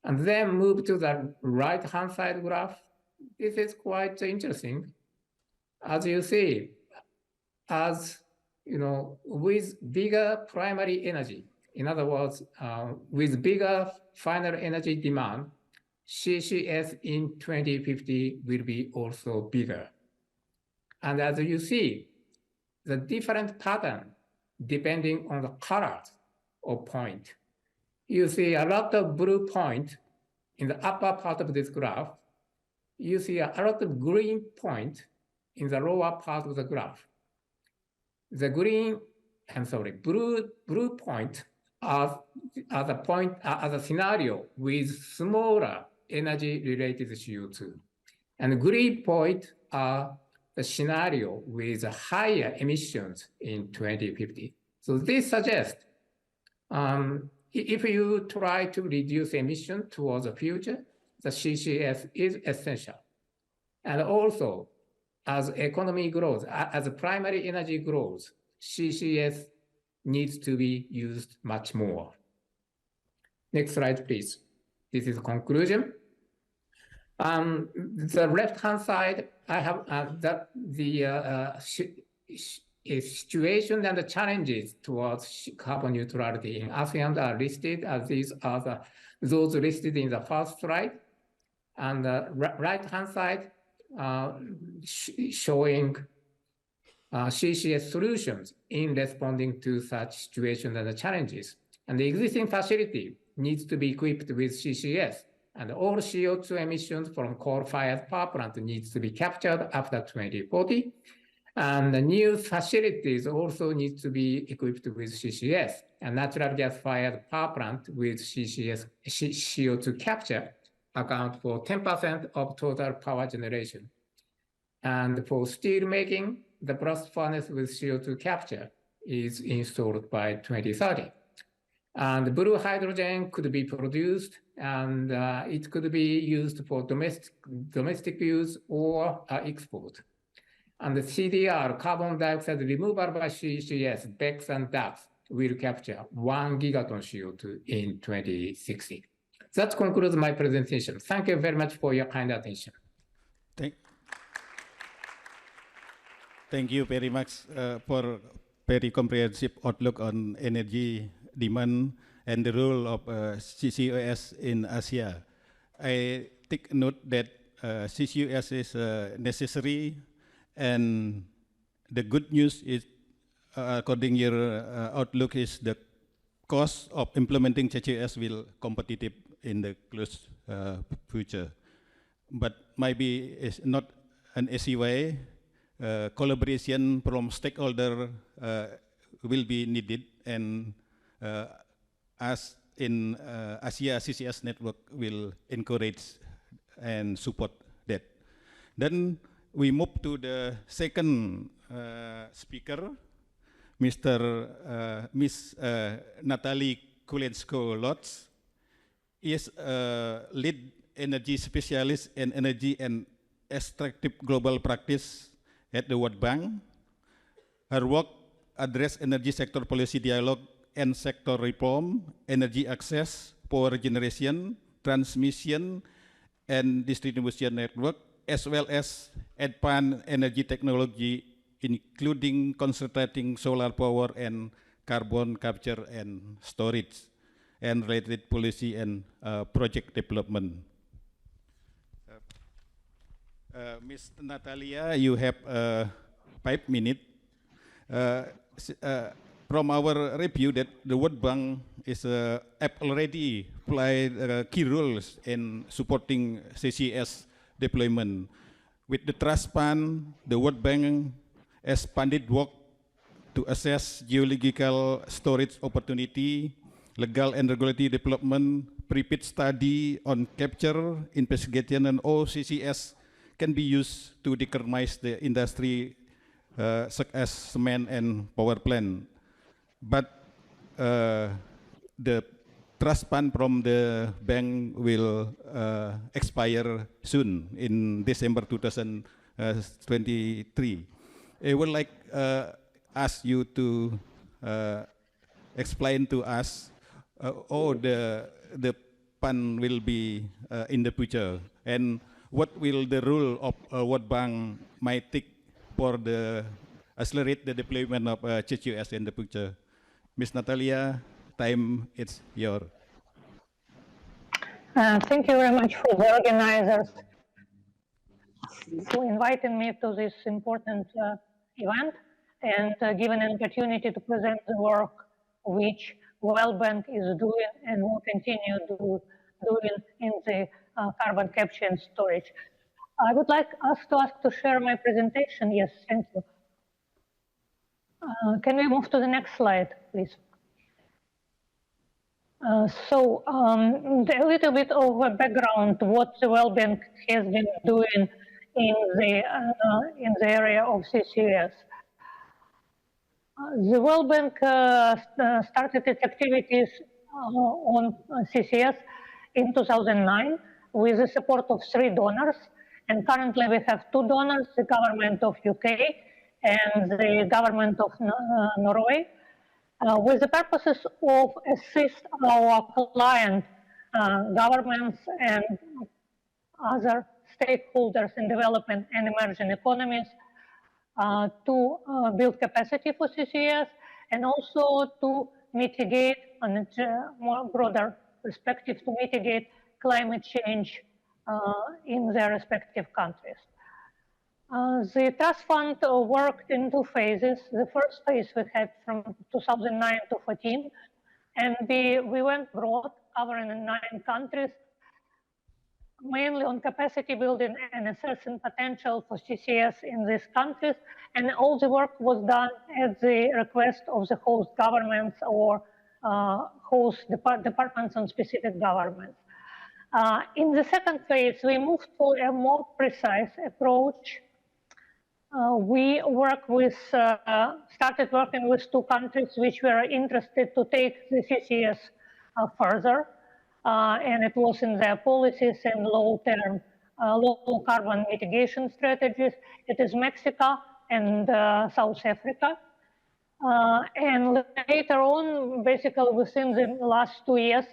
And then move to the right-hand side graph. This is quite interesting. As you see, with bigger primary energy, in other words, with bigger final energy demand, CCS in 2050 will be also bigger. And as you see, the different pattern depending on the colors of point. You see a lot of blue point in the upper part of this graph. You see a lot of green point in the lower part of the graph. The blue point are the scenario with smaller energy-related CO2. And green point are the scenario with higher emissions in 2050. So this suggests if you try to reduce emission towards the future, the CCS is essential. And also, as economy grows, as primary energy grows, CCS needs to be used much more. Next slide, please. This is conclusion. The left-hand side, I have the situation and the challenges towards carbon neutrality in ASEAN are listed as these are those listed in the first slide. And the right-hand side showing CCS solutions in responding to such situations and the challenges. And the existing facility needs to be equipped with CCS, and all CO2 emissions from coal-fired power plant needs to be captured after 2040. And the new facilities also need to be equipped with CCS, and natural gas-fired power plant with CCS CO2 capture account for 10% of total power generation. And for steel making, the blast furnace with CO2 capture is installed by 2030. And blue hydrogen could be produced, and it could be used for domestic use or export. And the CDR, carbon dioxide removal by CCS, BECCS and DACS will capture 1 gigaton CO2 in 2060. That concludes my presentation. Thank you very much for your kind attention. Thank you very much for very comprehensive outlook on energy demand and the role of CCUS in Asia. I take note that CCUS is necessary, and the good news is, according to your outlook, is the cost of implementing CCUS will competitive in the close future. But maybe it's not an easy way. Collaboration from stakeholder will be needed, and us in Asia CCUS Network will encourage and support that. Then we move to the second speaker, Miss Natalie Kulensko Lotz is a lead energy specialist in energy and extractive global practice at the World Bank. Her work addressed energy sector policy dialogue and sector reform, energy access, power generation, transmission, and distribution network, as well as advanced energy technology, including concentrating solar power and carbon capture and storage, and related policy and project development. Ms. Natalia, you have 5 minutes. From our review, that the World Bank is already played key roles in supporting CCS deployment. With the Trust Fund, the World Bank expanded work to assess geological storage opportunity, legal and regulatory development, prepaid study on capture, investigation, and all CCS can be used to decarbonize the industry such as cement and power plant. But the trust fund from the bank will expire soon in December 2023. I would like ask you to explain to us how the fund will be in the future, and what will the role of World Bank might take for the accelerate the deployment of CCUS in the future. Ms. Natalia, time is yours. Thank you very much for the organizers for inviting me to this important event and given an opportunity to present the work which World Bank is doing and will continue doing in the carbon capture and storage. I would like us to ask to share my presentation. Yes, thank you. Can we move to the next slide, please? A little bit of a background what the World Bank has been doing in the area of CCUS. The World Bank started its activities on CCS in 2009 with the support of 3 donors, and currently we have 2 donors, the government of UK and the government of Norway, with the purposes of assist our client governments and other stakeholders in development and emerging economies to build capacity for CCS and also to mitigate, on a more broader perspective, to mitigate climate change in their respective countries. The Trust Fund worked in 2 phases. The first phase we had from 2009 to 2014, and we went broad, covering 9 countries, mainly on capacity building and assessing potential for CCS in these countries, and all the work was done at the request of the host governments or host departments on specific governments. In the second phase, we moved to a more precise approach. We started working with 2 countries which were interested to take the CCS further, and it was in their policies and low-term, low carbon mitigation strategies. It is Mexico and South Africa. And later on, basically within the last 2 years,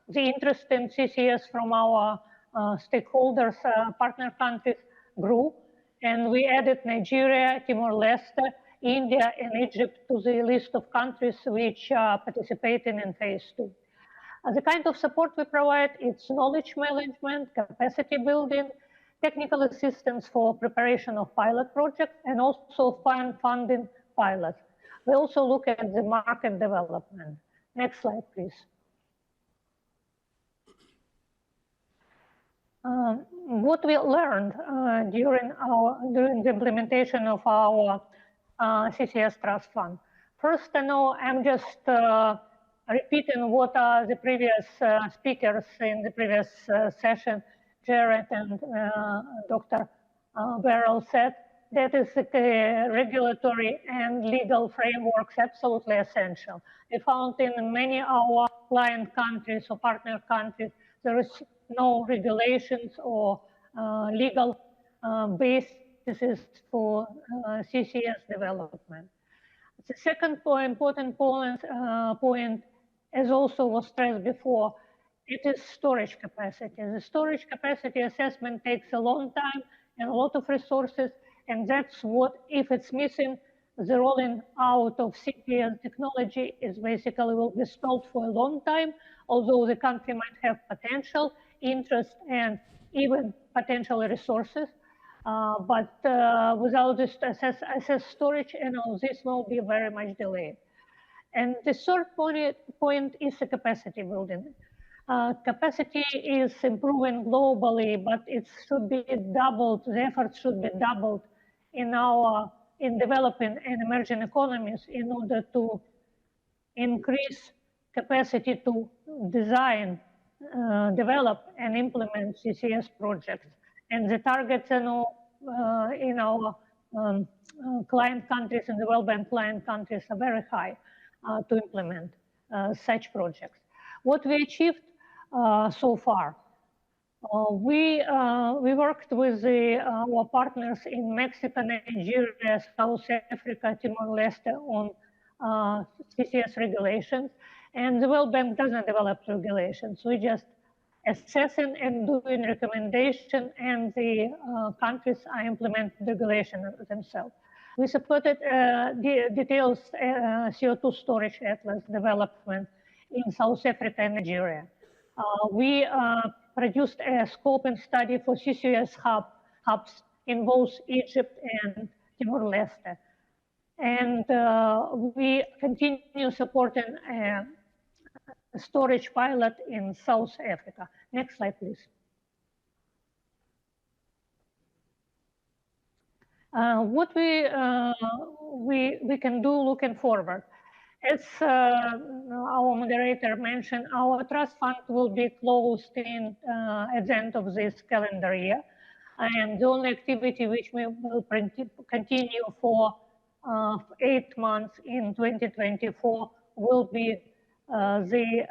the interest in CCS from our stakeholders, partner countries, grew. And we added Nigeria, Timor-Leste, India, and Egypt to the list of countries which are participating in phase 2. The kind of support we provide, it's knowledge management, capacity building, technical assistance for preparation of pilot projects, and also funding pilots. We also look at the market development. Next slide, please. What we learned during the implementation of our CCS Trust Fund. First, I know I'm just repeating what the previous speakers in the previous session, Jared and Dr. Beryl said. That is the regulatory and legal frameworks absolutely essential. We found in many of our client countries or partner countries, there is no regulations or legal basis for CCS development. The second important point, as also was stressed before, it is storage capacity. The storage capacity assessment takes a long time and a lot of resources, and that's what, if it's missing, the rolling out of CPS technology is basically will be stalled for a long time, although the country might have potential, interest, and even potential resources. But without this assess storage, this will be very much delayed. And the third point is the capacity building. Capacity is improving globally, but it should be doubled. The effort should be doubled in developing and emerging economies in order to increase capacity to design, develop, and implement CCS projects. And the targets in our client countries and the World Bank client countries are very high to implement such projects. What we achieved so far, we worked with our partners in Mexico, Nigeria, South Africa, Timor-Leste on CCS regulations, and the World Bank doesn't develop regulations. We just assessing and doing recommendation, and the countries are implementing regulation themselves. We supported detailed CO2 storage atlas development in South Africa and Nigeria. We produced a scoping study for CCS hubs in both Egypt and Timor-Leste. And we continue supporting a storage pilot in South Africa. Next slide, please. What we can do looking forward. As our moderator mentioned, our trust fund will be closed at the end of this calendar year. And the only activity which we will continue for 8 months in 2024 will be the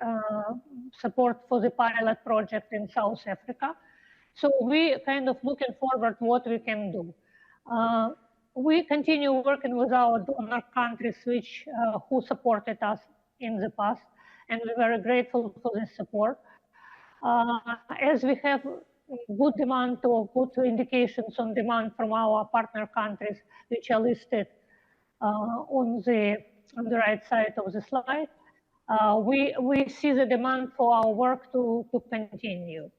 support for the pilot project in South Africa. So we kind of looking forward what we can do. We continue working with our donor countries who supported us in the past, and we're very grateful for this support. As we have good demand or good indications on demand from our partner countries, which are listed on the right side of the slide, we see the demand for our work to continue.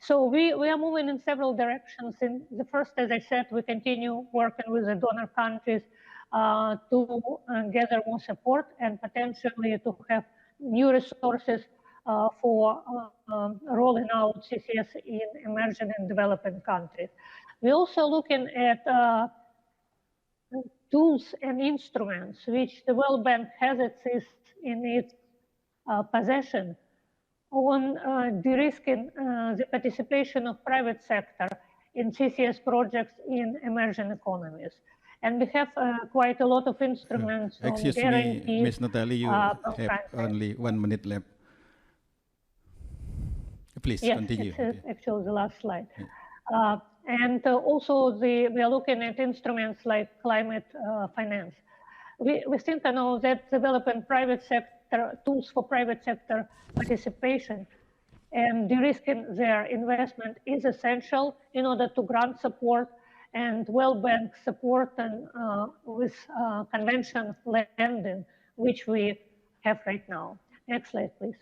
So we are moving in several directions. In the first, as I said, we continue working with the donor countries to gather more support and potentially to have new resources for rolling out CCS in emerging and developing countries. We're also looking at tools and instruments which the World Bank has in its possession on de-risking the participation of private sector in CCS projects in emerging economies. And we have quite a lot of instruments. Excuse me, Ms. Natalie, you have only 1 minute left. Please continue. Yes, it's actually the last slide. And also we are looking at instruments like climate finance. We think that developing private sector tools for private sector participation and de-risking their investment is essential in order to grant support and World Bank support and with conventional lending, which we have right now. Next slide, please.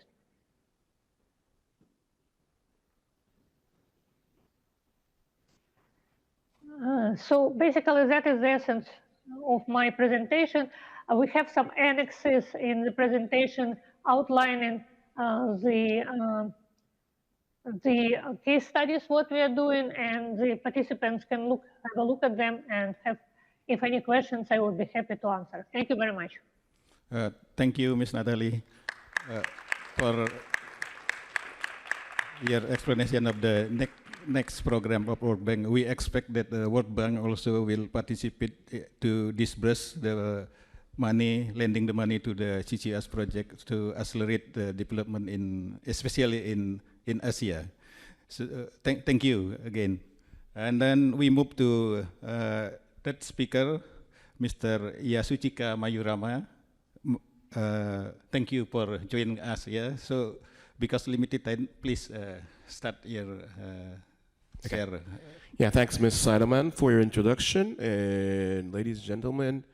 So basically that is the essence of my presentation. We have some annexes in the presentation outlining the case studies, what we are doing, and the participants can have a look at them and if any questions, I would be happy to answer. Thank you very much. Thank you, Ms. Natalie, for your explanation of the next program of World Bank. We expect that the World Bank also will participate to disburse the money, lending the money to the CCUS project to accelerate the development especially in Asia. So, thank you again. And then we move to third speaker, Mr. Yasuchika Mayurama. Thank you for joining us here. So, because limited time, please start your share. Yeah, thanks, Ms. Seidelman, for your introduction. And ladies and gentlemen,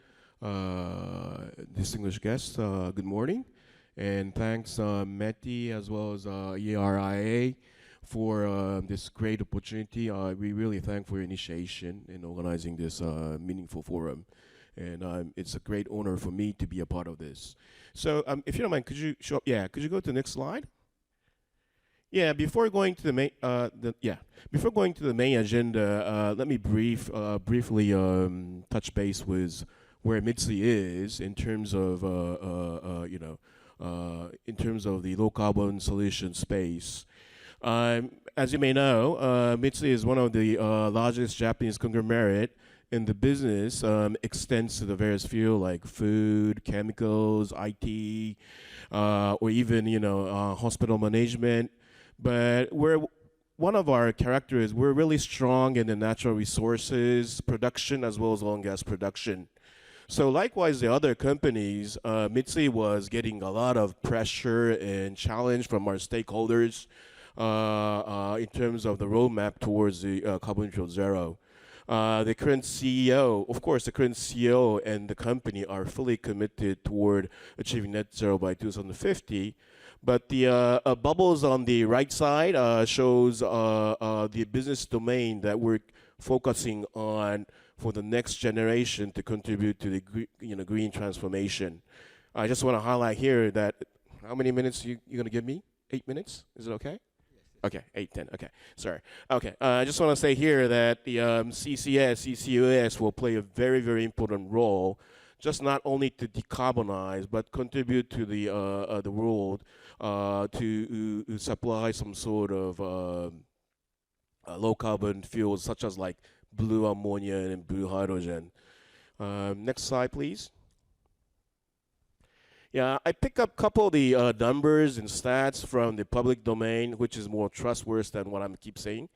distinguished guests, good morning. And thanks, METI, as well as ERIA, for this great opportunity. We really thank for your initiation in organizing this meaningful forum. And it's a great honor for me to be a part of this. So if you don't mind, could you show up? Yeah, could you go to the next slide? Yeah, before going to the main, before going to the main agenda, let me briefly touch base with where METI is in terms of in terms of the low carbon solution space. As you may know, METI is one of the largest Japanese conglomerate in the business, extends to the various fields like food, chemicals, IT, or even hospital management. But one of our characters, we're really strong in the natural resources production as well as oil and gas production. So likewise, the other companies, METI was getting a lot of pressure and challenge from our stakeholders in terms of the roadmap towards the carbon neutral zero. The current CEO, of course, the current CEO and the company are fully committed toward achieving net zero by 2050. But the bubbles on the right side shows the business domain that we're focusing on for the next generation to contribute to the green transformation. I just want to highlight here that how many minutes you're going to give me? 8 minutes? Is it okay? Okay, 8, 10, okay, sorry. Okay, I just want to say here that the CCUS will play a very, very important role, just not only to decarbonize, but contribute to the world to supply some sort of low carbon fuels, such as like blue ammonia and blue hydrogen. Next slide, please. Yeah, I pick up a couple of the numbers and stats from the public domain, which is more trustworthy than what I keep saying.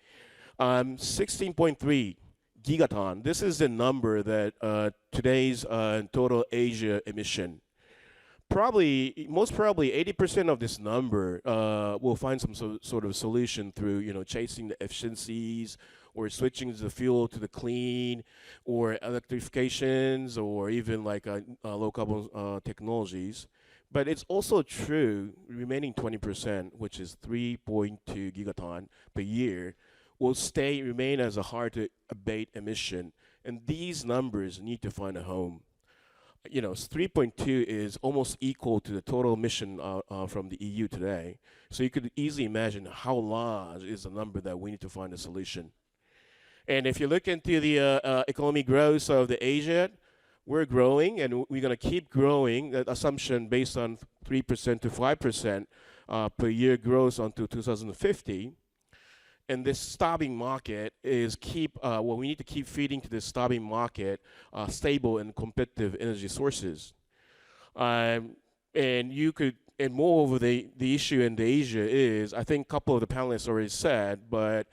16.3 gigaton. This is the number that today's total Asia emission. Most probably 80% of this number will find some sort of solution through, chasing the efficiencies or switching the fuel to the clean or electrifications or even like low carbon technologies. But it's also true, remaining 20%, which is 3.2 gigaton per year, will remain as a hard to abate emission. And these numbers need to find a home. 3.2 is almost equal to the total emission from the EU today. So you could easily imagine how large is the number that we need to find a solution. And if you look into the economic growth of the Asia, we're growing and we're going to keep growing. That assumption based on 3% to 5% per year growth until 2050. And this starving market is we need to keep feeding to this starving market stable and competitive energy sources. And moreover, the issue in the Asia is, I think a couple of the panelists already said, but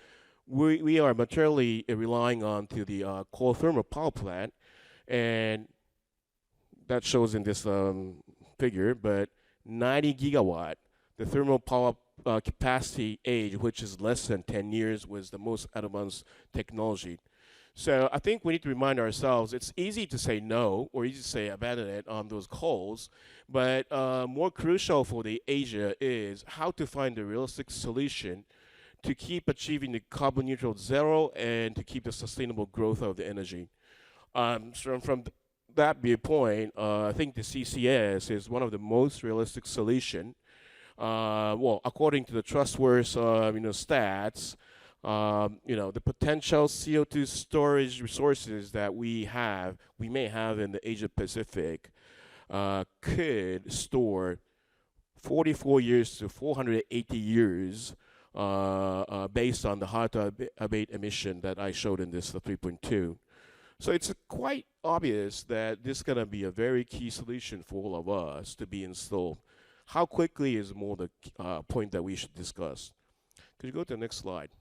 we are materially relying on to the coal thermal power plant, and that shows in this figure, but 90 gigawatt, the thermal power capacity age, which is less than 10 years, was the most advanced technology. So I think we need to remind ourselves, it's easy to say no, or easy to say abandon it on those coals, but more crucial for the Asia is how to find a realistic solution to keep achieving the carbon neutral zero and to keep the sustainable growth of the energy. So from that viewpoint, I think the CCS is one of the most realistic solution. According to the trustworthy stats, the potential CO2 storage resources that we may have in the Asia Pacific could store 44 years to 480 years based on the hard to abate emission that I showed in this 3.2. So it's quite obvious that this is going to be a very key solution for all of us to be installed. How quickly is more the point that we should discuss. Could you go to the next slide?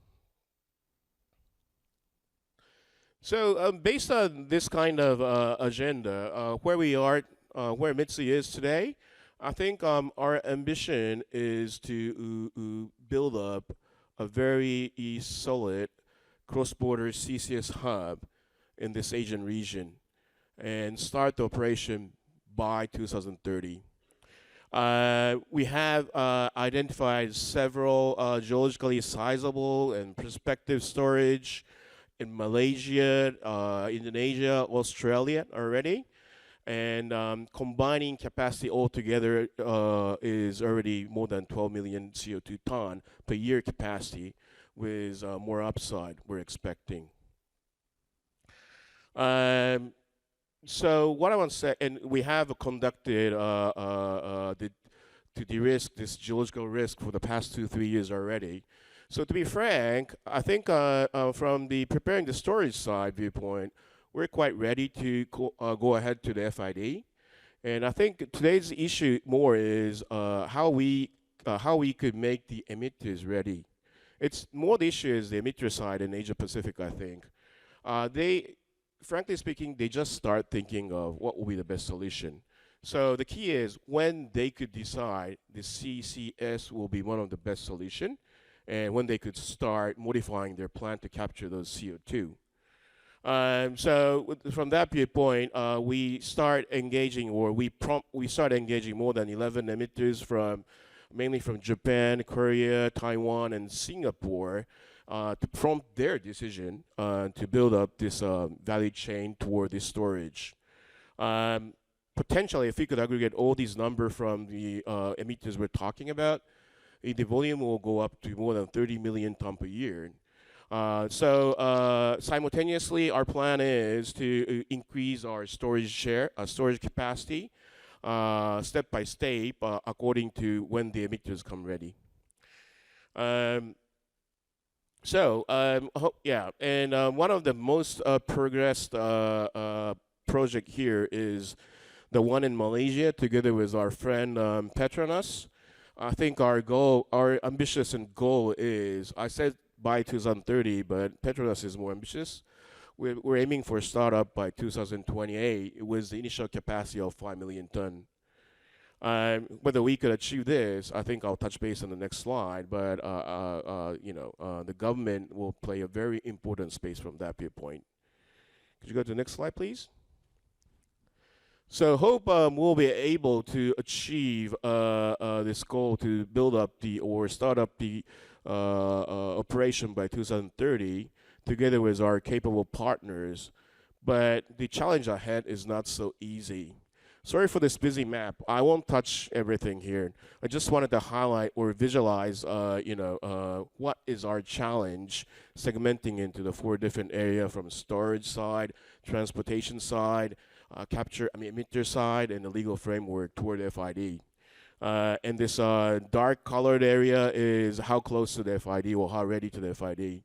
So based on this kind of agenda, where we are, where METI is today, I think our ambition is to build up a very solid cross-border CCS hub in this Asian region and start the operation by 2030. We have identified several geologically sizable and prospective storage in Malaysia, Indonesia, Australia already. And combining capacity altogether is already more than 12 million CO2 ton per year capacity with more upside we're expecting. So what I want to say, and we have conducted to de-risk this geological risk for the past 2-3 years already. So to be frank, I think from the preparing the storage side viewpoint, we're quite ready to go ahead to the FID. And I think today's issue more is how we could make the emitters ready. It's more the issue is the emitter side in Asia Pacific, I think. Frankly speaking, they just start thinking of what will be the best solution. So the key is when they could decide the CCS will be one of the best solution, and when they could start modifying their plan to capture those CO2. So from that viewpoint, we start engaging, or we start engaging more than 11 emitters mainly from Japan, Korea, Taiwan, and Singapore, to prompt their decision to build up this value chain toward this storage. Potentially, if we could aggregate all these numbers from the emitters we're talking about, the volume will go up to more than 30 million ton per year. So simultaneously, our plan is to increase our storage capacity, step by step, according to when the emitters come ready. One of the most progressed project here is the one in Malaysia, together with our friend Petronas. I think our ambitious goal is, I said by 2030, but Petronas is more ambitious. We're aiming for a startup by 2028 with the initial capacity of 5 million ton. Whether we could achieve this, I think I'll touch base on the next slide, but the government will play a very important space from that viewpoint. Could you go to the next slide, please? So hope we'll be able to achieve this goal to build up or start up the operation by 2030 together with our capable partners. But the challenge ahead is not so easy. Sorry for this busy map. I won't touch everything here. I just wanted to highlight or visualize, what is our challenge, segmenting into the 4 different areas from storage side, transportation side, emitter side, and the legal framework toward FID. And this dark colored area is how close to the FID or how ready to the FID.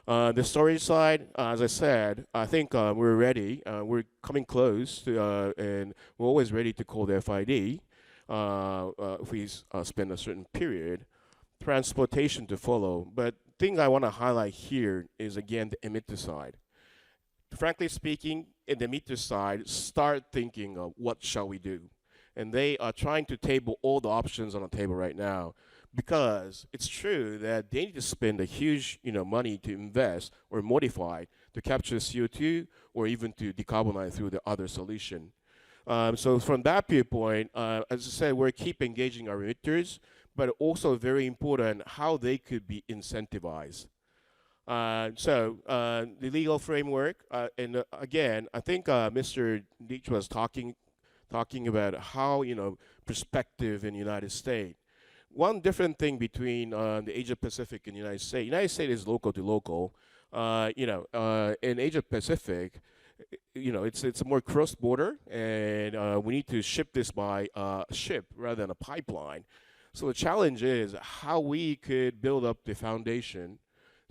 The storage side, as I said, I think we're ready. We're coming close to, and we're always ready to call the FID if we spend a certain period. Transportation to follow. But the thing I want to highlight here is, again, the emitter side. Frankly speaking, in the emitter side, start thinking of what shall we do. And they are trying to table all the options on the table right now, because it's true that they need to spend a huge money to invest or modify to capture CO2 or even to decarbonize through the other solution. So from that viewpoint, as I said, we're keep engaging our emitters, but also very important how they could be incentivized. The legal framework, and again, I think Mr. Leach was talking about how perspective in the United States. One different thing between the Asia Pacific and the United States. United States is local to local. In Asia Pacific, it's more cross-border, and we need to ship this by ship rather than a pipeline. So the challenge is how we could build up the foundation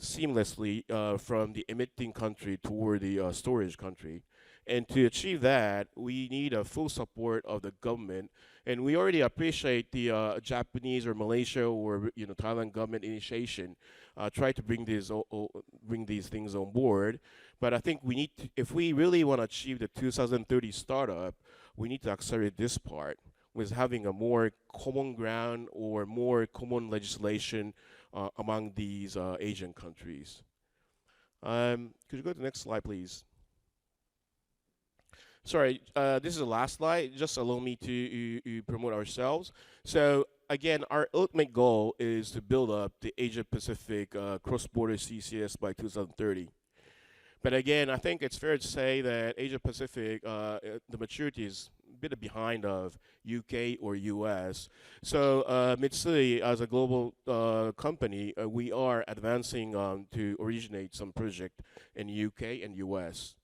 seamlessly from the emitting country toward the storage country. And to achieve that, we need a full support of the government. And we already appreciate the Japanese or Malaysia or Thailand government initiation, try to bring these things on board. But I think we need to, if we really want to achieve the 2030 startup, we need to accelerate this part with having a more common ground or more common legislation among these Asian countries. Could you go to the next slide, please? Sorry, this is the last slide. Just allow me to promote ourselves. So again, our ultimate goal is to build up the Asia-Pacific cross-border CCS by 2030. But again, I think it's fair to say that Asia-Pacific, the maturity is a bit behind of UK or US. So Mitsui, as a global company, we are advancing to originate some project in UK and US.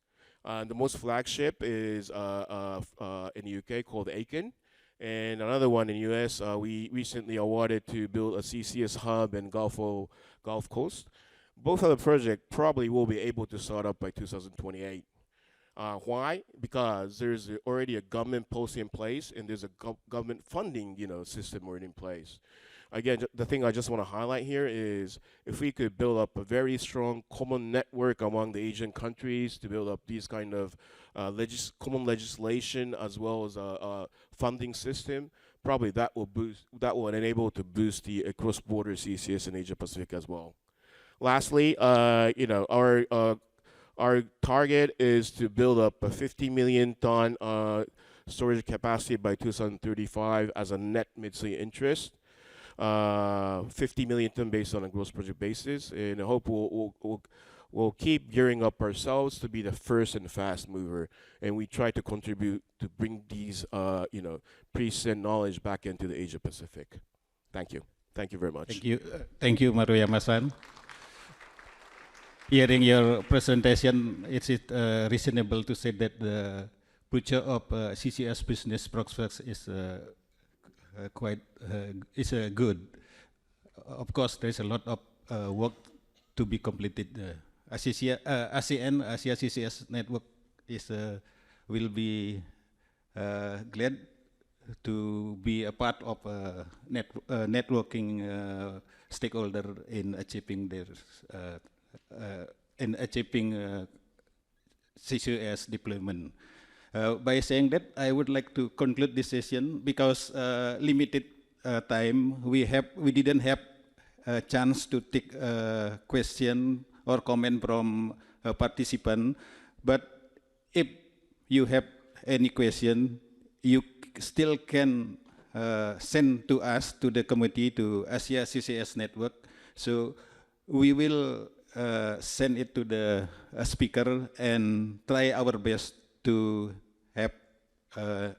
The most flagship is in the UK called ACN, and another one in the US, we recently awarded to build a CCS hub in Gulf Coast. Both of the projects probably will be able to start up by 2028. Why? Because there's already a government policy in place, and there's a government funding, system already in place. Again, the thing I just want to highlight here is if we could build up a very strong common network among the Asian countries to build up these kind of common legislation as well as a funding system, probably that will enable to boost the cross-border CCS in Asia Pacific as well. Lastly, our target is to build up a 50 million ton storage capacity by 2035 as a net Mitsui interest. 50 million ton based on a gross project basis, and I hope we'll keep gearing up ourselves to be the first and fast mover, and we try to contribute to bring these present knowledge back into the Asia Pacific. Thank you. Thank you very much. Thank you, Maruyama-san. Hearing your presentation, is it reasonable to say that the future of CCS business prospects is quite good? Of course, there's a lot of work to be completed. ASEAN, Asia CCUS Network will be glad to be a part of networking stakeholder in achieving their CCUS deployment. By saying that, I would like to conclude this session because limited time, we didn't have a chance to take a question or comment from a participant. But if you have any question, you still can send to us, to the committee, to Asia CCUS Network. So we will send it to the speaker and try our best to have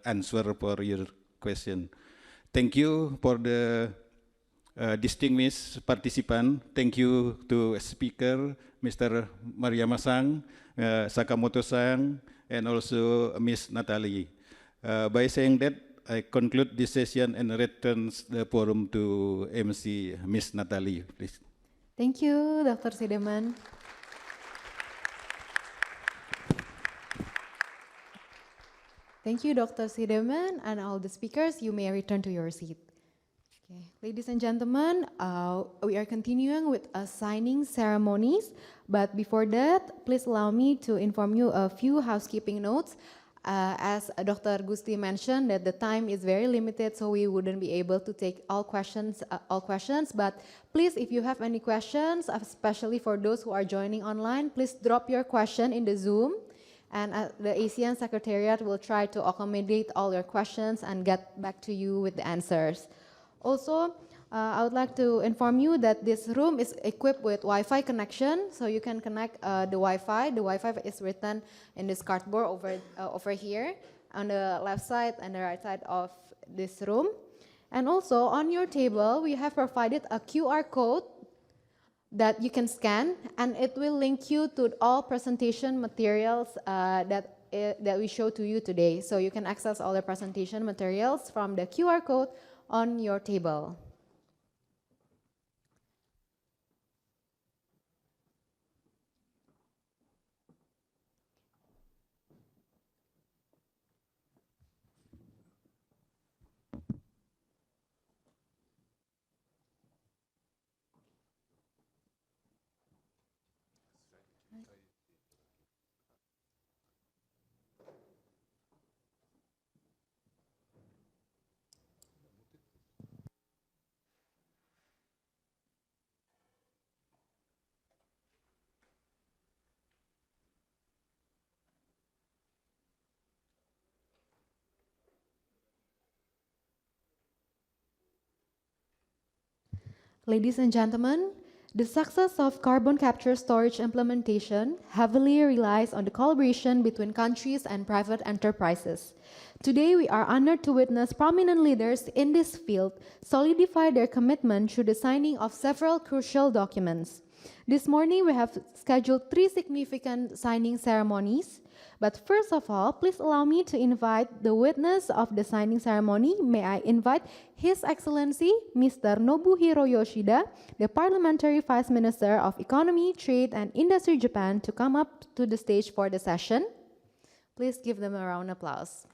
answer for your question. Thank you for the distinguished participant. Thank you to speaker, Mr. Maruyama-san, Sakamoto-san, and also Ms. Natalie. By saying that, I conclude this session and return the forum to MC Ms. Natalie, please. Thank you, Dr. Sideman. Thank you, Dr. Sideman, and all the speakers. You may return to your seat. Okay, ladies and gentlemen, we are continuing with signing ceremonies. But before that, please allow me to inform you a few housekeeping notes. As Dr. Gusti mentioned, that the time is very limited, so we wouldn't be able to take all questions. But please, if you have any questions, especially for those who are joining online, please drop your question in the Zoom, and the ACN Secretariat will try to accommodate all your questions and get back to you with the answers. Also, I would like to inform you that this room is equipped with Wi-Fi connection, so you can connect the Wi-Fi. The Wi-Fi is written in this cardboard over here on the left side and the right side of this room. And also on your table, we have provided a QR code that you can scan, and it will link you to all presentation materials that we show to you today. So you can access all the presentation materials from the QR code on your table. Ladies and gentlemen, the success of carbon capture storage implementation heavily relies on the collaboration between countries and private enterprises. Today, we are honored to witness prominent leaders in this field solidify their commitment through the signing of several crucial documents. This morning, we have scheduled 3 significant signing ceremonies. But first of all, please allow me to invite the witness of the signing ceremony. May I invite His Excellency, Mr. Nobuhiro Yoshida, the Parliamentary Vice Minister of Economy, Trade and Industry Japan, to come up to the stage for the session. Please give them a round of applause.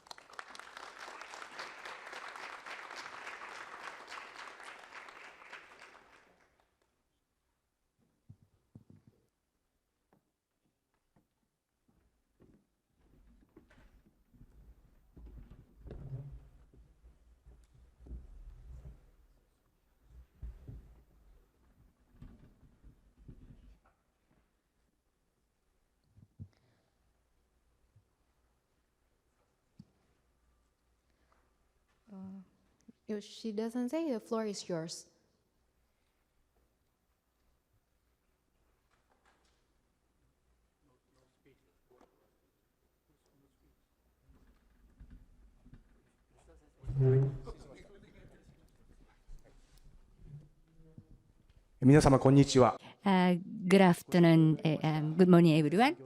Yoshida-sensei, the floor is yours. Good afternoon, good morning, everyone.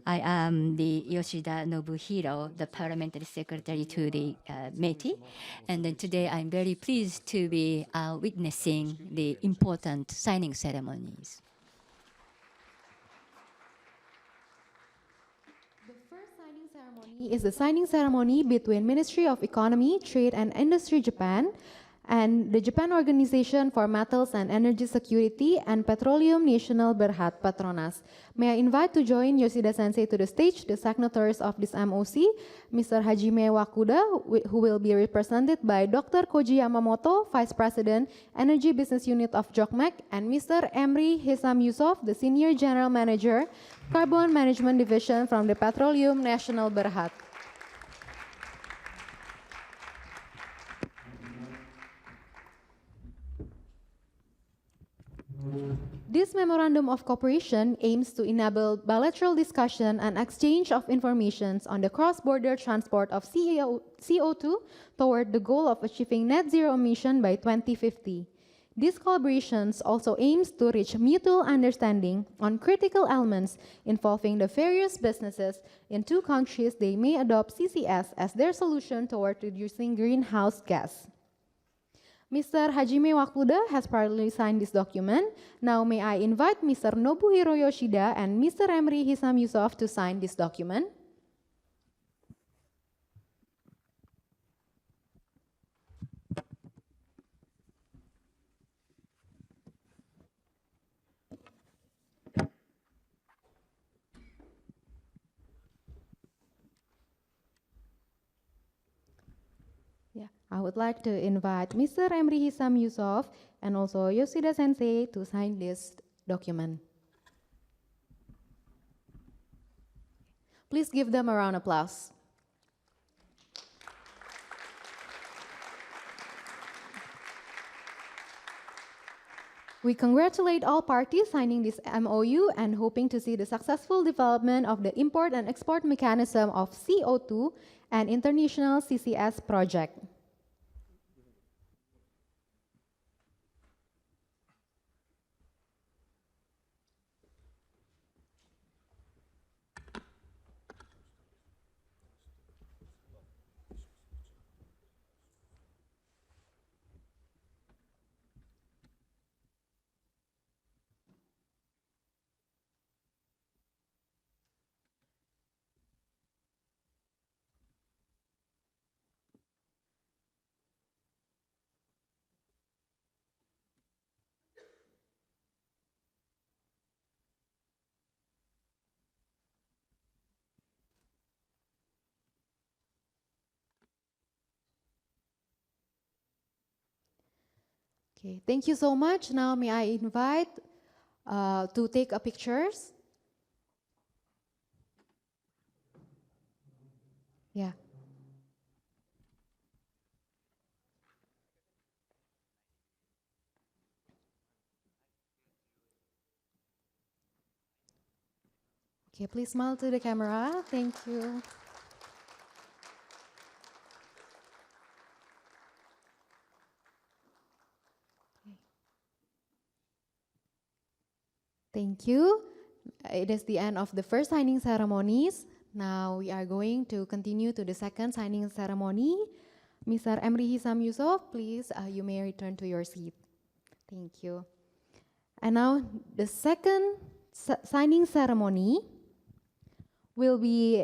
I am the Yoshida Nobuhiro, the Parliamentary Secretary to the METI, and then today I'm very pleased to be witnessing the important signing ceremonies. The first signing ceremony is the signing ceremony between Ministry of Economy, Trade and Industry Japan and the Japan Organization for Metals and Energy Security and Petroleum National Berhad Petronas. May I invite to join Yoshida-sensei to the stage the signatories of this MOC, Mr. Hajime Wakuda, who will be represented by Dr. Koji Yamamoto, Vice President, Energy Business Unit of JOCMEC, and Mr. Emri Hisam Yusuf, the Senior General Manager, Carbon Management Division from the Petroleum National Berhad. This Memorandum of Cooperation aims to enable bilateral discussion and exchange of information on the cross-border transport of CO2 toward the goal of achieving net zero emission by 2050. These collaborations also aims to reach mutual understanding on critical elements involving the various businesses in 2 countries. They may adopt CCS as their solution toward reducing greenhouse gas. Mr. Hajime Wakuda has proudly signed this document. Now may I invite Mr. Nobuhiro Yoshida and Mr. Emri Hisam Yusuf to sign this document. I would like to invite Mr. Emri Hisam Yusuf and also Yoshida-sensei to sign this document. Please give them a round of applause. We congratulate all parties signing this MOU and hoping to see the successful development of the import and export mechanism of CO2 and international CCS project. Okay, thank you so much. Now may I invite to take a pictures. Yeah. Okay, please smile to the camera. Thank you. Thank you. It is the end of the first signing ceremonies. Now we are going to continue to the second signing ceremony. Mr. Emri Hisam Yusuf, please, you may return to your seat. Thank you. And now the second signing ceremony will be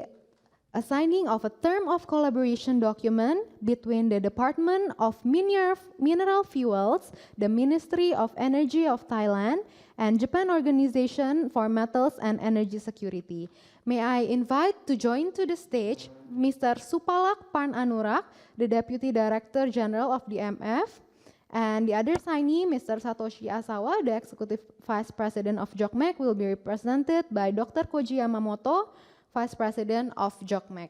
a signing of a term of collaboration document between the Department of Mineral Fuels, the Ministry of Energy of Thailand, and Japan Organization for Metals and Energy Security. May I invite to join to the stage Mr. Supalak Pan Anurak, the Deputy Director General of the MF, and the other signee, Mr. Satoshi Asawa, the Executive Vice President of JOCMEC, will be represented by Dr. Koji Yamamoto, Vice President of JOCMEC.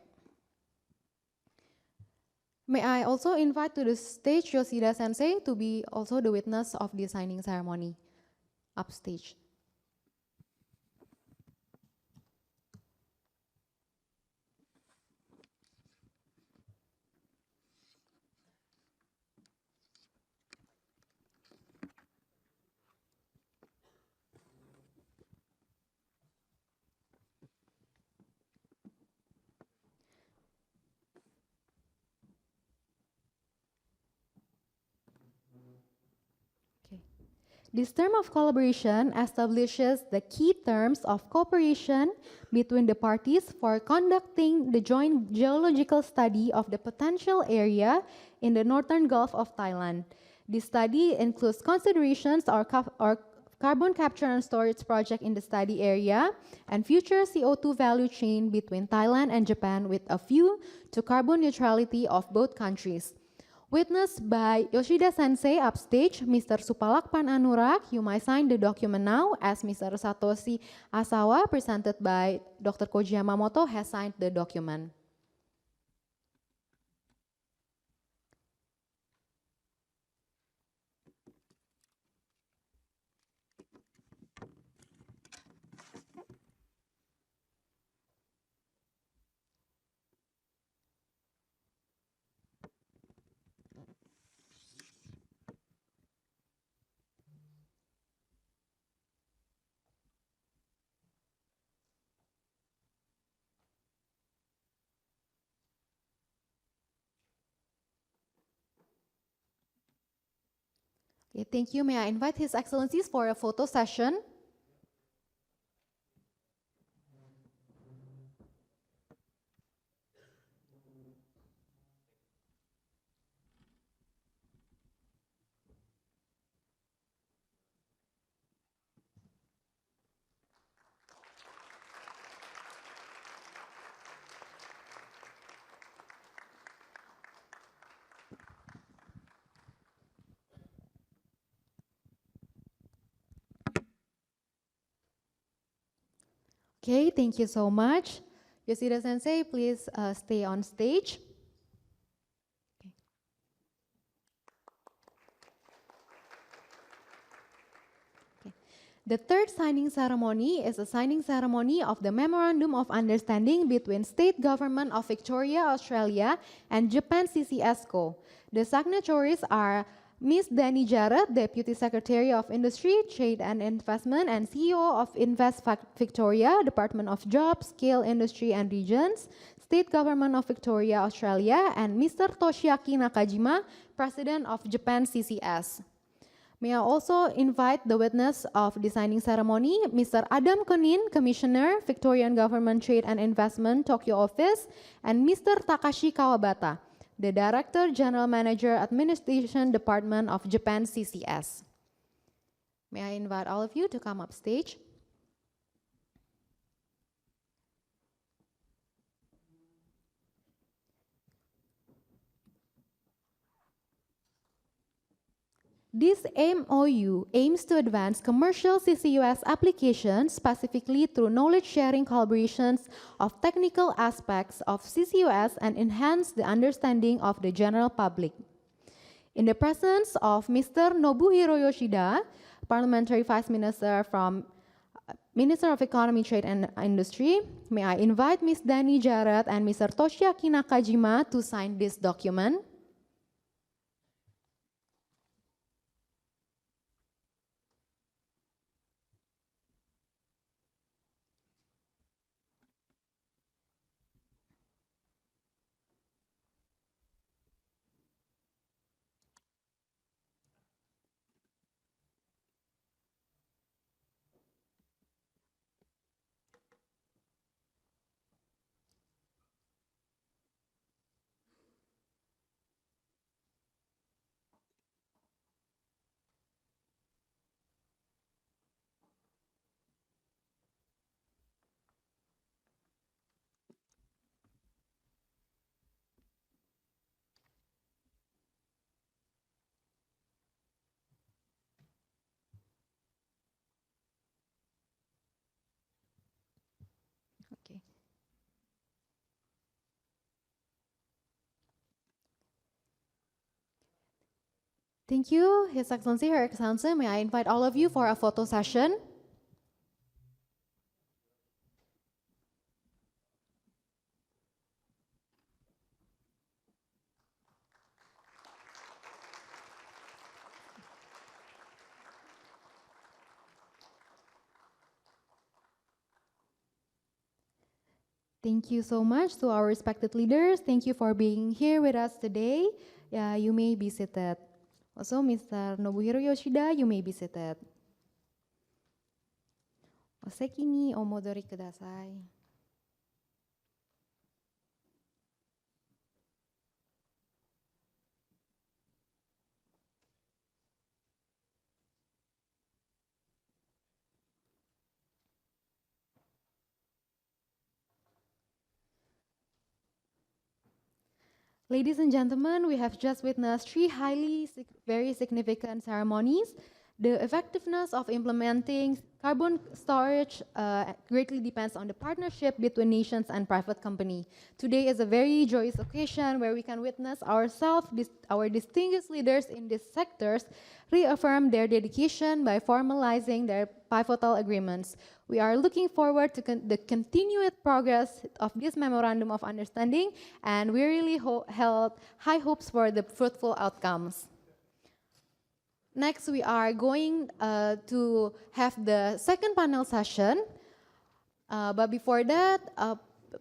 May I also invite to the stage Yoshida Sensei to be also the witness of the signing ceremony. Upstage. This term of collaboration establishes the key terms of cooperation between the parties for conducting the joint geological study of the potential area in the northern Gulf of Thailand. This study includes considerations or carbon capture and storage project in the study area and future CO2 value chain between Thailand and Japan with a view to carbon neutrality of both countries. Witnessed by Yoshida Sensei upstage, Mr. Supalak Pan Anurak, you might sign the document now as Mr. Satoshi Asawa, presented by Dr. Koji Yamamoto, has signed the document. Okay, thank you. May I invite His Excellencies for a photo session? Okay, thank you so much. Yoshida Sensei, please stay on stage. Okay. The third signing ceremony is a signing ceremony of the Memorandum of Understanding between State Government of Victoria, Australia and Japan CCS Co. The signatories are Ms. Dani Jarrett, Deputy Secretary of Industry, Trade and Investment and CEO of Invest Victoria, Department of Jobs, Scale, Industry and Regions, State Government of Victoria, Australia, and Mr. Toshiaki Nakajima, President of Japan CCS. May I also invite the witness of the signing ceremony, Mr. Adam Konin, Commissioner, Victorian Government Trade and Investment, Tokyo Office, and Mr. Takashi Kawabata, the Director General Manager, Administration Department of Japan CCS. May I invite all of you to come up stage? This MOU aims to advance commercial CCUS applications specifically through knowledge-sharing collaborations of technical aspects of CCUS and enhance the understanding of the general public. In the presence of Mr. Nobuhiro Yoshida, Parliamentary Vice Minister from Minister of Economy, Trade and Industry, may I invite Ms. Dani Jarrett and Mr. Toshiaki Nakajima to sign this document. Okay. Thank you, His Excellency, Her Excellency. May I invite all of you for a photo session? Thank you so much to our respected leaders. Thank you for being here with us today. You may be seated. Also, Mr. Nobuhiro Yoshida, you may be seated. Oseki ni omodori kudasai. Ladies and gentlemen, we have just witnessed three very significant ceremonies. The effectiveness of implementing carbon storage greatly depends on the partnership between nations and private company. Today is a very joyous occasion where we can witness ourselves, our distinguished leaders in these sectors, reaffirm their dedication by formalizing their pivotal agreements. We are looking forward to the continued progress of this memorandum of understanding, and we really held high hopes for the fruitful outcomes. Next, we are going to have the second panel session. But before that,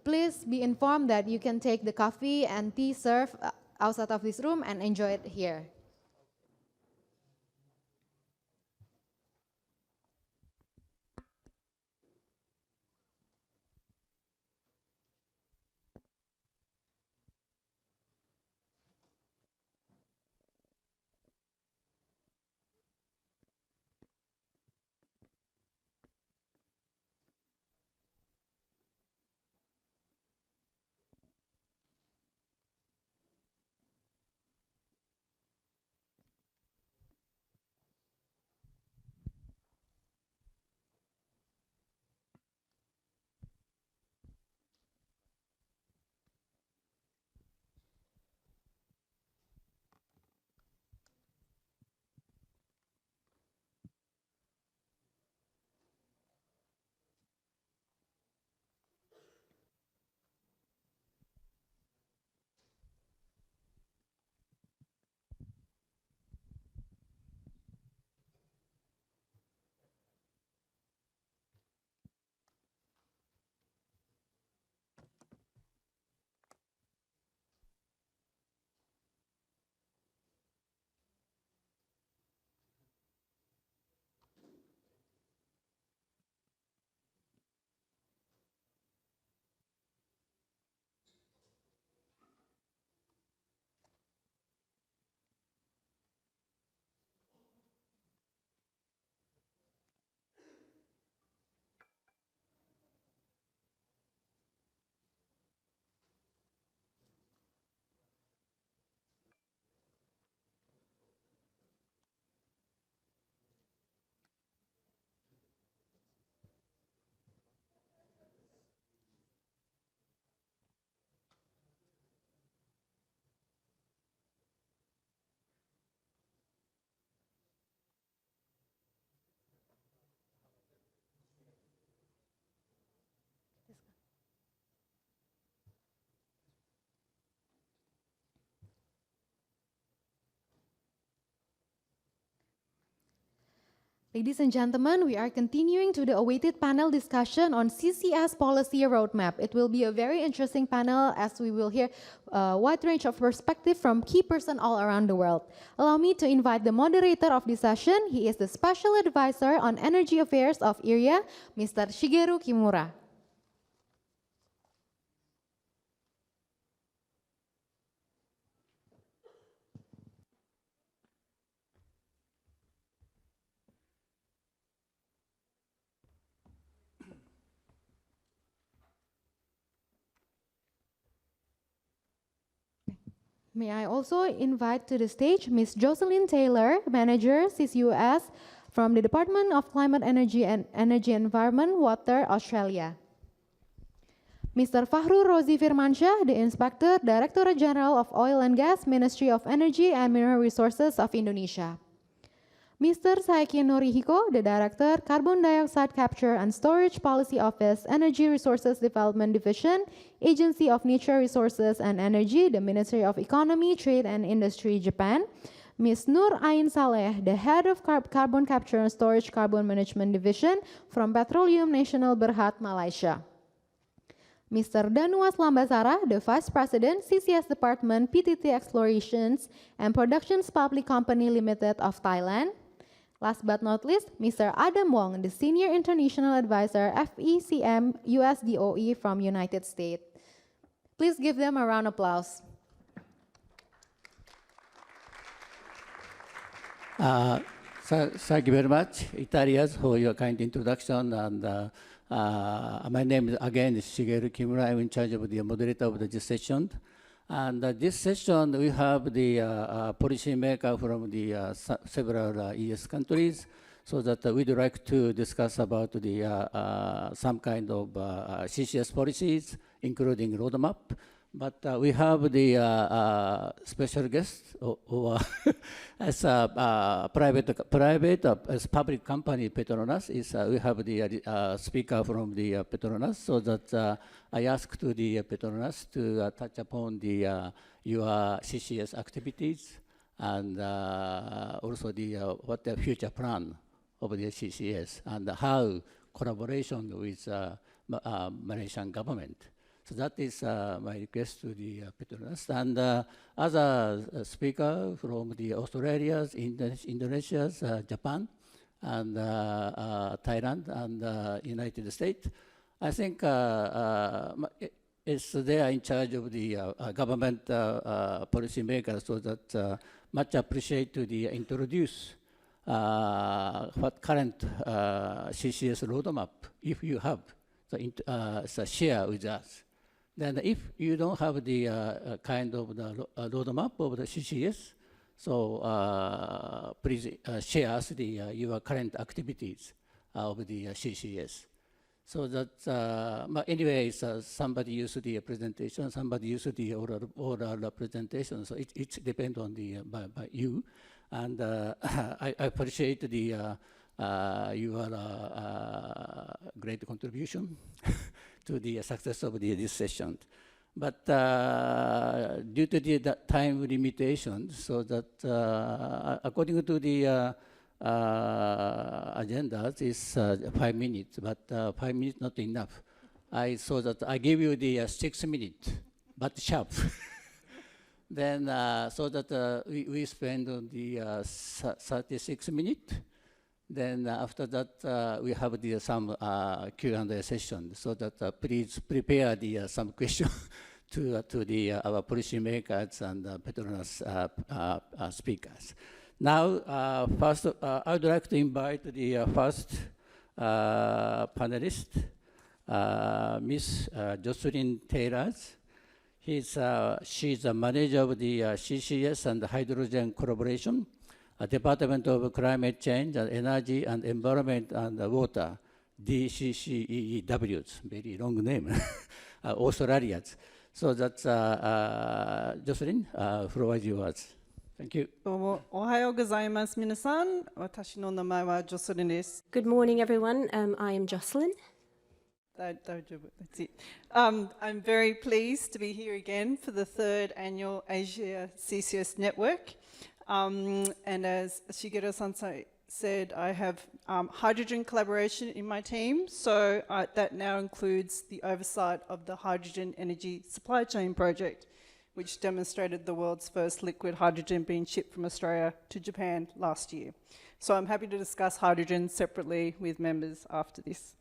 please be informed that you can take the coffee and tea served outside of this room and enjoy it here. Ladies and gentlemen, we are continuing to the awaited panel discussion on CCS policy roadmap. It will be a very interesting panel as we will hear a wide range of perspective from key persons all around the world. Allow me to invite the moderator of this session. He is the Special Advisor on Energy Affairs of ERIA, Mr. Shigeru Kimura. May I also invite to the stage Ms. Jocelyn Taylor, Manager CCUS from the Department of Climate Energy and Energy Environment, Water, Australia. Mr. Fahru Rozi Firmansyah, the Inspector, Directorate General of Oil and Gas, Ministry of Energy and Mineral Resources of Indonesia. Mr. Saiki Norihiko, the Director, Carbon Dioxide Capture and Storage Policy Office, Energy Resources Development Division, Agency of Natural Resources and Energy, the Ministry of Economy, Trade and Industry, Japan. Ms. Nur Ain Saleh, the Head of Carbon Capture and Storage Carbon Management Division from Petroleum Nasional Berhad, Malaysia. Mr. Danuas Lambasara, the Vice President, CCS Department, PTT Explorations and Productions Public Company Limited of Thailand. Last but not least, Mr. Adam Wong, the Senior International Advisor, FECM USDOE from United States. Please give them a round of applause. Thank you very much, Italians, for your kind introduction. And my name is again Shigeru Kimura. I'm in charge of the moderator of this session. And this session, we have the policymaker from the several ES countries, so that we'd like to discuss about the some kind of CCS policies, including roadmap. But we have the special guest, or as a private as public company Petronas is we have the speaker from the Petronas, so that I asked to the Petronas to touch upon the your CCS activities and also the what the future plan of the CCS and how collaboration with Malaysian government. So that is my request to the Petronas. And other speaker from the Australia, Indonesia, Japan, and Thailand, and United States. I think they are in charge of the government policy makers, so that much appreciate to the introduce what current CCS roadmap, if you have, so share with us. Then if you don't have the kind of the roadmap of the CCS, so please share us the your current activities of the CCS. So that, but anyway, somebody used the presentation, somebody used the oral presentation, so it depends on the by you. And I appreciate the your great contribution to the success of this session. But due to the time limitations, so that according to the agenda, is 5 minutes, but 5 minutes not enough. I saw that I give you the 6 minutes, but sharp. Then so that we spend on the 36 minutes. Then after that, we have the some Q&A session, so that please prepare the some question to the our policymakers and Petronas speakers. Now, first, I would like to invite the first panelist, Miss Jocelyn Taylor. She's a manager of the CCS and hydrogen collaboration, Department of Climate Change and Energy and Environment and Water, DCCEW, very long name, Australia. So that's Jocelyn, floor is yours. Thank you. どうもおはようございます。皆さん、私の名前はジョセリンです。 Good morning, everyone. I am Jocelyn. That's it. I'm very pleased to be here again for the third annual Asia CCUS Network. And as Shigeru-san said, I have hydrogen collaboration in my team, so that now includes the oversight of the Hydrogen Energy Supply Chain Project, which demonstrated the world's first liquid hydrogen being shipped from Australia to Japan last year. So I'm happy to discuss hydrogen separately with members after this.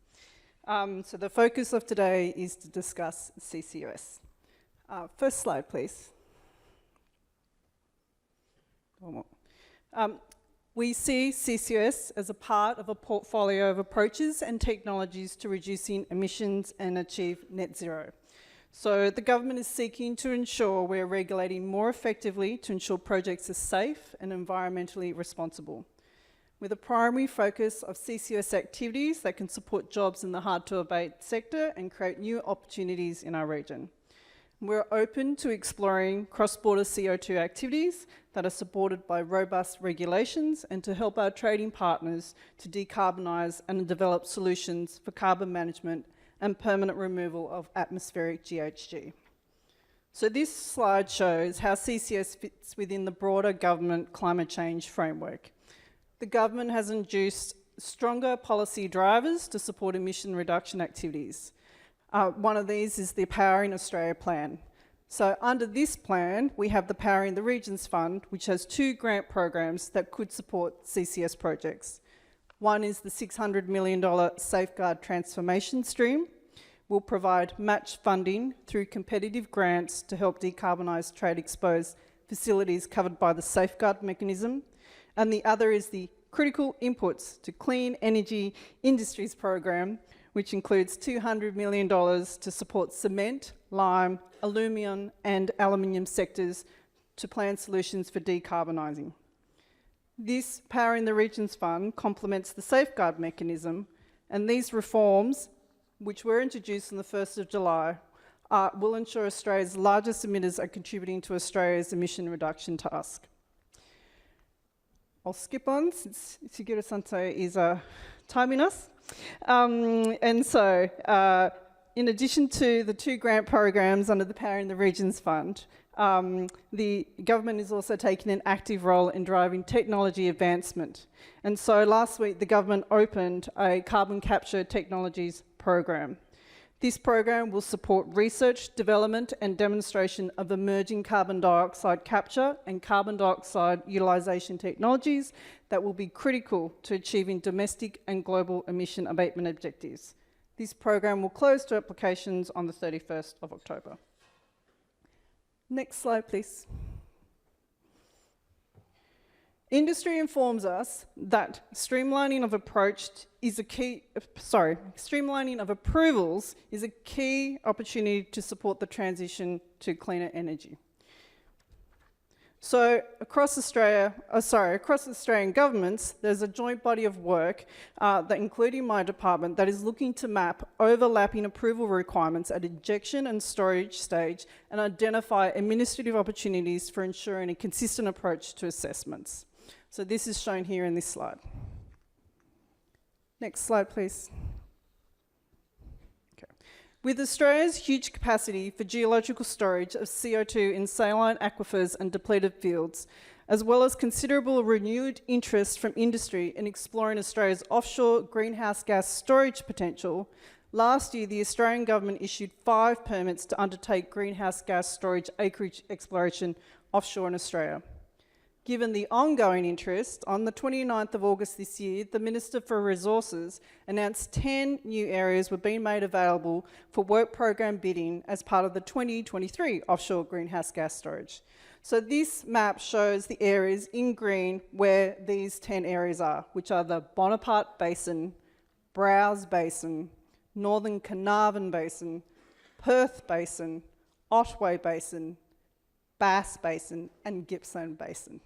So the focus of today is to discuss CCUS. First slide, please. One more. We see CCUS as a part of a portfolio of approaches and technologies to reducing emissions and achieve net zero. So the government is seeking to ensure we're regulating more effectively to ensure projects are safe and environmentally responsible, with a primary focus of CCUS activities that can support jobs in the hard-to-abate sector and create new opportunities in our region. We're open to exploring cross-border CO2 activities that are supported by robust regulations and to help our trading partners to decarbonise and develop solutions for carbon management and permanent removal of atmospheric GHG. So this slide shows how CCS fits within the broader government climate change framework. The government has introduced stronger policy drivers to support emission reduction activities. One of these is the Powering Australia plan. So under this plan, we have the Powering the Regions Fund, which has 2 grant programs that could support CCS projects. One is the $600 million Safeguard Transformation Stream. Will provide match funding through competitive grants to help decarbonise trade-exposed facilities covered by the Safeguard mechanism. And the other is the Critical Inputs to Clean Energy Industries program, which includes $200 million to support cement, lime, aluminium and aluminium sectors to plan solutions for decarbonising. This Powering the Regions Fund complements the Safeguard mechanism, and these reforms, which were introduced on the 1st of July, will ensure Australia's largest emitters are contributing to Australia's emission reduction task. I'll skip on since Sugiro-Santo is timing us. And so, in addition to the 2 grant programs under the Powering the Regions Fund, the government is also taking an active role in driving technology advancement. And so last week, the government opened a carbon capture technologies program. This program will support research, development and demonstration of emerging carbon dioxide capture and carbon dioxide utilisation technologies that will be critical to achieving domestic and global emission abatement objectives. This program will close to applications on the 31st of October. Next slide, please. Industry informs us that streamlining of approvals is a key opportunity to support the transition to cleaner energy. So across Australian governments, there's a joint body of work that, including my department, that is looking to map overlapping approval requirements at injection and storage stage and identify administrative opportunities for ensuring a consistent approach to assessments. So this is shown here in this slide. Next slide, please. With Australia's huge capacity for geological storage of CO2 in saline aquifers and depleted fields, as well as considerable renewed interest from industry in exploring Australia's offshore greenhouse gas storage potential, last year the Australian government issued 5 permits to undertake greenhouse gas storage acreage exploration offshore in Australia. Given the ongoing interest, on the 29th of August this year, the Minister for Resources announced 10 new areas were being made available for work program bidding as part of the 2023 offshore greenhouse gas storage. So this map shows the areas in green where these 10 areas are, which are the Bonaparte Basin, Browse Basin, Northern Carnarvon Basin, Perth Basin, Otway Basin, Bass Basin and Gippsland Basin.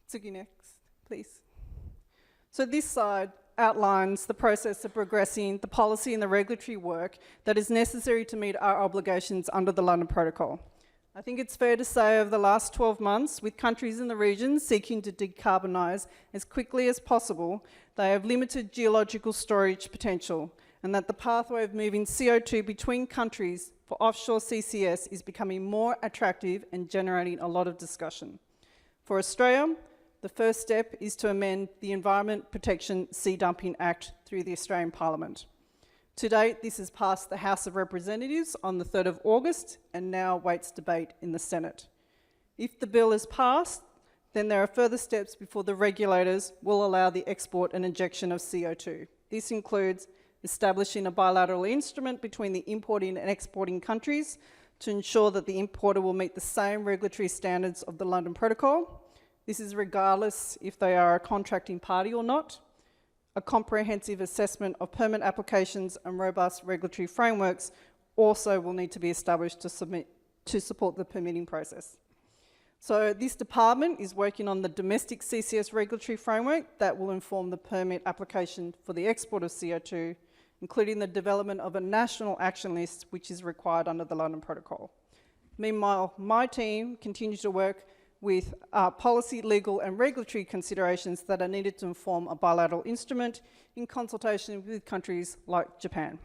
Tsugi next, please. So this slide outlines the process of progressing the policy and the regulatory work that is necessary to meet our obligations under the London Protocol. I think it's fair to say over the last 12 months, with countries in the region seeking to decarbonise as quickly as possible, they have limited geological storage potential, and that the pathway of moving CO2 between countries for offshore CCS is becoming more attractive and generating a lot of discussion. For Australia, the first step is to amend the Environment Protection Sea Dumping Act through the Australian Parliament. To date, this has passed the House of Representatives on the 3rd of August and now awaits debate in the Senate. If the bill is passed, then there are further steps before the regulators will allow the export and injection of CO2. This includes establishing a bilateral instrument between the importing and exporting countries to ensure that the importer will meet the same regulatory standards of the London Protocol. This is regardless if they are a contracting party or not. A comprehensive assessment of permit applications and robust regulatory frameworks also will need to be established to support the permitting process. So this department is working on the domestic CCS regulatory framework that will inform the permit application for the export of CO2, including the development of a national action list which is required under the London Protocol. Meanwhile, my team continues to work with policy, legal and regulatory considerations that are needed to inform a bilateral instrument in consultation with countries like Japan.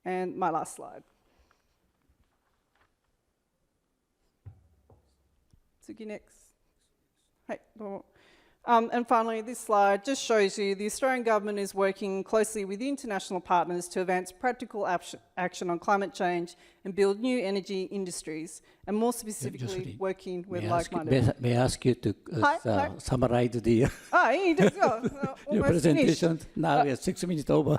And my last slide. Tsuki next. Hey. And finally, this slide just shows you the Australian government is working closely with international partners to advance practical action on climate change and build new energy industries, and more specifically working with like-minded. May I ask you to summarize the your presentation? Now we are 6 minutes over.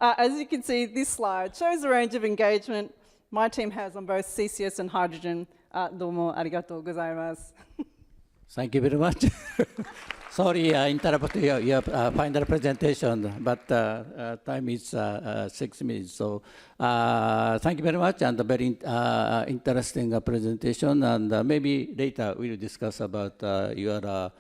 As you can see, this slide shows a range of engagement my team has on both CCS and hydrogen. Domo arigatou gozaimasu. Thank you very much. Sorry, I interrupted your final presentation, but time is 6 minutes. So thank you very much, and a very interesting presentation. And maybe later we'll discuss about your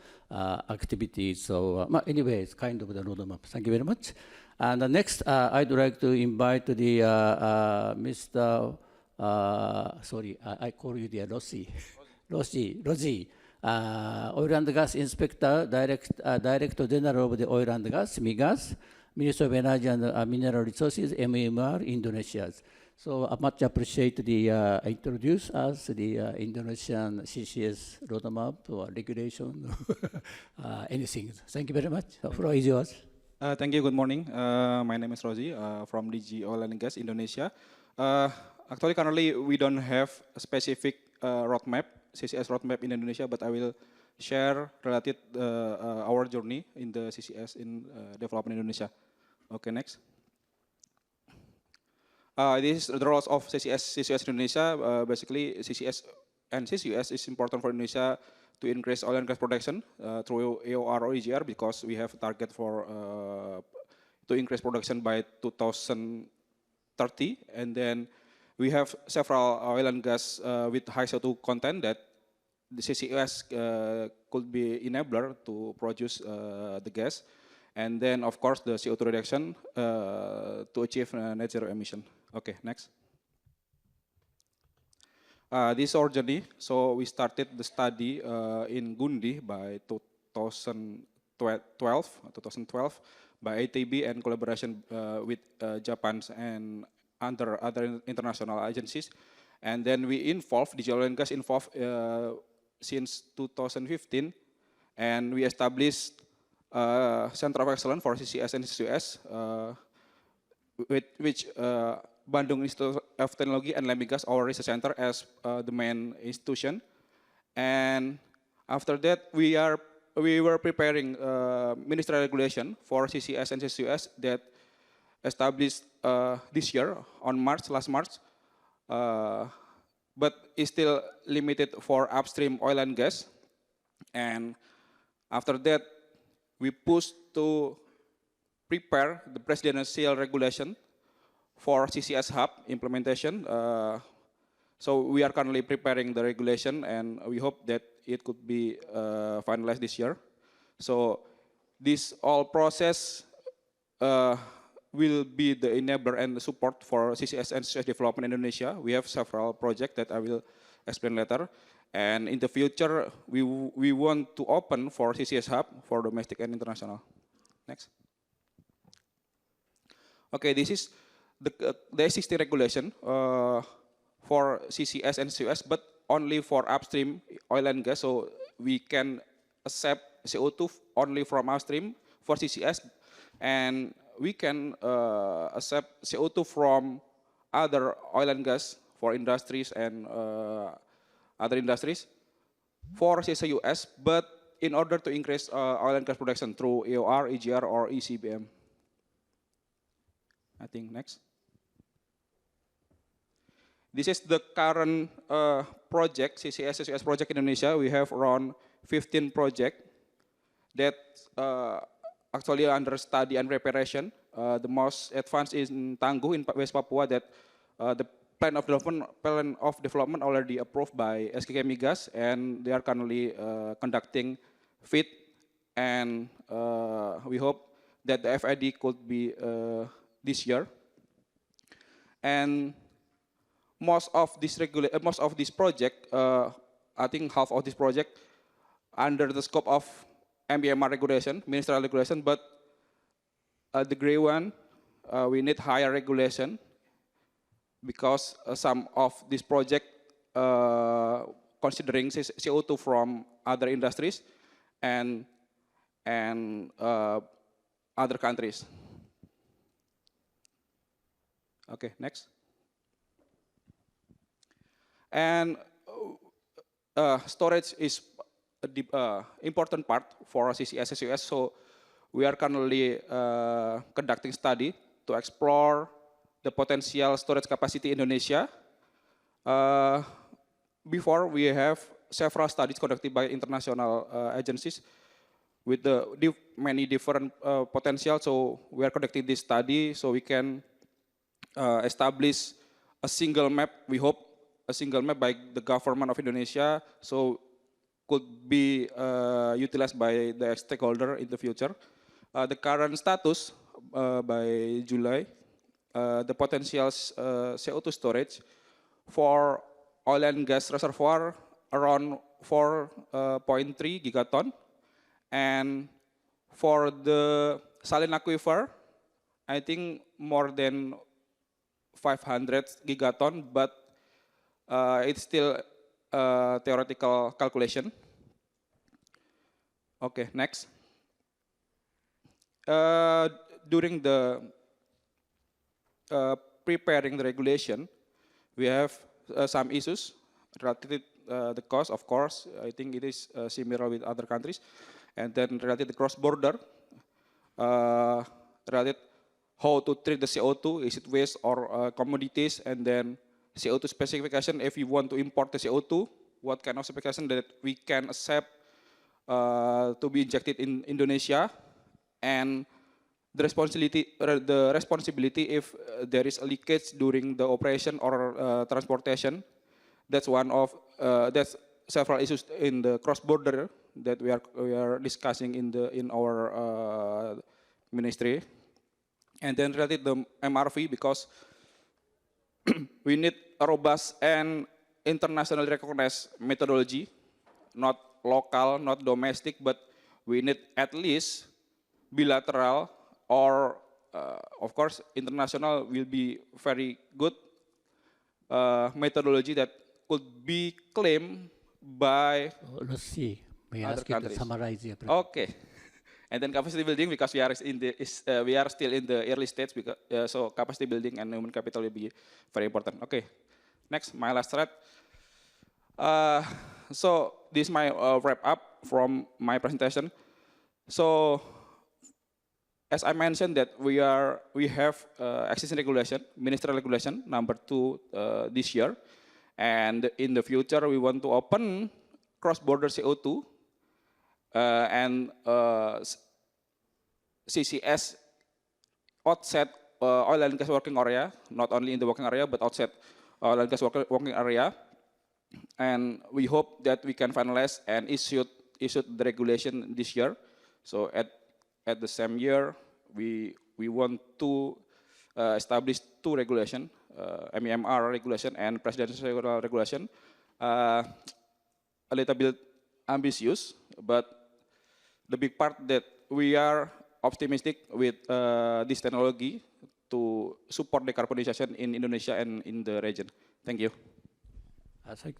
activities. So anyway, it's kind of the roadmap. Thank you very much. And next, I'd like to invite the Mr. Sorry, I call you the Rosie. Oil and Gas Inspector, Director General of the Oil and Gas, MIGAS, Minister of Energy and Mineral Resources, MMR, Indonesia. So I much appreciate the introduce us the Indonesian CCS roadmap or regulation, anything. Thank you very much. The floor is yours. Thank you. Good morning. My name is Rosie from DG Oil and Gas Indonesia. Actually, currently we don't have a specific roadmap, CCS roadmap in Indonesia, but I will share related our journey in the CCS in development Indonesia. Okay, next. This is the roles of CCS Indonesia. Basically, CCS and CCUS is important for Indonesia to increase oil and gas production through AOR or EGR, because we have a target for to increase production by 2030, and then we have several oil and gas with high CO2 content that the CCUS could be enabler to produce the gas, and then of course the CO2 reduction to achieve net zero emission. Okay, next. This is our journey. So we started the study in Gundi by 2012 by ATB and collaboration with Japan and other international agencies. And then we involved, DG Oil and Gas involved since 2015, and we established Center of Excellence for CCS and CCUS, with which Bandung Institute of Technology and Lemigas, our research center, as the main institution. And after that, we were preparing ministerial regulation for CCS and CCUS that established this year on last March, but is still limited for upstream oil and gas. And after that, we pushed to prepare the presidential regulation for CCS hub implementation. So we are currently preparing the regulation, and we hope that it could be finalized this year. So this all process will be the enabler and the support for CCS and CCS development in Indonesia. We have several projects that I will explain later. And in the future, we want to open for CCS hub for domestic and international. Next. Okay, this is the existing regulation for CCS and CUS, but only for upstream oil and gas. So we can accept CO2 only from upstream for CCS, and we can accept CO2 from other oil and gas for industries and other industries for CCUS, but in order to increase oil and gas production through EOR, EGR, or ECBM. I think next. This is the current project, CCS CCUS project in Indonesia. We have around 15 projects that actually under study and preparation. The most advanced is in Tangguh in West Papua, that the plan of development already approved by SKK Migas, and they are currently conducting FID, and we hope that the FID could be this year. And most of this project, I think half of this project under the scope of MBMR regulation, ministerial regulation, but the gray one, we need higher regulation, because some of this project considering CO2 from other industries and other countries. Okay, next. And storage is an important part for CCS CCUS. So we are currently conducting study to explore the potential storage capacity in Indonesia. Before, we have several studies conducted by international agencies with many different potential. So we are conducting this study so we can establish a single map, we hope, a single map by the government of Indonesia, so could be utilized by the stakeholder in the future. The current status by July, the potential CO2 storage for oil and gas reservoir around 4.3 gigaton, and for the saline aquifer, I think more than 500 gigaton, but it's still theoretical calculation. Okay, next. During the preparing the regulation, we have some issues related the cost, of course. I think it is similar with other countries, and then related the cross-border, related how to treat the CO2, is it waste or commodities, and then CO2 specification, if you want to import the CO2, what kind of specification that we can accept to be injected in Indonesia, and the responsibility if there is a leakage during the operation or transportation. That's one of that's several issues in the cross-border that we are discussing in our ministry. And then related the MRV, because we need a robust and internationally recognized methodology, not local, not domestic, but we need at least bilateral or, of course, international will be very good methodology that could be claimed by let's see. May I other ask you to countries. summarize your Okay. And then capacity building, because we are still in the early stage, because so capacity building and human capital will be very important. Okay, next, my last slide. So this is my wrap up from my presentation. So as I mentioned that we have existing regulation, ministerial regulation number 2 this year, and in the future we want to open cross-border CO2. And CCS outside oil and gas working area, not only in the working area, but outside oil and gas working area. And we hope that we can finalize and issue the regulation this year. So at the same year, we want to establish 2 regulations, MEMR regulation and presidential regulation. A little bit ambitious, but the big part that we are optimistic with this technology to support decarbonization in Indonesia and in the region. Thank you.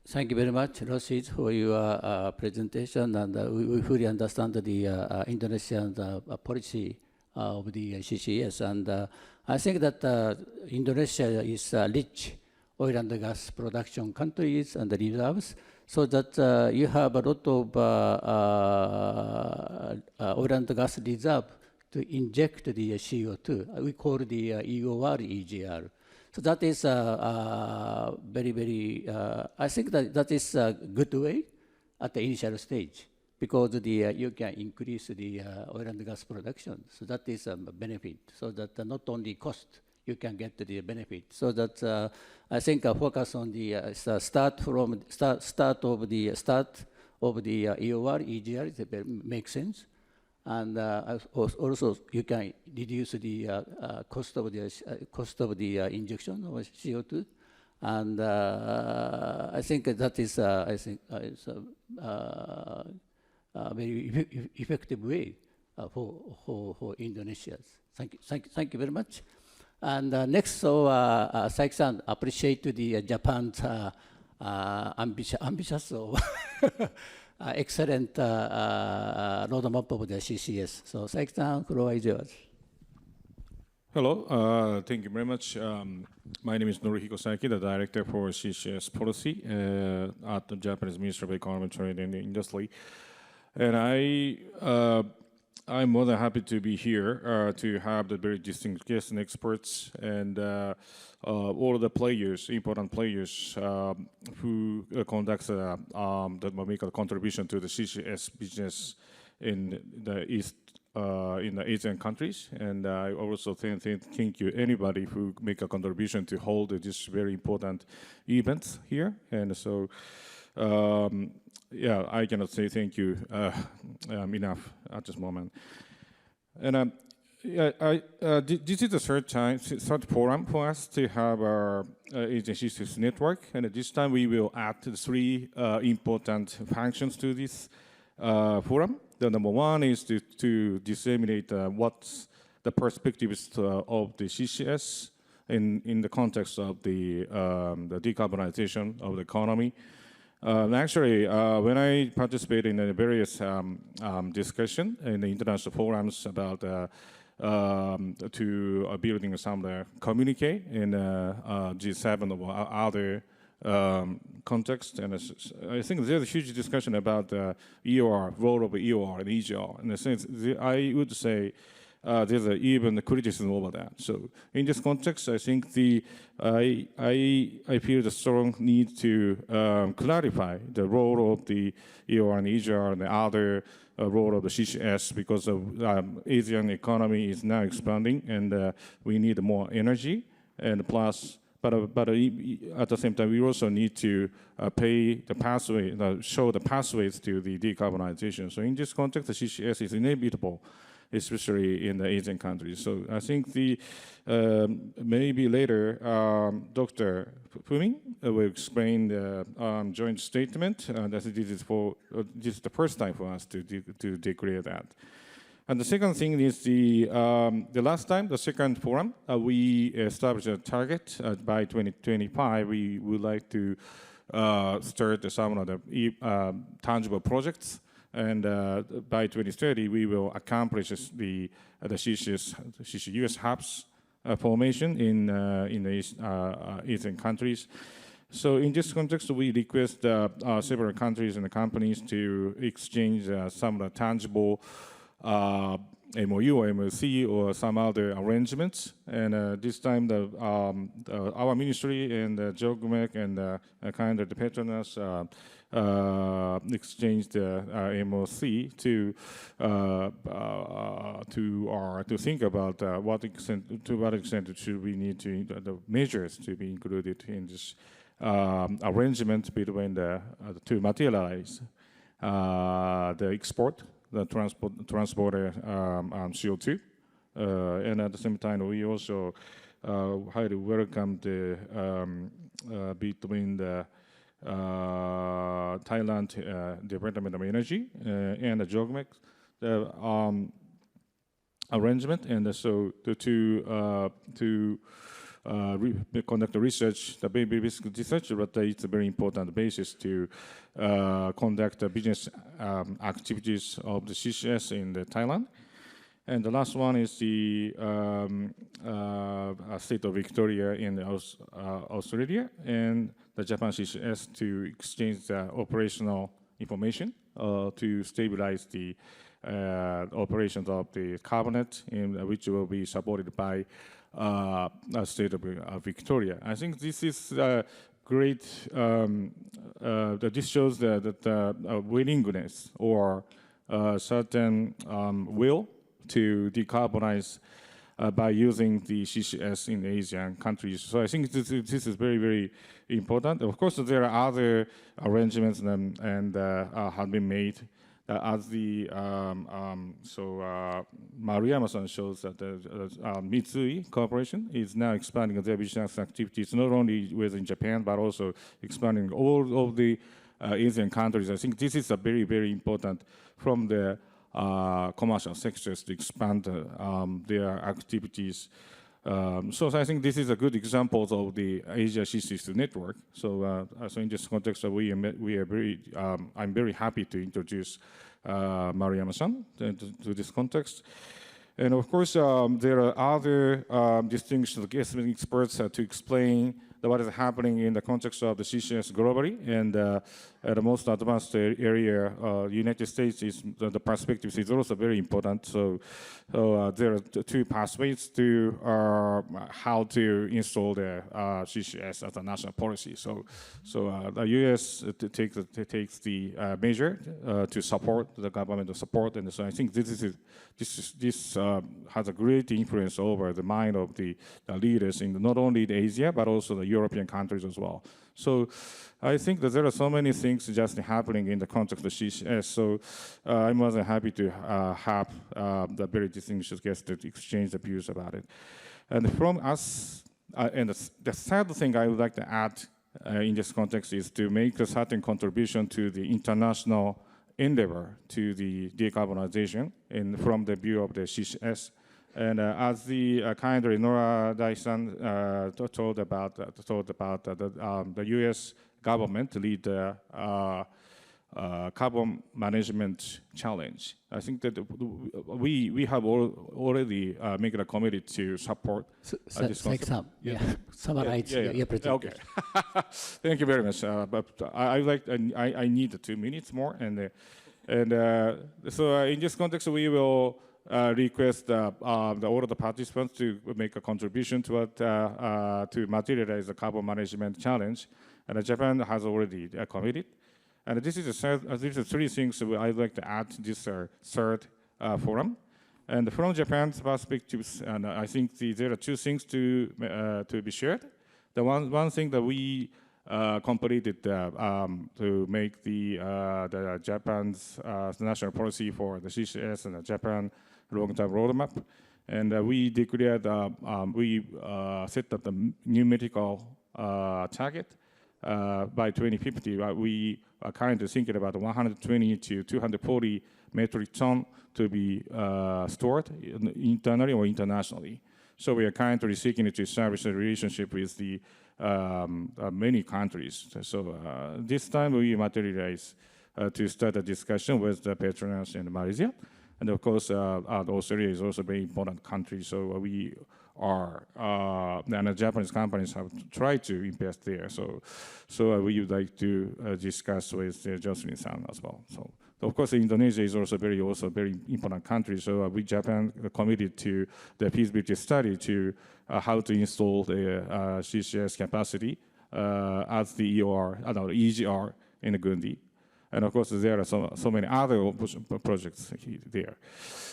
Thank you very much, Rashid, for your presentation, and we fully understand the Indonesian policy of the CCS, and I think that Indonesia is rich oil and gas production countries and the reserves, so that you have a lot of oil and gas reserve to inject the CO2. We call the EOR, EGR. So that is very, very, I think that is a good way at the initial stage, because you can increase the oil and gas production. So that is a benefit, so that not only cost, you can get the benefit. So that I think focus on the start of the EOR, EGR, makes sense. And also you can reduce the cost of the injection of CO2, and I think that is a very effective way for Indonesia. Thank you very much. And next, so Saik-san, appreciate the Japan's ambitious excellent roadmap of the CCS. So, Saik-san, floor is yours. Hello, thank you very much. My name is Norihiko Saiki, the Director for CCS Policy at the Japanese Ministry of Economy, Trade and Industry. And I'm more than happy to be here to have the very distinguished guests and experts and all of the players, important players who conduct make a contribution to the CCS business in the East, in the Asian countries. And I also thank you anybody who make a contribution to hold this very important event here. And so, yeah, I cannot say thank you enough at this moment. And this is the third forum for us to have our Asia CCUS network. And this time we will add 3 important functions to this forum. The number one is to disseminate what's the perspectives of the CCS in the context of the decarbonization of the economy. Actually, when I participate in the various discussion in the international forums about building some of the communique in G7 or other context, and I think there's a huge discussion about the EOR, role of EOR and EGR. In a sense, I would say there's even criticism over that. So in this context, I think I feel the strong need to clarify the role of the EOR and EGR and the other role of the CCS, because of Asian economy is now expanding and we need more energy, and plus. But at the same time, we also need to pay the pathway, show the pathways to the decarbonization. So in this context, the CCS is inevitable, especially in the Asian countries. So I think maybe later Dr. Fumi will explain the joint statement. This is the first time for us to declare that. And the second thing is the last time, the second forum, we established a target by 2025. We would like to start some of the tangible projects, and by 2030 we will accomplish the CCUS hubs formation in the Eastern countries. So in this context, we request several countries and companies to exchange some of the tangible MOU or MOC or some other arrangements. And this time, our ministry and JOGMEC and kind of the Petronas exchanged MOC to think about to what extent should we need to the measures to be included in this arrangement between to materialize the export. The transporter CO2, and at the same time, we also highly welcome the between the Thailand Department of Energy and the JOGMEC, arrangement, and so to conduct the research, the baby risk research, but it's a very important basis to conduct the business activities of the CCS in Thailand. And the last one is the state of Victoria in Australia, and the Japan CCS to exchange the operational information to stabilize the operations of the carbonate, which will be supported by the state of Victoria. I think this is great. This shows that willingness or certain will to decarbonize by using the CCS in Asian countries. So I think this is very, very important. Of course, there are other arrangements and have been made. As the Maruyama-san shows that the Mitsui Corporation is now expanding their business activities not only within Japan but also expanding all of the Asian countries. I think this is a very, very important from the commercial sectors to expand their activities. So I think this is a good example of the Asia CCUS Network. So in this context, I'm very happy to introduce Maruyama-san to this context. And of course, there are other distinguished guest experts to explain what is happening in the context of the CCS globally, and the most advanced area, United States, is the perspective is also very important. So there are two pathways to how to install the CCS as a national policy. So the U.S. takes the measure to support the government support, and so I think this has a great influence over the mind of the leaders in not only Asia but also the European countries as well. So I think that there are so many things just happening in the context of CCS. So I'm more than happy to have the very distinguished guests to exchange the views about it. And from us, and the third thing I would like to add in this context is to make a certain contribution to the international endeavor to the decarbonization and from the view of the CCS. And as the kindly Nora Dai-san told about the U.S. government to lead the carbon management challenge, I think that we have already made a committee to support this concept. Summarize your presentation. Okay. Thank you very much. But I need 2 minutes more, and so in this context, we will request all of the participants to make a contribution to materialize the carbon management challenge, and Japan has already committed. And this is these are 3 things I'd like to add to this third forum. And from Japan's perspectives, and I think there are 2 things to be shared. The one thing that we completed to make the Japan's national policy for the CCS and the Japan long-term roadmap, and we declared we set up the numerical target by 2050. We are currently thinking about 120 to 240 metric ton to be stored internally or internationally. So we are currently seeking to establish a relationship with the many countries. So this time we materialize to start a discussion with the Petronas and Malaysia. And of course, Australia is also a very important country. So we are, and the Japanese companies have tried to invest there. So we would like to discuss with Jocelyn-san as well. So of course, Indonesia is also very important country. So we Japan committed to the feasibility study to how to install the CCS capacity as the EGR in the Gundi. And of course, there are so many other projects there.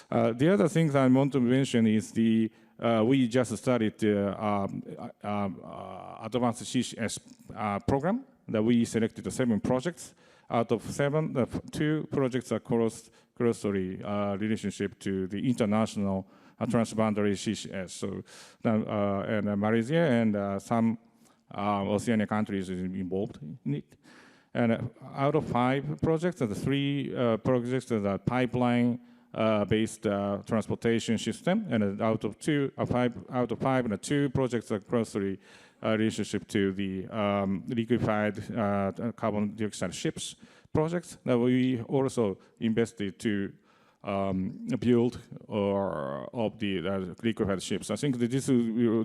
The other things I want to mention is we just started the advanced CCS program that we selected 7 projects. Out of 7, 2 projects are closely relationship to the international transboundary CCS. So and Malaysia and some Oceania countries is involved in it. And out of 5 projects, the 3 projects are pipeline based transportation system, and out of five, and two projects are closely relationship to the liquefied carbon dioxide ships projects that we also invested to build of the liquefied ships. I think that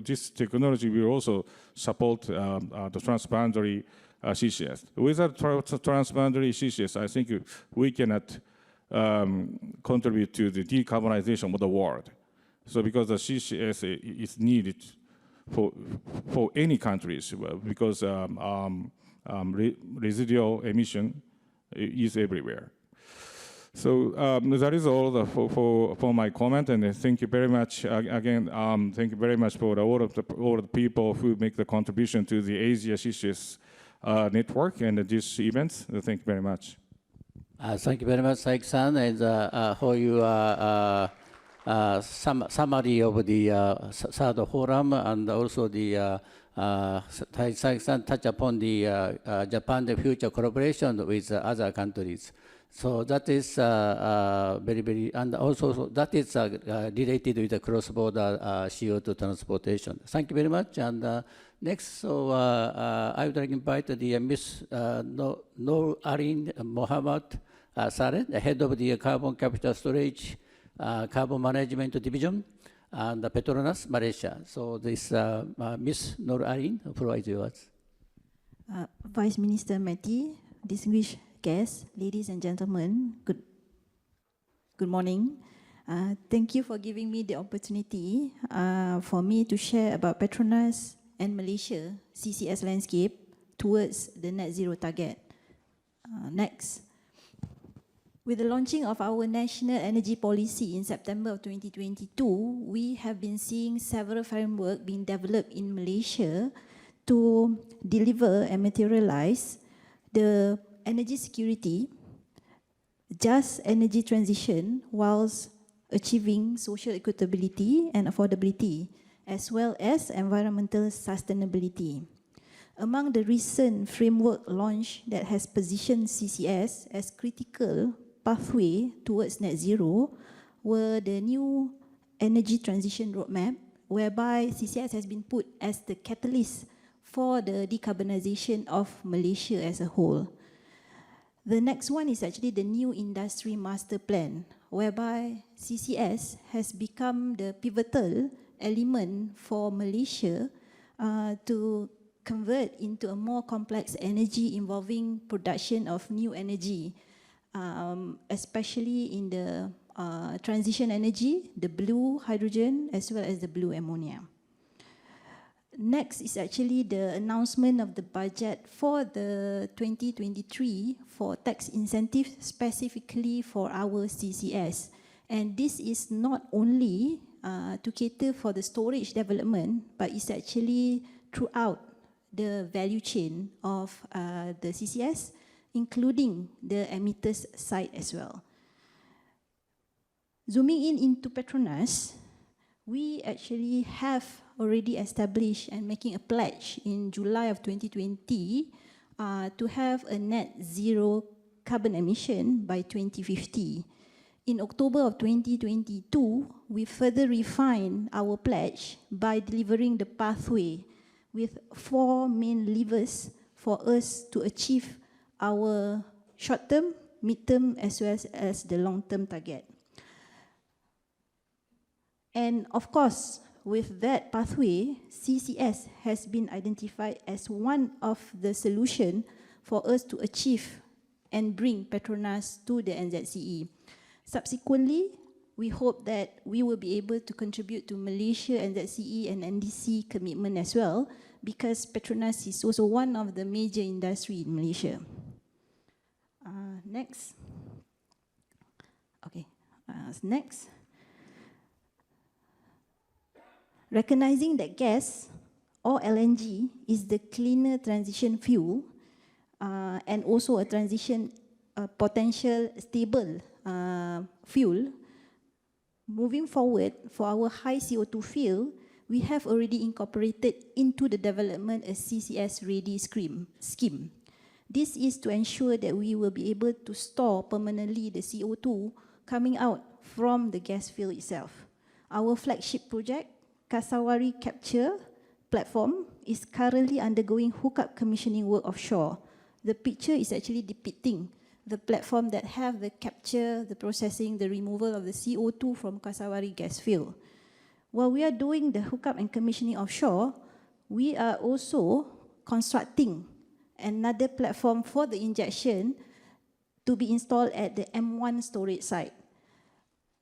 this technology will also support the transboundary CCS. Without transboundary CCS, I think we cannot contribute to the decarbonization of the world. So because the CCS is needed for any countries, because residual emission is everywhere. So that is all for my comment, and thank you very much again. Thank you very much for all of the people who make the contribution to the Asia CCUS Network and these events. Thank you very much. Thank you very much, Saik-san, and for your summary of the third forum, and also the Saik-san touched upon the Japan, the future collaboration with other countries. So that is very, and also that is related with the cross-border CO2 transportation. Thank you very much. And next, so I would like to invite the Ms. Noor Arin Mohammed Saleh, the head of the Carbon Capture Storage Carbon Management Division and Petronas Malaysia. So this Ms. Noor Arin, the floor is yours. Vice Minister METI, distinguished guests, ladies and gentlemen, good morning. Thank you for giving me the opportunity for me to share about Petronas and Malaysia CCS landscape towards the net zero target. Next. With the launching of our national energy policy in September of 2022, we have been seeing several frameworks being developed in Malaysia to deliver and materialize the energy security, just energy transition, whilst achieving social equitability and affordability, as well as environmental sustainability. Among the recent framework launch that has positioned CCS as critical pathway towards net zero were the new energy transition roadmap, whereby CCS has been put as the catalyst for the decarbonization of Malaysia as a whole. The next one is actually the new industry master plan, whereby CCS has become the pivotal element for Malaysia to convert into a more complex energy involving production of new energy, especially in the transition energy, the blue hydrogen, as well as the blue ammonia. Next is actually the announcement of the budget for the 2023 for tax incentives specifically for our CCS. And this is not only to cater for the storage development, but it's actually throughout the value chain of the CCS, including the emitters side as well. Zooming in into Petronas, we actually have already established and making a pledge in July of 2020 to have a net zero carbon emission by 2050. In October of 2022, we further refined our pledge by delivering the pathway with 4 main levers for us to achieve our short-term, mid-term, as well as the long-term target. And of course, with that pathway, CCS has been identified as one of the solutions for us to achieve and bring Petronas to the NZCE. Subsequently, we hope that we will be able to contribute to Malaysia, NZCE and NDC commitment as well, because Petronas is also one of the major industry in Malaysia. Next. Okay, next. Recognizing that gas or LNG is the cleaner transition fuel and also a transition potential stable fuel, moving forward for our high CO2 fuel, we have already incorporated into the development a CCS ready scheme. This is to ensure that we will be able to store permanently the CO2 coming out from the gas field itself. Our flagship project, Kasawari Capture Platform, is currently undergoing hookup commissioning work offshore. The picture is actually depicting the platform that have the capture, the processing, the removal of the CO2 from Kasawari gas field. While we are doing the hookup and commissioning offshore, we are also constructing another platform for the injection to be installed at the M1 storage site.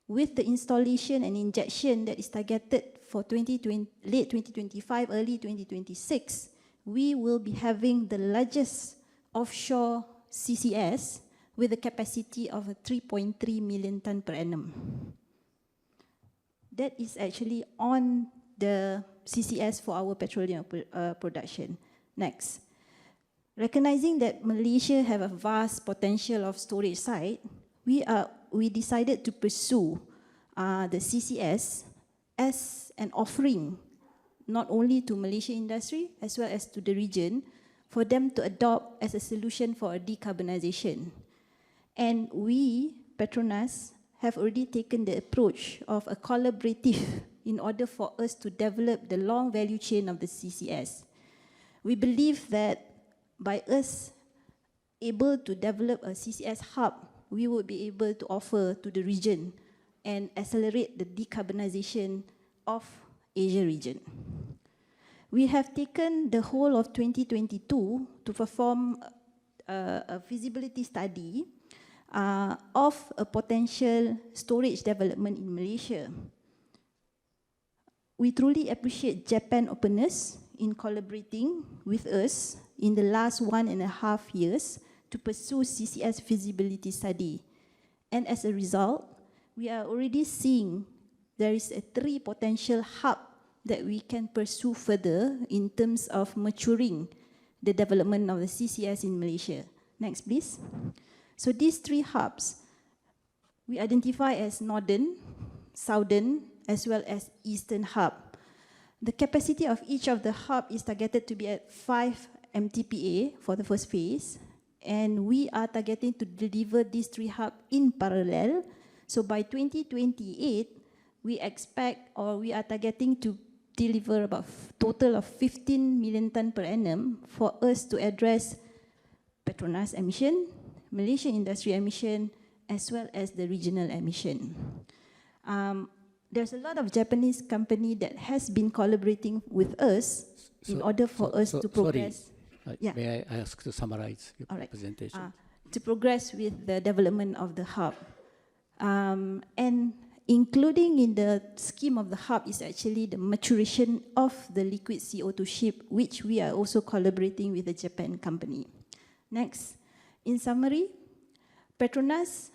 With the installation and injection that is targeted for late 2025, early 2026, we will be having the largest offshore CCS with a capacity of 3.3 million ton per annum. That is actually on the CCS for our petroleum production. Next. Recognizing that Malaysia have a vast potential of storage site, we decided to pursue the CCS as an offering, not only to Malaysian industry as well as to the region, for them to adopt as a solution for a decarbonization. And we, Petronas, have already taken the approach of a collaborative in order for us to develop the long value chain of the CCS. We believe that by us able to develop a CCS hub, we will be able to offer to the region and accelerate the decarbonization of Asia region. We have taken the whole of 2022 to perform a feasibility study of a potential storage development in Malaysia. We truly appreciate Japan's openness in collaborating with us in the last 1.5 years to pursue CCS feasibility study. And as a result, we are already seeing there is 3 potential hubs that we can pursue further in terms of maturing the development of the CCS in Malaysia. Next, please. So these 3 hubs, we identify as Northern, Southern, as well as Eastern hub. The capacity of each of the hub is targeted to be at 5 MTPA for the first phase, and we are targeting to deliver these 3 hubs in parallel. So by 2028, we expect, or we are targeting to deliver about total of 15 million ton per annum for us to address Petronas emission, Malaysian industry emission, as well as the regional emission. There's a lot of Japanese company that has been collaborating with us in order for us to progress. Sorry. May I ask to summarize your presentation? To progress with the development of the hub. And including in the scheme of the hub is actually the maturation of the liquid CO2 ship, which we are also collaborating with a Japan company. Next, in summary, Petronas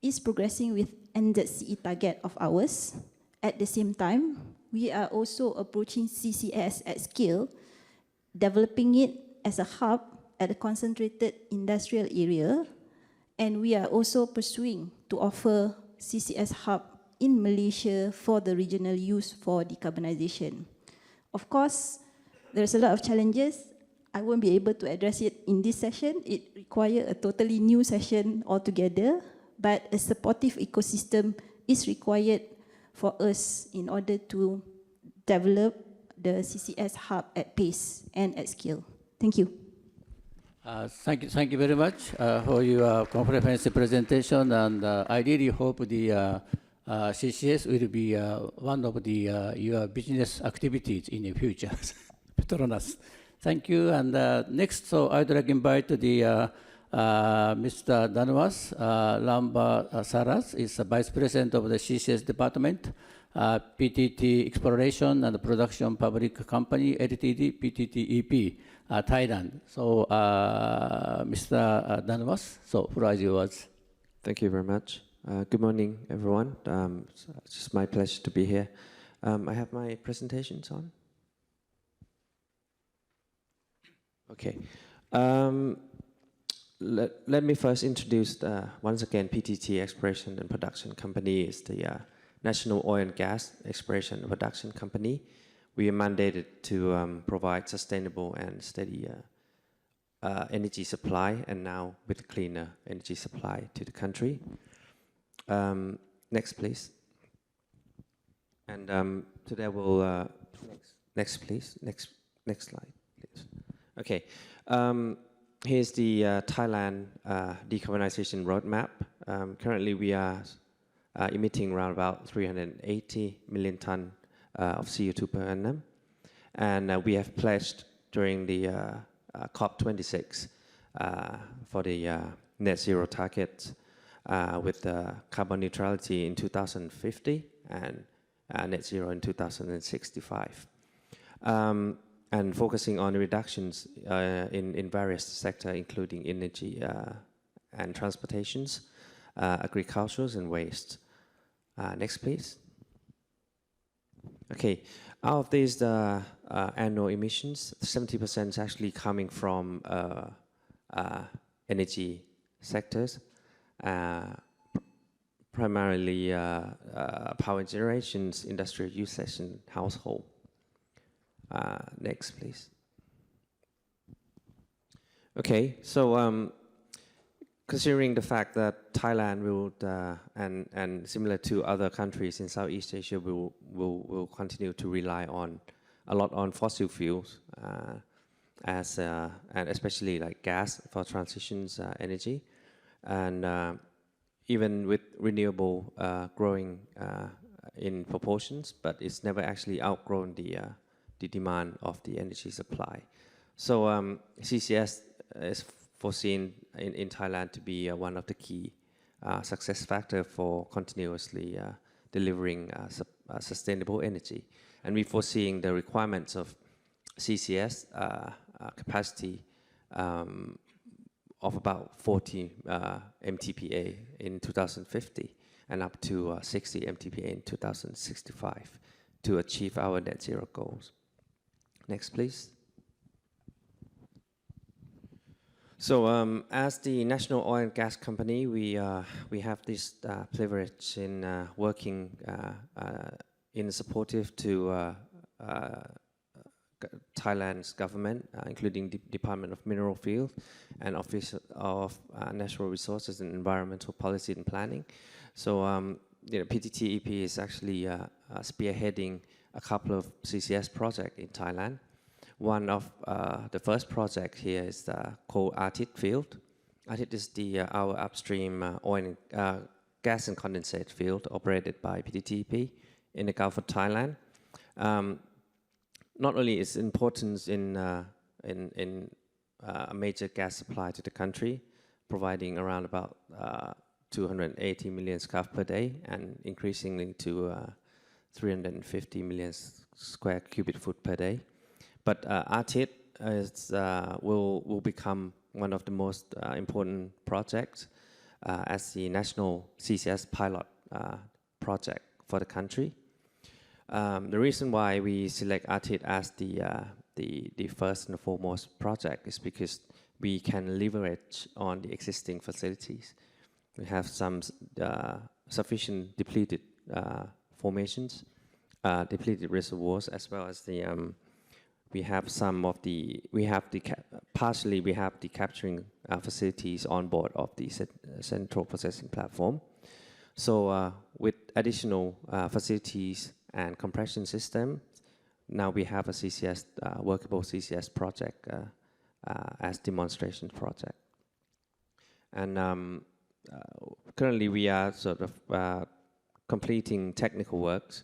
is progressing with NZCE target of ours. At the same time, we are also approaching CCS at scale, developing it as a hub at a concentrated industrial area, and we are also pursuing to offer CCS hub in Malaysia for the regional use for decarbonization. Of course, there's a lot of challenges. I won't be able to address it in this session. It requires a totally new session altogether, but a supportive ecosystem is required for us in order to develop the CCS hub at pace and at scale. Thank you. Thank you very much for your comprehensive presentation, and I really hope the CCS will be one of the your business activities in the future. Petronas. Thank you. And next, so I'd like to invite the Mr. Danwas Lamba Saras is the Vice President of the CCS Department, PTT Exploration and Production Public Company, LTD, PTTEP, Thailand. So, Mr. Danwas, so floor is yours. Thank you very much. Good morning, everyone. It's just my pleasure to be here. I have my presentations on. Okay. Let me first introduce, once again, PTT Exploration and Production Company is the National Oil and Gas Exploration and Production Company. We are mandated to provide sustainable and steady energy supply, and now with cleaner energy supply to the country. Next, please. And today we'll next, please. Next slide, please. Okay. Here's the Thailand decarbonization roadmap. Currently, we are emitting around about 380 million ton of CO2 per annum, and we have pledged during the COP26 for the net zero target with carbon neutrality in 2050 and net zero in 2065. And focusing on reductions in various sectors, including energy and transportations, agriculture and waste. Next, please. Okay, out of these annual emissions, 70% is actually coming from energy sectors, primarily power generations, industrial usage, and household. Next, please. Okay, so considering the fact that Thailand will, and similar to other countries in Southeast Asia, will continue to rely a lot on fossil fuels, and especially like gas for transitions energy, and even with renewable growing in proportions, but it's never actually outgrown the demand of the energy supply. So CCS is foreseen in Thailand to be one of the key success factors for continuously delivering sustainable energy. And we're foreseeing the requirements of CCS capacity of about 40 MTPA in 2050 and up to 60 MTPA in 2065 to achieve our net zero goals. Next, please. So as the national oil and gas company, we have this privilege in working in supportive to Thailand's government, including the Department of Mineral Field and Office of Natural Resources and Environmental Policy and Planning. So PTTEP is actually spearheading a couple of CCS projects in Thailand. One of the first project here is called Artit field. Artit is our upstream oil and gas and condensate field operated by PTTEP in the Gulf of Thailand. Not only its importance in a major gas supply to the country, providing around about 280 million scf per day and increasingly to 350 million square cubic foot per day. But Artit will become one of the most important projects as the national CCS pilot project for the country. The reason why we select Artit as the first and foremost project is because we can leverage on the existing facilities. We have some sufficient depleted formations, depleted reservoirs, as well as partially we have the capturing facilities on board of the central processing platform. So with additional facilities and compression system, now we have a CCS workable CCS project as demonstration project. And currently we are sort of completing technical works,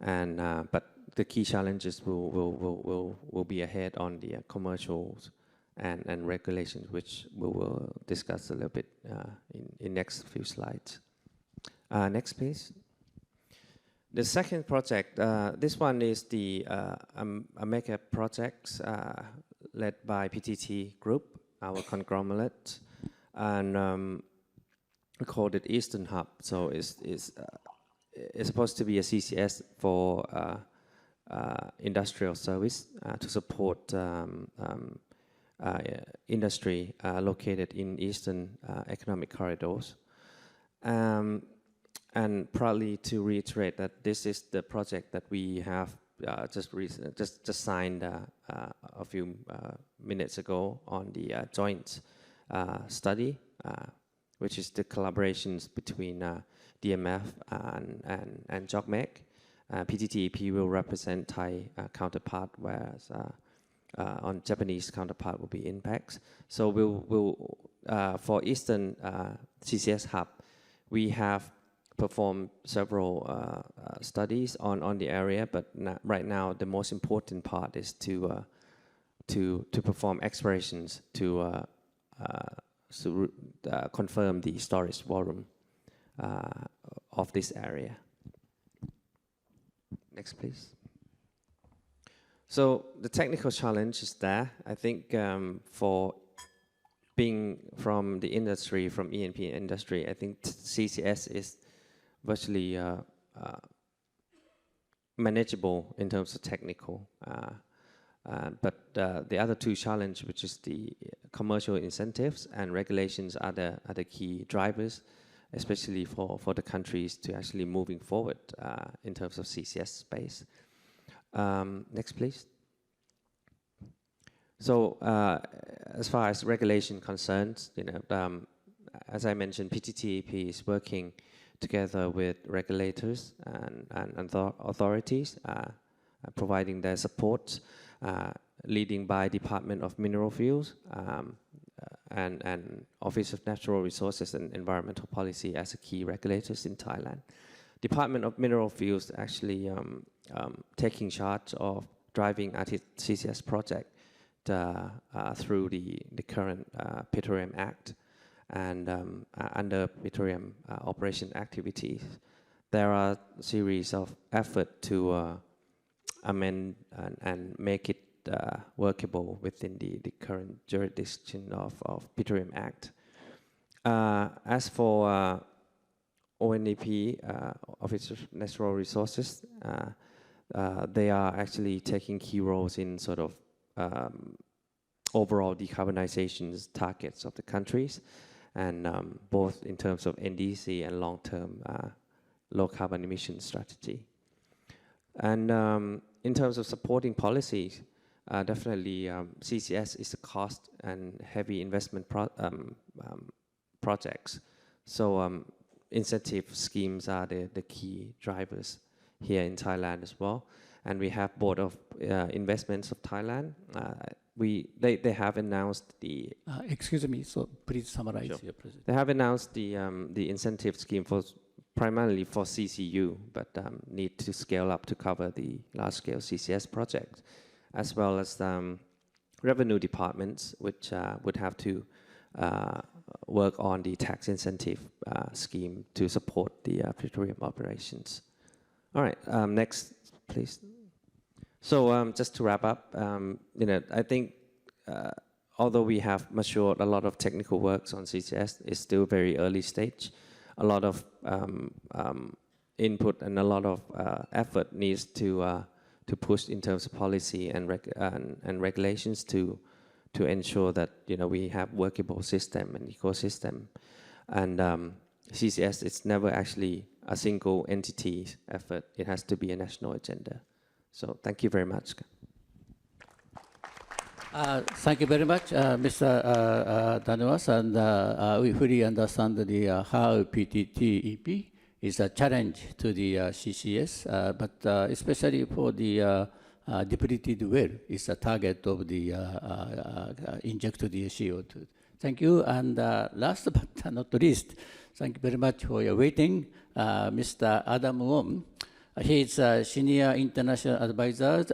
and but the key challenges will be ahead on the commercials and regulations, which we will discuss a little bit in next few slides. Next, please. The second project, this one is a mega project led by PTT Group, our conglomerate, and we called it Eastern Hub. So it's supposed to be a CCS for industrial service to support industry located in Eastern economic corridors. And proudly to reiterate that this is the project that we have just signed a few minutes ago on the joint study, which is the collaborations between DMF and JOGMEC. PTTEP will represent Thai counterpart, whereas on Japanese counterpart will be INPEX. So we'll for Eastern CCS Hub, we have performed several studies on the area, but right now the most important part is to perform explorations to confirm the storage volume of this area. Next, please. So the technical challenge is there. I think for being from the industry, from E&P industry, I think CCS is virtually manageable in terms of technical. But the other two challenges, which is the commercial incentives and regulations, are the key drivers, especially for the countries to actually moving forward in terms of CCS space. Next, please. So as far as regulation concerns, as I mentioned, PTTEP is working together with regulators and authorities, providing their support, leading by Department of Mineral Fuels and Office of Natural Resources and Environmental Policy as a key regulators in Thailand. Department of Mineral Fuels actually taking charge of driving CCS project through the current Petroleum Act and under Petroleum operation activities. There are a series of efforts to amend and make it workable within the current jurisdiction of Petroleum Act. As for ONEP, Office of Natural Resources, they are actually taking key roles in sort of overall decarbonization targets of the countries, and both in terms of NDC and long-term low carbon emission strategy. And in terms of supporting policies, definitely CCS is a cost and heavy investment projects. So incentive schemes are the key drivers here in Thailand as well. And we have Board of Investments of Thailand. They have announced the... excuse me, so please summarize your presentation. They have announced the incentive scheme primarily for CCU, but need to scale up to cover the large-scale CCS project, as well as revenue departments, which would have to work on the tax incentive scheme to support the petroleum operations. All right, next, please. So just to wrap up, I think although we have matured a lot of technical works on CCS, it's still very early stage. A lot of input and a lot of effort needs to push in terms of policy and regulations to ensure that we have workable system and ecosystem. And CCS is never actually a single entity effort. It has to be a national agenda. So thank you very much. Thank you very much, Mr. Danuas, and we fully understand how PTTEP is a challenge to the CCS, but especially for the depleted well is a target of the injected CO2. Thank you, and last but not least, thank you very much for your waiting, Mr. Adam Wong. He is a Senior International Advisor,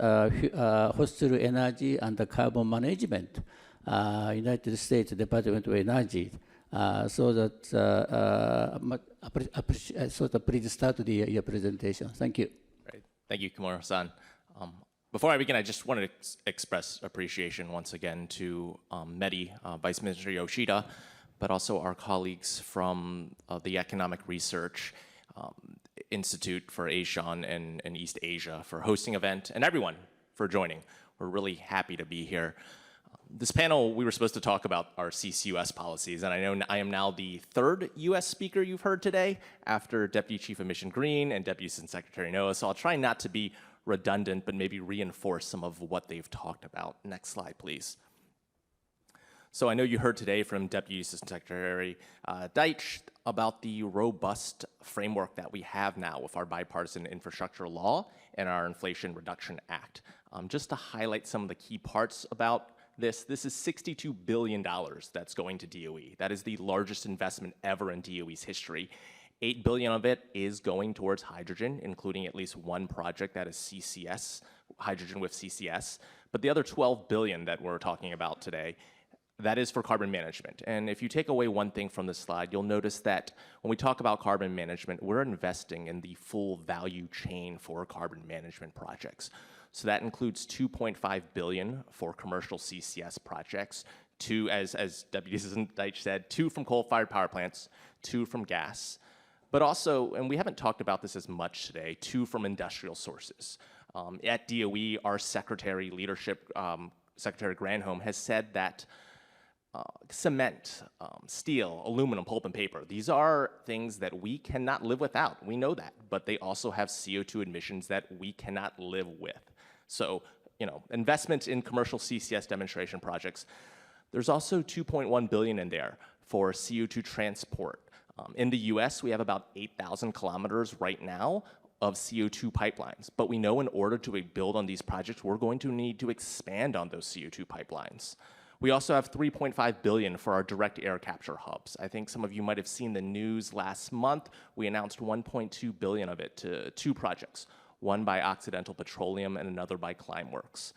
Fossil Energy and Carbon Management, United States Department of Energy. So please start your presentation. Thank you. Right. Thank you, Kimura-san. Before I begin, I just wanted to express appreciation once again to METI, Vice Minister Yoshida, but also our colleagues from the Economic Research Institute for ASEAN and East Asia for hosting the event, and everyone for joining. We're really happy to be here. This panel, we were supposed to talk about our CCUS policies, and I know I am now the third US speaker you've heard today after Deputy Chief of Mission Green and Deputy Assistant Secretary Noah, so I'll try not to be redundant, but maybe reinforce some of what they've talked about. Next slide, please. So I know you heard today from Deputy Assistant Secretary Deitch about the robust framework that we have now with our bipartisan infrastructure law and our Inflation Reduction Act. Just to highlight some of the key parts about this is $62 billion that's going to DOE. That is the largest investment ever in DOE's history. $8 billion of it is going towards hydrogen, including at least one project that is CCS, hydrogen with CCS. But the other $12 billion that we're talking about today, that is for carbon management. And if you take away one thing from this slide, you'll notice that when we talk about carbon management, we're investing in the full value chain for carbon management projects. So that includes $2.5 billion for commercial CCS projects, two, as Deputy Assistant Deitch said, 2 from coal-fired power plants, 2 from gas, but also, and we haven't talked about this as much today, 2 from industrial sources. At DOE, our Secretary Leadership, Secretary Granholm, has said that cement, steel, aluminum, pulp and paper, these are things that we cannot live without. We know that, but they also have CO2 emissions that we cannot live with. So, investments in commercial CCS demonstration projects. There's also $2.1 billion in there for CO2 transport. In the US, we have about 8,000 kilometers right now of CO2 pipelines, but we know in order to build on these projects, we're going to need to expand on those CO2 pipelines. We also have $3.5 billion for our direct air capture hubs. I think some of you might have seen the news last month. We announced $1.2 billion of it to 2 projects, one by Occidental Petroleum and another by Climeworks.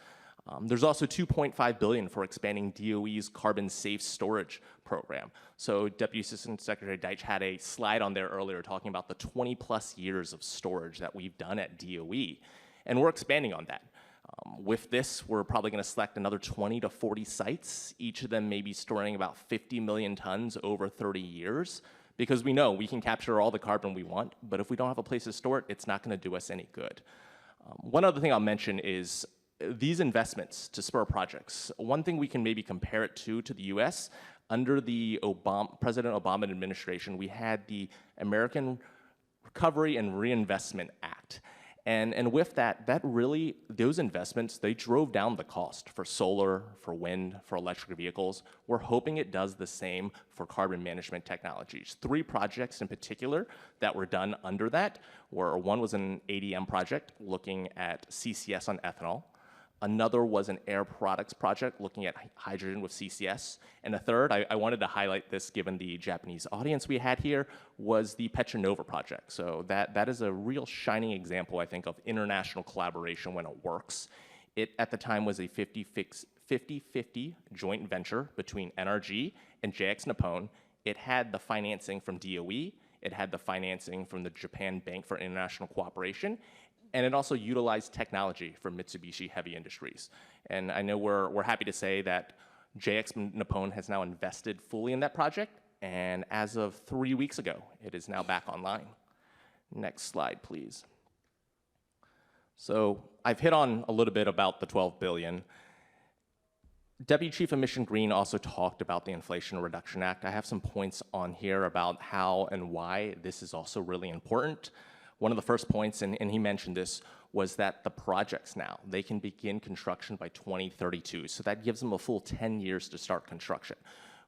There's also $2.5 billion for expanding DOE's carbon safe storage program. So Deputy Assistant Secretary Deitch had a slide on there earlier talking about the 20+ years of storage that we've done at DOE, and we're expanding on that. With this, we're probably going to select another 20 to 40 sites, each of them maybe storing about 50 million tons over 30 years, because we know we can capture all the carbon we want, but if we don't have a place to store it, it's not going to do us any good. One other thing I'll mention is these investments to spur projects. One thing we can maybe compare it to the US, under the President Obama administration, we had the American Recovery and Reinvestment Act. And with that really, those investments, they drove down the cost for solar, for wind, for electric vehicles. We're hoping it does the same for carbon management technologies. 3 projects in particular that were done under that were, one was an ADM project looking at CCS on ethanol. Another was an air products project looking at hydrogen with CCS. And a third, I wanted to highlight this given the Japanese audience we had here, was the Petronova project. So that is a real shining example, I think, of international collaboration when it works. It, at the time, was a 50-50 joint venture between NRG and JX Nippon. It had the financing from DOE. It had the financing from the Japan Bank for International Cooperation. And it also utilized technology from Mitsubishi Heavy Industries. And I know we're happy to say that JX Nippon has now invested fully in that project, and as of 3 weeks ago, it is now back online. Next slide, please. So I've hit on a little bit about the $12 billion. Deputy Chief of Mission Green also talked about the Inflation Reduction Act. I have some points on here about how and why this is also really important. One of the first points, and he mentioned this, was that the projects now, they can begin construction by 2032. So that gives them a full 10 years to start construction.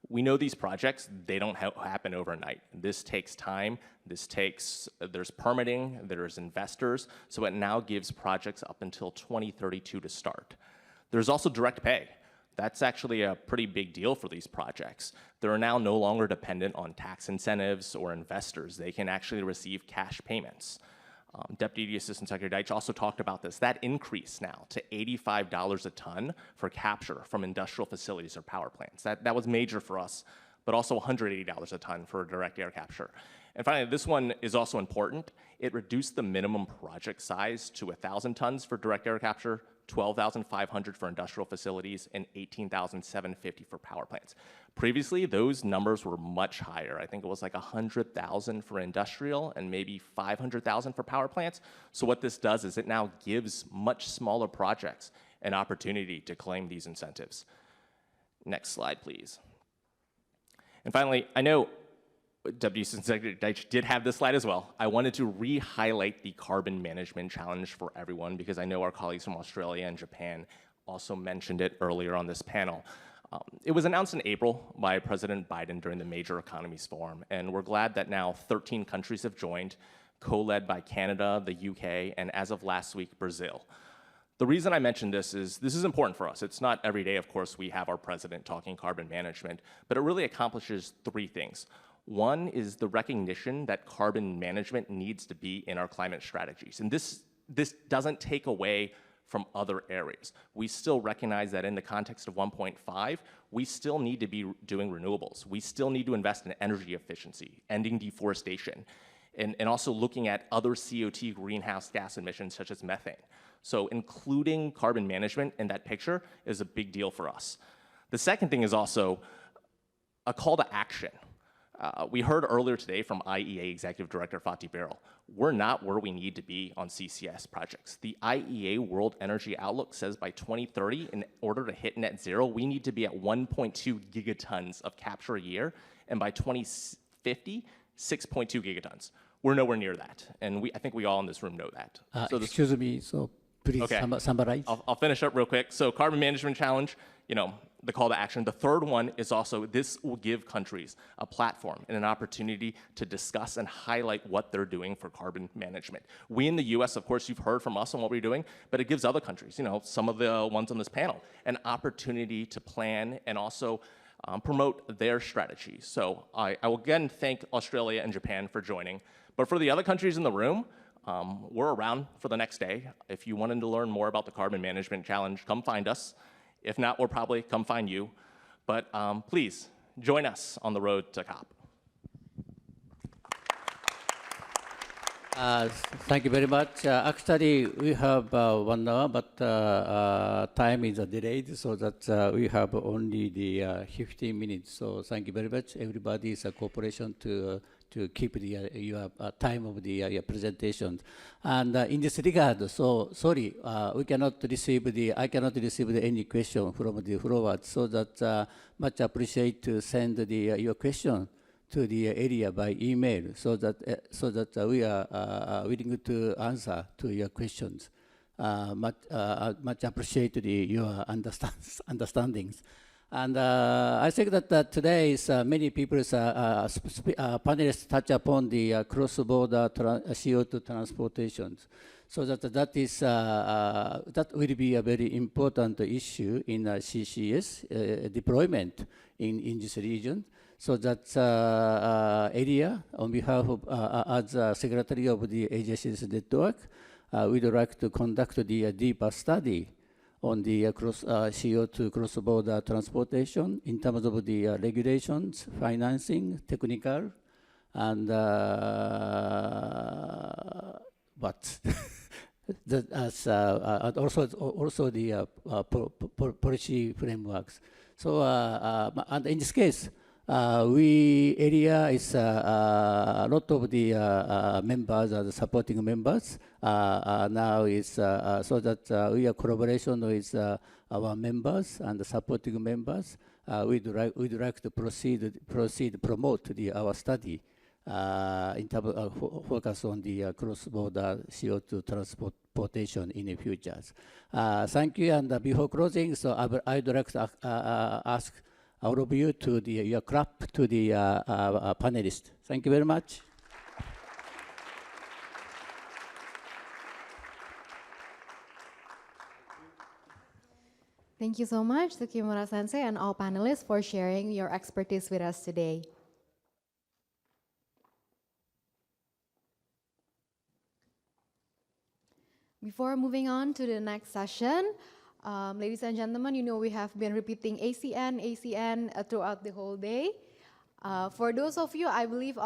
We know these projects, they don't happen overnight. This takes time, there's permitting, there's investors, so it now gives projects up until 2032 to start. There's also direct pay. That's actually a pretty big deal for these projects. They're now no longer dependent on tax incentives or investors. They can actually receive cash payments. Deputy Assistant Secretary Deitch also talked about this. That increase now to $85 a ton for capture from industrial facilities or power plants. That was major for us, but also $180 a ton for direct air capture. And finally, this one is also important. It reduced the minimum project size to 1,000 tons for direct air capture, 12,500 for industrial facilities, and 18,750 for power plants. Previously, those numbers were much higher. I think it was like 100,000 for industrial and maybe 500,000 for power plants. So what this does is it now gives much smaller projects an opportunity to claim these incentives. Next slide, please. And finally, I know Deputy Assistant Secretary Deitch did have this slide as well. I wanted to re-highlight the carbon management challenge for everyone because I know our colleagues from Australia and Japan also mentioned it earlier on this panel. It was announced in April by President Biden during the Major Economies Forum, and we're glad that now 13 countries have joined, co-led by Canada, the UK, and as of last week, Brazil. The reason I mention this is important for us. It's not every day, of course, we have our president talking carbon management, but it really accomplishes three things. One is the recognition that carbon management needs to be in our climate strategies. And this doesn't take away from other areas. We still recognize that in the context of 1.5, we still need to be doing renewables. We still need to invest in energy efficiency, ending deforestation, and also looking at other CO2 greenhouse gas emissions such as methane. So including carbon management in that picture is a big deal for us. The second thing is also a call to action. We heard earlier today from IEA Executive Director Fatih Birol, we're not where we need to be on CCS projects. The IEA World Energy Outlook says by 2030, in order to hit net zero, we need to be at 1.2 gigatons of capture a year, and by 2050, 6.2 gigatons. We're nowhere near that, and I think we all in this room know that. Excuse me, so please summarize. I'll finish up real quick. So carbon management challenge, the call to action. The third one is also, this will give countries a platform and an opportunity to discuss and highlight what they're doing for carbon management. We in the US, of course, you've heard from us on what we're doing, but it gives other countries, some of the ones on this panel, an opportunity to plan and also promote their strategies. So I will again thank Australia and Japan for joining. But for the other countries in the room, we're around for the next day. If you wanted to learn more about the Carbon Management Challenge, come find us. If not, we'll probably come find you. But please, join us on the road to COP. Thank you very much. Actually, we have 1 hour, but time is delayed, so that we have only the 15 minutes. So thank you very much, everybody's cooperation to keep your time of the presentation. And in this regard, so sorry, I cannot receive any question from the forward, so that much appreciate to send your question to the area by email, so that we are willing to answer to your questions. Much appreciate your understandings. And I think that today many people, panelists touch upon the cross-border CO2 transportation. So that will be a very important issue in CCS deployment in this region. So that area, on behalf of, as Secretary of the Asia CCUS Network, we'd like to conduct the deeper study on the CO2 cross-border transportation in terms of the regulations, financing, technical, and also the policy frameworks. So, and in this case, ERIA is a lot of the members are the supporting members. Now is so that we are collaboration with our members and the supporting members. We'd like to promote our study in terms of focus on the cross-border CO2 transportation in the future. Thank you. And before closing, so I'd like to ask all of you to your clap to the panelists. Thank you very much. Thank you so much to Kimura Sensei and all panelists for sharing your expertise with us today. Before moving on to the next session, ladies and gentlemen, we have been repeating ACN throughout the whole day. For those of you, I believe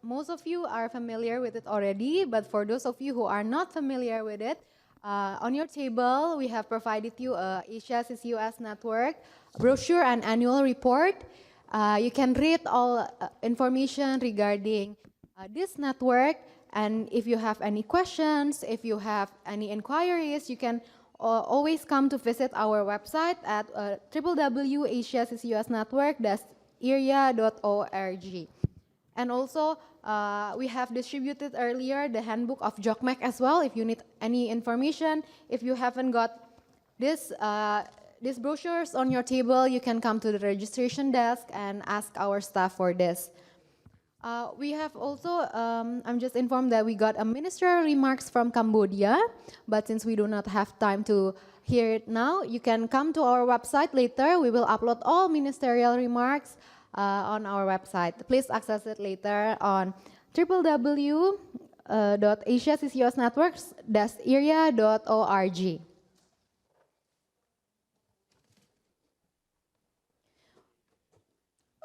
most of you are familiar with it already, but for those of you who are not familiar with it, on your table, we have provided you a Asia CCUS Network brochure and annual report. You can read all information regarding this network, and if you have any questions, if you have any inquiries, you can always come to visit our website at www.asiaccusnetwork.eria.org. And also, we have distributed earlier the handbook of JOCMEC as well. If you need any information, if you haven't got this These brochures on your table, you can come to the registration desk and ask our staff for this. We have also, I'm just informed that we got a ministerial remarks from Cambodia, but since we do not have time to hear it now, you can come to our website later. We will upload all ministerial remarks on our website. Please access it later on www.Asia CCUS Networks-ERIA.org.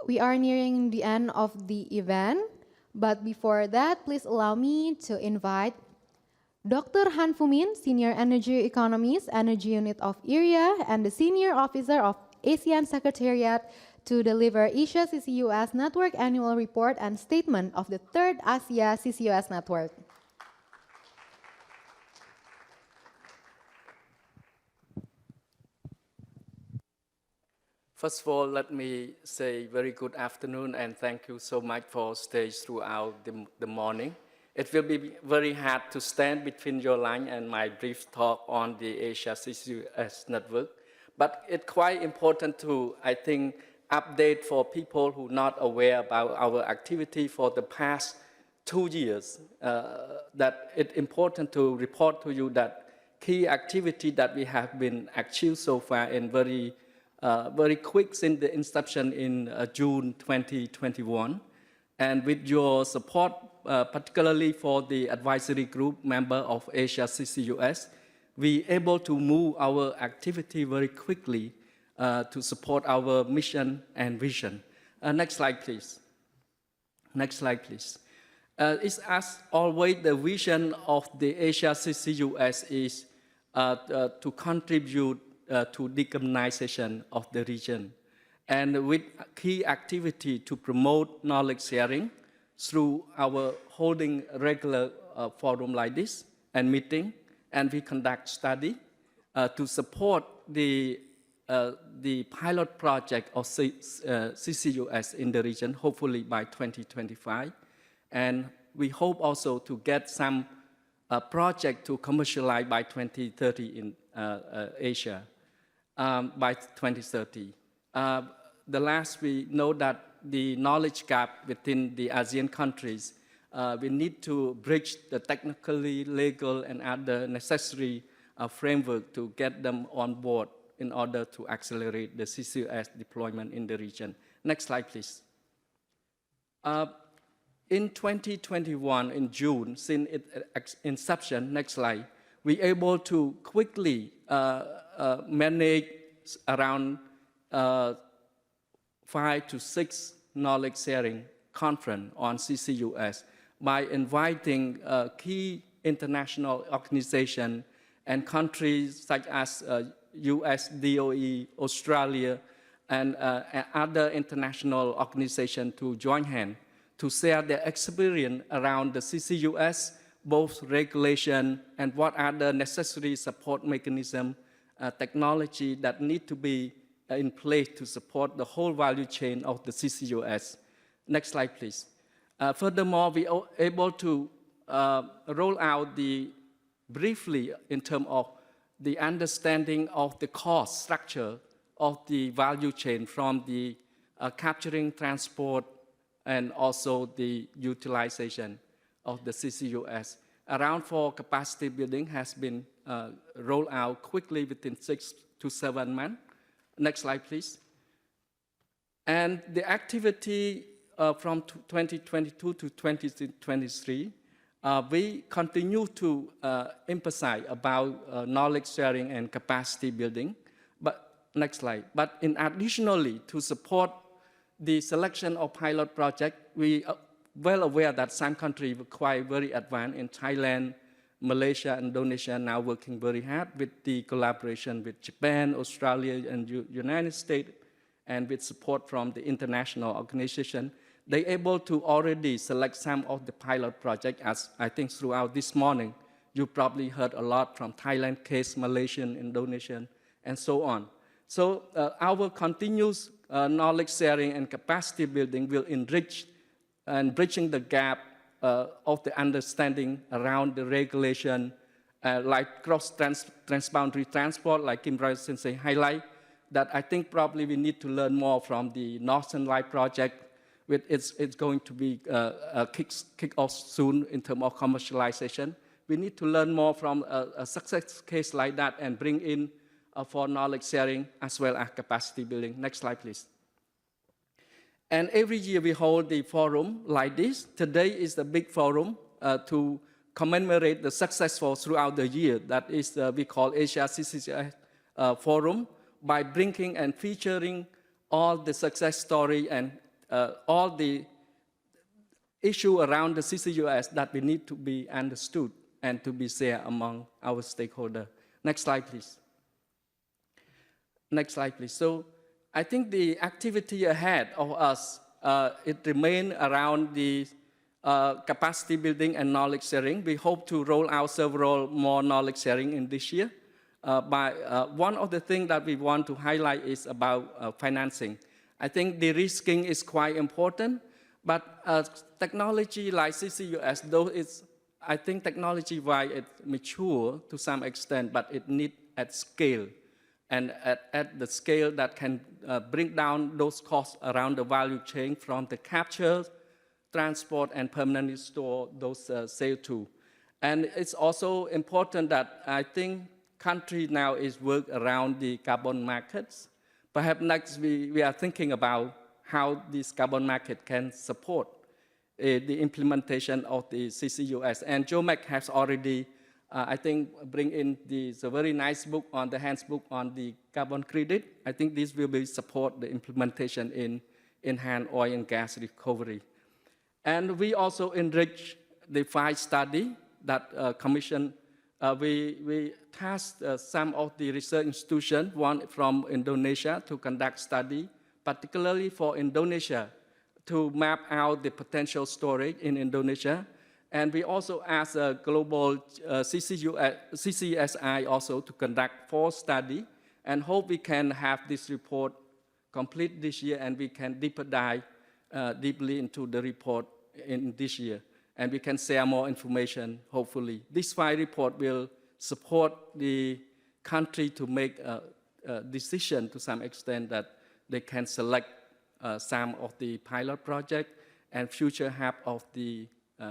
We are nearing the end of the event, but before that, please allow me to invite Dr. Han Fumin, Senior Energy Economist, Energy Unit of ERIA, and the Senior Officer of ACN Secretariat to deliver Asia CCUS Network Annual Report and Statement of the Third Asia CCUS Network. First of all, let me say very good afternoon and thank you so much for staying throughout the morning. It will be very hard to stand between your line and my brief talk on the Asia CCUS Network, but it's quite important to, I think, update for people who are not aware about our activity for the past 2 years, that it's important to report to you that key activity that we have been achieved so far and very quick since the inception in June 2021. And with your support, particularly for the advisory group member of Asia CCUS, we able to move our activity very quickly to support our mission and vision. Next slide, please. Next slide, please. It's as always the vision of the Asia CCUS is to contribute to decarbonization of the region, and with key activity to promote knowledge sharing through our holding regular forum like this and meeting, and we conduct study to support the pilot project of CCUS in the region, hopefully by 2025, and we hope also to get some project to commercialize by 2030 in Asia. By 2030. The last, we know that the knowledge gap within the ASEAN countries, we need to bridge the technically, legal, and other necessary framework to get them on board in order to accelerate the CCUS deployment in the region. Next slide, please. In 2021, in June, since its inception, next slide, we were able to quickly manage around 5 to 6 knowledge sharing conference on CCUS by inviting key international organizations and countries such as US DOE, Australia, and other international organizations to join hands to share their experience around the CCUS, both regulation and what are the necessary support mechanisms, technology that need to be in place to support the whole value chain of the CCUS. Next slide, please. Furthermore, we are able to roll out briefly in terms of the understanding of the cost structure of the value chain from the capturing, transport, and also the utilization of the CCUS. Around 4 capacity building has been rolled out quickly within 6 to 7 months. Next slide, please. And the activity from 2022 to 2023, we continue to emphasize about knowledge sharing and capacity building. But next slide. But in additionally, to support the selection of pilot project, we are well aware that some countries were quite very advanced in Thailand, Malaysia, and Indonesia now working very hard with the collaboration with Japan, Australia, and United States, and with support from the international organization. They're able to already select some of the pilot projects, as I think throughout this morning, you probably heard a lot from Thailand case, Malaysian, Indonesian, and so on. So our continuous knowledge sharing and capacity building will enrich and bridging the gap of the understanding around the regulation, like cross-transboundary transport, like Kim Roy Sensei highlight, that I think probably we need to learn more from the Northern Light project. It's going to be kick off soon in terms of commercialization. We need to learn more from a success case like that and bring in for knowledge sharing as well as capacity building. Next slide, please. And every year we hold the forum like this. Today is the big forum to commemorate the successful throughout the year. That is, we call Asia CCUS Forum, by bringing and featuring all the success story and all the issue around the CCUS that we need to be understood and to be shared among our stakeholders. Next slide, please. Next slide, please. So I think the activity ahead of us, it remains around the capacity building and knowledge sharing. We hope to roll out several more knowledge sharing in this year. One of the things that we want to highlight is about financing. I think de-risking is quite important, but technology like CCUS, though it's, I think technology-wise it's mature to some extent, but it needs at scale. And at the scale that can bring down those costs around the value chain from the capture, transport, and permanently store those CO2. And it's also important that I think country now is work around the carbon markets. Perhaps next we are thinking about how this carbon market can support the implementation of the CCUS. And JOMEC has already, I think, bring in this very nice book on the handbook on the carbon credit. I think this will be support the implementation in enhanced oil and gas recovery. And we also enrich the 5 study that Commission. We tasked some of the research institutions, one from Indonesia, to conduct study, particularly for Indonesia, to map out the potential storage in Indonesia. And we also asked a global CCSI also to conduct 4 studies, and hope we can have this report complete this year, and we can deeper dive deeply into the report in this year. And we can share more information, hopefully. This 5 report will support the country to make a decision to some extent that they can select some of the pilot project and future hub of the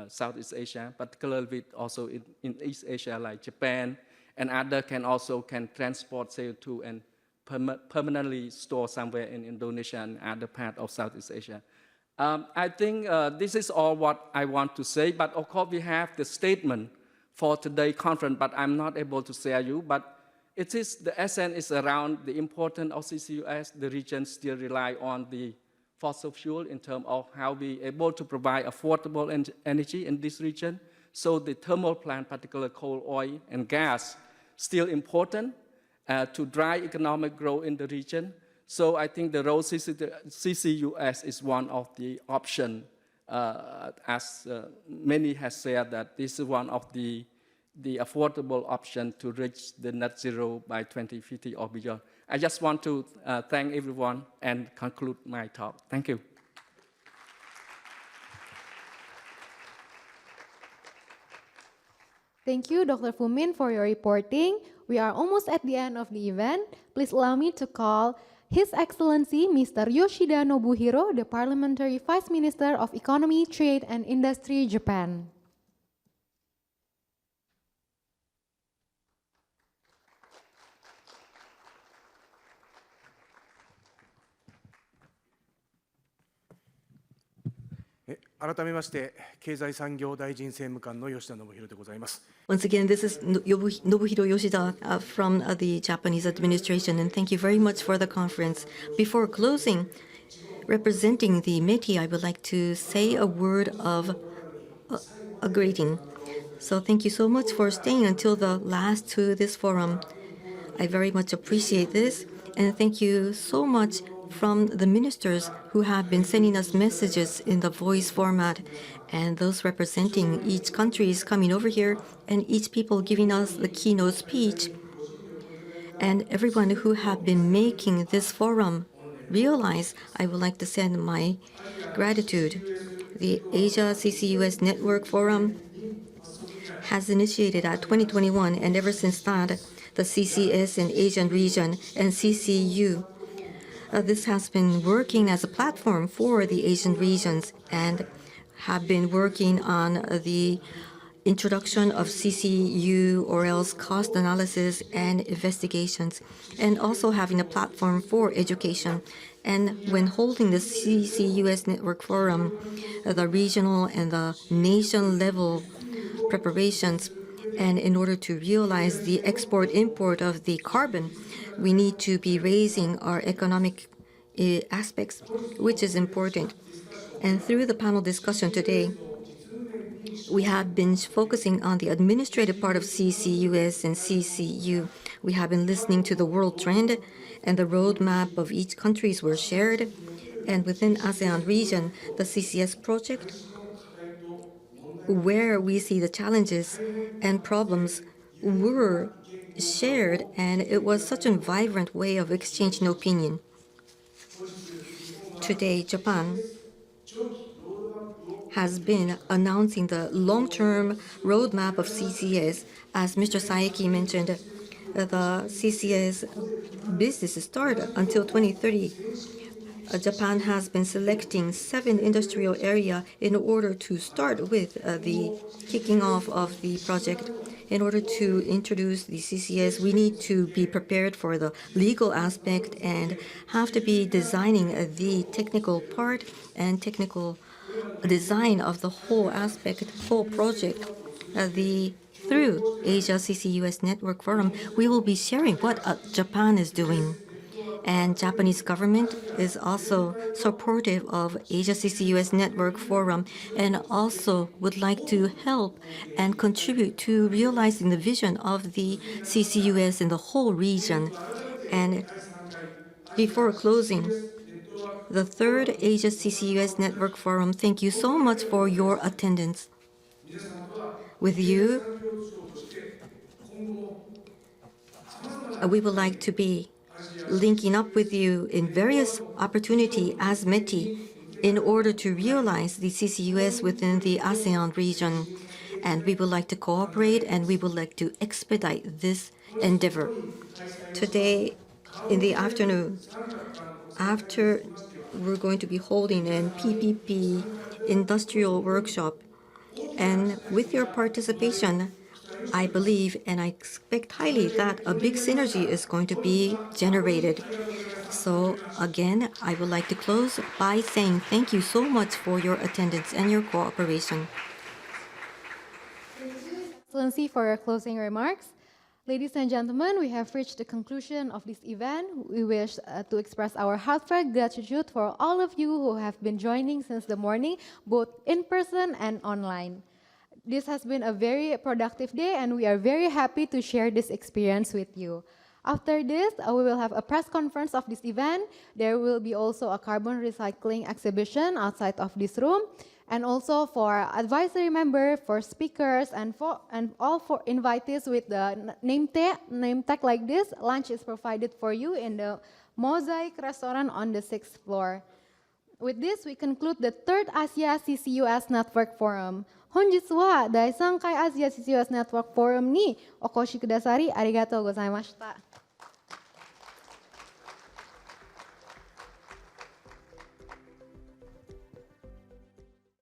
Southeast Asia, particularly with also in East Asia like Japan, and other can transport CO2 and permanently store somewhere in Indonesia and other part of Southeast Asia. I think this is all what I want to say, but of course we have the statement for today's conference, but I'm not able to share you, but it is, the essence is around the importance of CCUS. The region still rely on the fossil fuel in terms of how we able to provide affordable energy in this region. So the thermal plant, particularly coal, oil, and gas, still important to drive economic growth in the region. So I think the role CCUS is one of the options, as many have said that this is one of the affordable option to reach the net zero by 2050 or beyond. I just want to thank everyone and conclude my talk. Thank you. Thank you, Dr. Fumin, for your reporting. We are almost at the end of the event. Please allow me to call His Excellency Mr. Yoshida Nobuhiro, the Parliamentary Vice Minister of Economy, Trade and Industry, Japan. Once again, this is Nobuhiro Yoshida from the Japanese administration, and thank you very much for the conference. Before closing, representing the METI, I would like to say a word of a greeting. So thank you so much for staying until the last to this forum. I very much appreciate this, and thank you so much from the ministers who have been sending us messages in the voice format, and those representing each country is coming over here, and each people giving us the keynote speech, and everyone who have been making this forum realize, I would like to send my gratitude. The Asia CCUS Network Forum has initiated at 2021, and ever since that, the CCS and Asian region, and CCU. This has been working as a platform for the Asian regions and have been working on the introduction of CCU or else cost analysis and investigations, and also having a platform for education. And when holding the CCUS Network Forum, the regional and the nation level preparations, and in order to realize the export-import of the carbon, we need to be raising our economic aspects, which is important. And through the panel discussion today, we have been focusing on the administrative part of CCUS and CCU. We have been listening to the world trend, and the roadmap of each countries were shared. And within ASEAN region, the CCS project, where we see the challenges and problems, were shared, and it was such a vibrant way of exchanging opinion. Today, Japan has been announcing the long-term roadmap of CCS. As Mr. Saeki mentioned, the CCS business start until 2030. Japan has been selecting 7 industrial areas in order to start with the kicking off of the project. In order to introduce the CCS, we need to be prepared for the legal aspect and have to be designing the technical part and technical design of the whole aspect, whole project. Through Asia CCUS Network Forum, we will be sharing what Japan is doing. And Japanese government is also supportive of Asia CCUS Network Forum and also would like to help and contribute to realizing the vision of the CCUS in the whole region. And before closing, the 3rd Asia CCUS Network Forum, thank you so much for your attendance. With you, we would like to be linking up with you in various opportunities as METI in order to realize the CCUS within the ASEAN region. And we would like to cooperate and we would like to expedite this endeavor. Today in the afternoon, after we're going to be holding a PPP industrial workshop. And with your participation, I believe and I expect highly that a big synergy is going to be generated. So again, I would like to close by saying thank you so much for your attendance and your cooperation. Excellency, for your closing remarks. Ladies and gentlemen, we have reached the conclusion of this event. We wish to express our heartfelt gratitude for all of you who have been joining since the morning, both in person and online. This has been a very productive day, and we are very happy to share this experience with you. After this, we will have a press conference of this event. There will be also a carbon recycling exhibition outside of this room. And also for advisory member, for speakers, and all for invitees with the name tag like this, lunch is provided for you in the Mosaic restaurant on the 6th floor. With this, we conclude the 3rd Asia CCUS Network Forum. Honjitsu wa Daisankai Asia CCUS Network Forum ni okoshi kudasari arigatou gozaimashita.